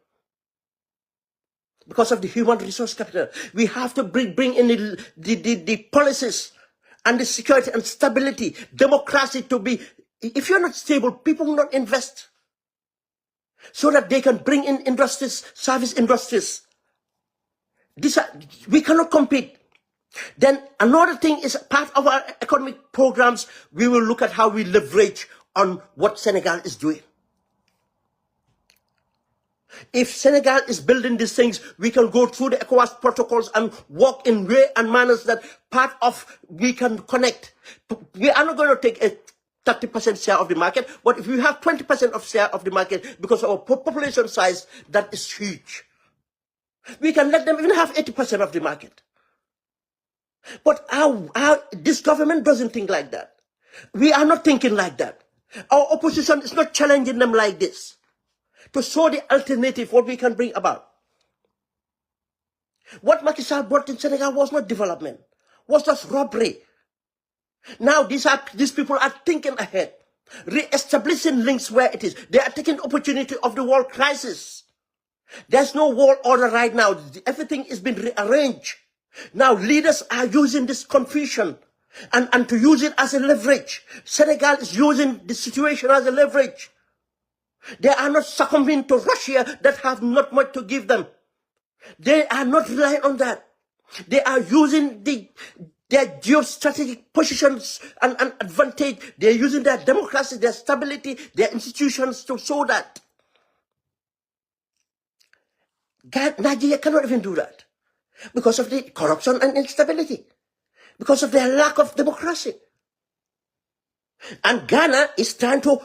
Speaker 1: Because of the human resource capital. We have to bring in the policies and the security and stability, democracy to be, if you're not stable, people will not invest. So that they can bring in industries, service industries. We cannot compete. Then another thing is part of our economic programs, we will look at how we leverage on what Senegal is doing. If Senegal is building these things, we can go through the ECOWAS protocols and walk in way and manners that part of we can connect. We are not going to take a 30% share of the market, but if we have 20% of share of the market, because of our population size, that is huge. We can let them even have 80% of the market. But this government doesn't think like that. We are not thinking like that. Our opposition is not challenging them like this to show the alternative, what we can bring about. What Macky Sall brought in Senegal was not development, was just robbery. Now these people are thinking ahead, re-establishing links where it is. They are taking opportunity of the world crisis. There's no world order right now. Everything is being rearranged. Now leaders are using this confusion and to use it as a leverage. Senegal is using the situation as a leverage. They are not succumbing to Russia that have not much to give them. They are not relying on that. They are using their geostrategic positions and advantage. They are using their democracy, their stability, their institutions to show that. Nigeria cannot even do that because of the corruption and instability, because of their lack of democracy. And Ghana is trying to,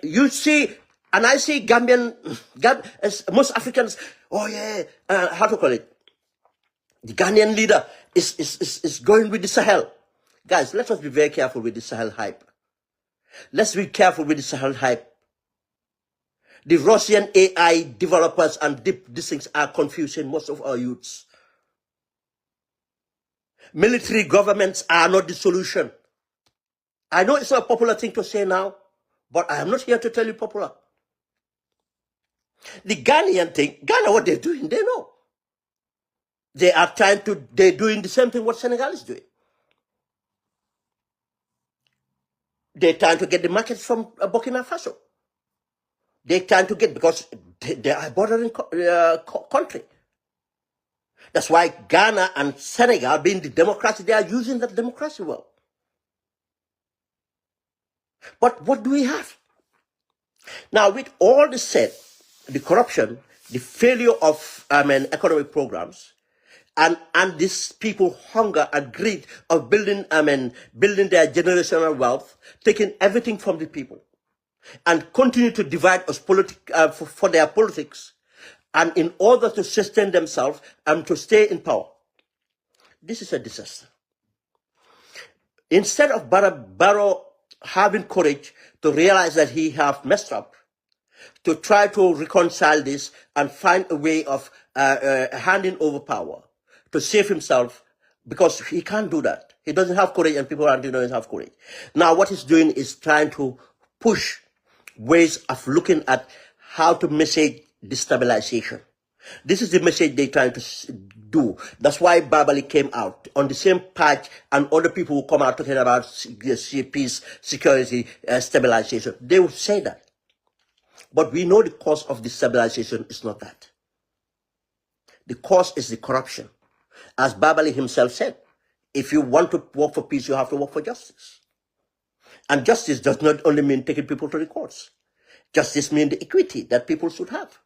Speaker 1: you see, and I see most Africans, oh yeah, how to call it? The Ghanaian leader is going with the Sahel. Guys, let us be very careful with the Sahel hype. Let's be careful with the Sahel hype. The Russian AI developers and these things are confusing most of our youths. Military governments are not the solution. I know it's not a popular thing to say now, but I am not here to tell you popular. The Ghanaian thing, Ghana, what they're doing, they know. They're doing the same thing what Senegal is doing. They're trying to get the markets from Burkina Faso. They're trying to get, because they are a bordering country. That's why Ghana and Senegal, being the democracy, they are using that democracy well. But what do we have? Now, with all this said, the corruption, the failure of economic programs, and these people hunger and greed of building their generational wealth, taking everything from the people, and continue to divide us for their politics, and in order to sustain themselves and to stay in power. This is a disaster. Instead of Barrow having courage to realize that he have messed up, to try to reconcile this and find a way of handing over power to save himself, because he can't do that. He doesn't have courage, and people aren't doesn't have courage. Now what he's doing is trying to push ways of looking at how to message destabilization. This is the message they're trying to do. That's why Babali came out on the same patch, and other people will come out talking about peace, security, stabilization. They will say that. But we know the cause of destabilization is not that. The cause is the corruption. As Babali himself said, if you want to work for peace, you have to work for justice. And justice does not only mean taking people to the courts. Justice means the equity that people should have.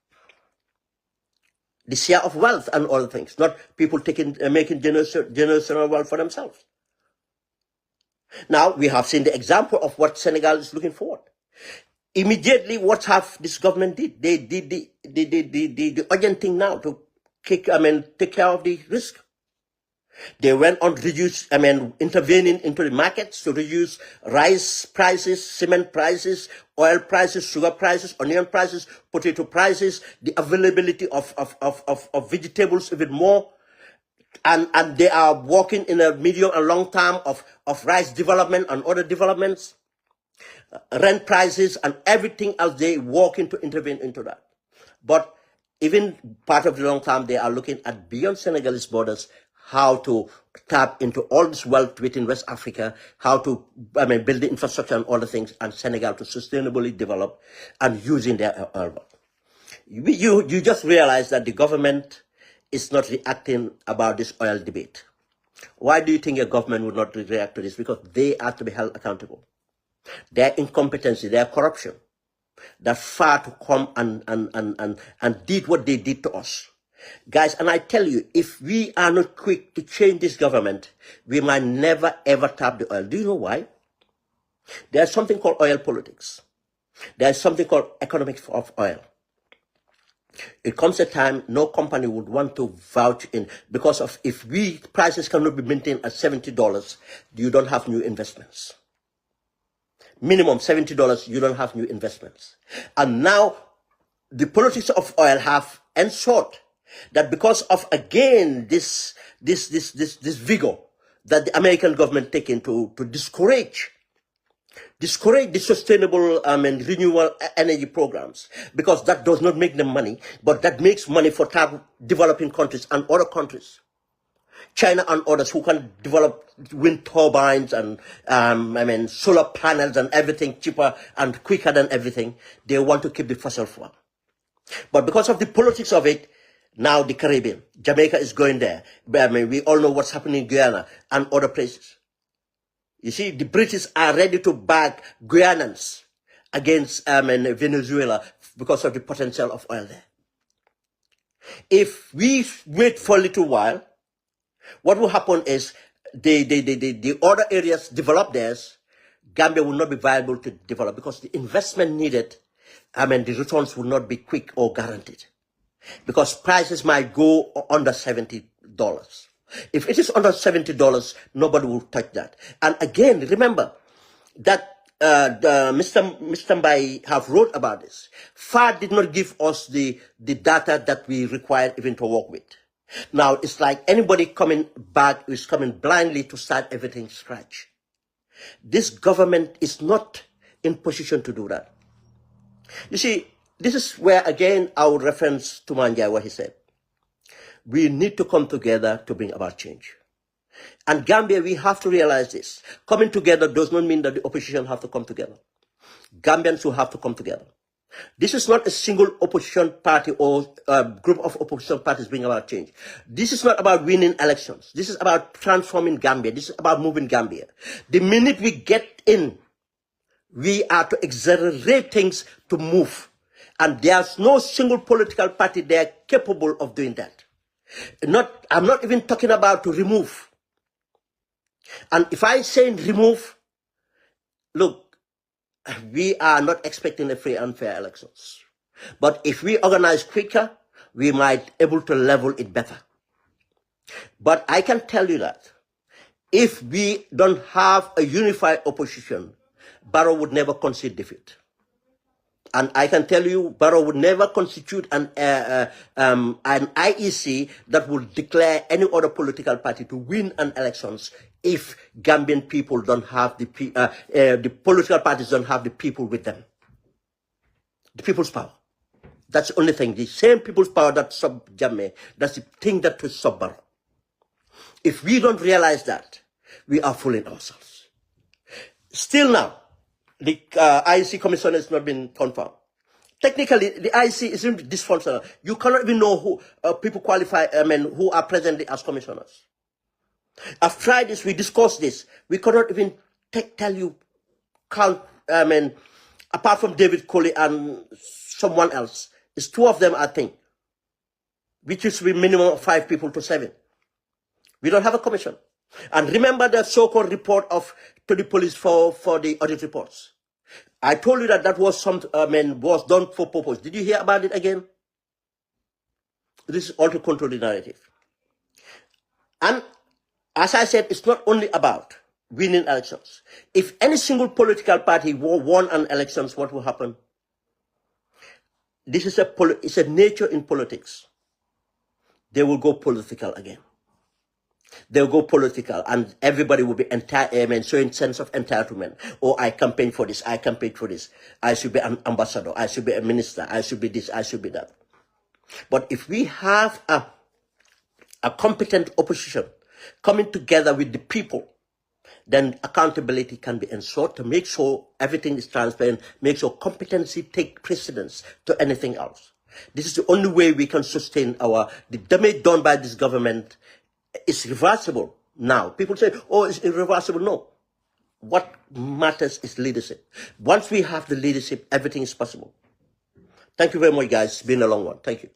Speaker 1: The share of wealth and all things, not people making generational wealth for themselves. Now, we have seen the example of what Senegal is looking for. Immediately, what have this government did? They did the urgent thing now to take care of the risk. They went on intervening into the markets to reduce rice prices, cement prices, oil prices, sugar prices, onion prices, potato prices, the availability of vegetables even more. And they are working in a medium and long term of rice development and other developments, rent prices and everything else. They working to intervene into that. But even part of the long term, they are looking at beyond Senegalese borders, how to tap into all this wealth within West Africa, how to build the infrastructure and all the things, and Senegal to sustainably develop and using their oil. You just realize that the government is not reacting about this oil debate. Why do you think a government would not react to this? Because they are to be held accountable. their incompetency, their corruption, that far to come and did what they did to us. Guys, and I tell you, if we are not quick to change this government, we might never ever tap the oil. Do you know why? There's something called oil politics. There's something called economics of oil. It comes a time no company would want to vouch in because of if prices cannot be maintained at $70, you don't have new investments. Minimum $70, you don't have new investments. And now the politics of oil have ensured that because of again this vigor that the American government taken to discourage the sustainable and renewable energy programs, because that does not make them money, but that makes money for developing countries and other countries. China and others who can develop wind turbines and solar panels and everything cheaper and quicker than everything. They want to keep the fossil fuel. But because of the politics of it, now the Caribbean, Jamaica is going there. We all know what's happening in Guyana and other places. You see, the British are ready to back Guyanans against Venezuela because of the potential of oil there. If we wait for a little while, what will happen is the other areas develop theirs, Gambia will not be viable to develop because the investment needed, the returns will not be quick or guaranteed. Because prices might go under $70. If it is under $70, nobody will touch that. And again, remember that Mr. Mbai have wrote about this. FAR did not give us the data that we required even to work with. Now, it's like anybody coming back is coming blindly to start everything scratch. This government is not in position to do that. You see, this is where, again, I would reference to Manjai, what he said. We need to come together to bring about change. And Gambia, we have to realize this. Coming together does not mean that the opposition have to come together. Gambians will have to come together. This is not a single opposition party or group of opposition parties bringing about change. This is not about winning elections. This is about transforming Gambia. This is about moving Gambia. The minute we get in, we are to accelerate things to move. And there's no single political party there capable of doing that. I'm not even talking about to remove. And if I say remove, look, we are not expecting a free and fair elections. But if we organize quicker, we might able to level it better. But I can tell you that if we don't have a unified opposition, Barrow would never concede defeat. And I can tell you, Barrow would never constitute an IEC that would declare any other political party to win an elections if Gambian people don't have the political parties don't have the people with them. The people's power. That's the only thing. The same people's power that sub Jammeh, that's the thing that will sub Barrow. If we don't realize that, we are fooling ourselves. Still now, the IEC commission has not been confirmed. Technically, the IEC is dysfunctional. You cannot even know who people qualify, who are presently as commissioners. I've tried this, we discussed this. We cannot even tell you, count, apart from David Coley and someone else. It's two of them, I think. Which used to be minimum of 5 people to 7. We don't have a commission. And remember the so-called report to the police for the audit reports. I told you that was was done for purpose. Did you hear about it again? This is all to control the narrative. And as I said, it's not only about winning elections. If any single political party won an elections, what will happen? This is it's a nature in politics. They will go political again. They'll go political, and everybody will be showing sense of entitlement. Oh, I campaign for this, I campaign for this. I should be an ambassador, I should be a minister, I should be this, I should be that. But if we have a competent opposition coming together with the people, then accountability can be ensured to make sure everything is transparent, make sure competency take precedence to anything else. This is the only way we can sustain the damage done by this government. It's reversible now. People say, oh, it's irreversible. No. What matters is leadership. Once we have the leadership, everything is possible. Thank you very much, guys. It's been a long one. Thank you.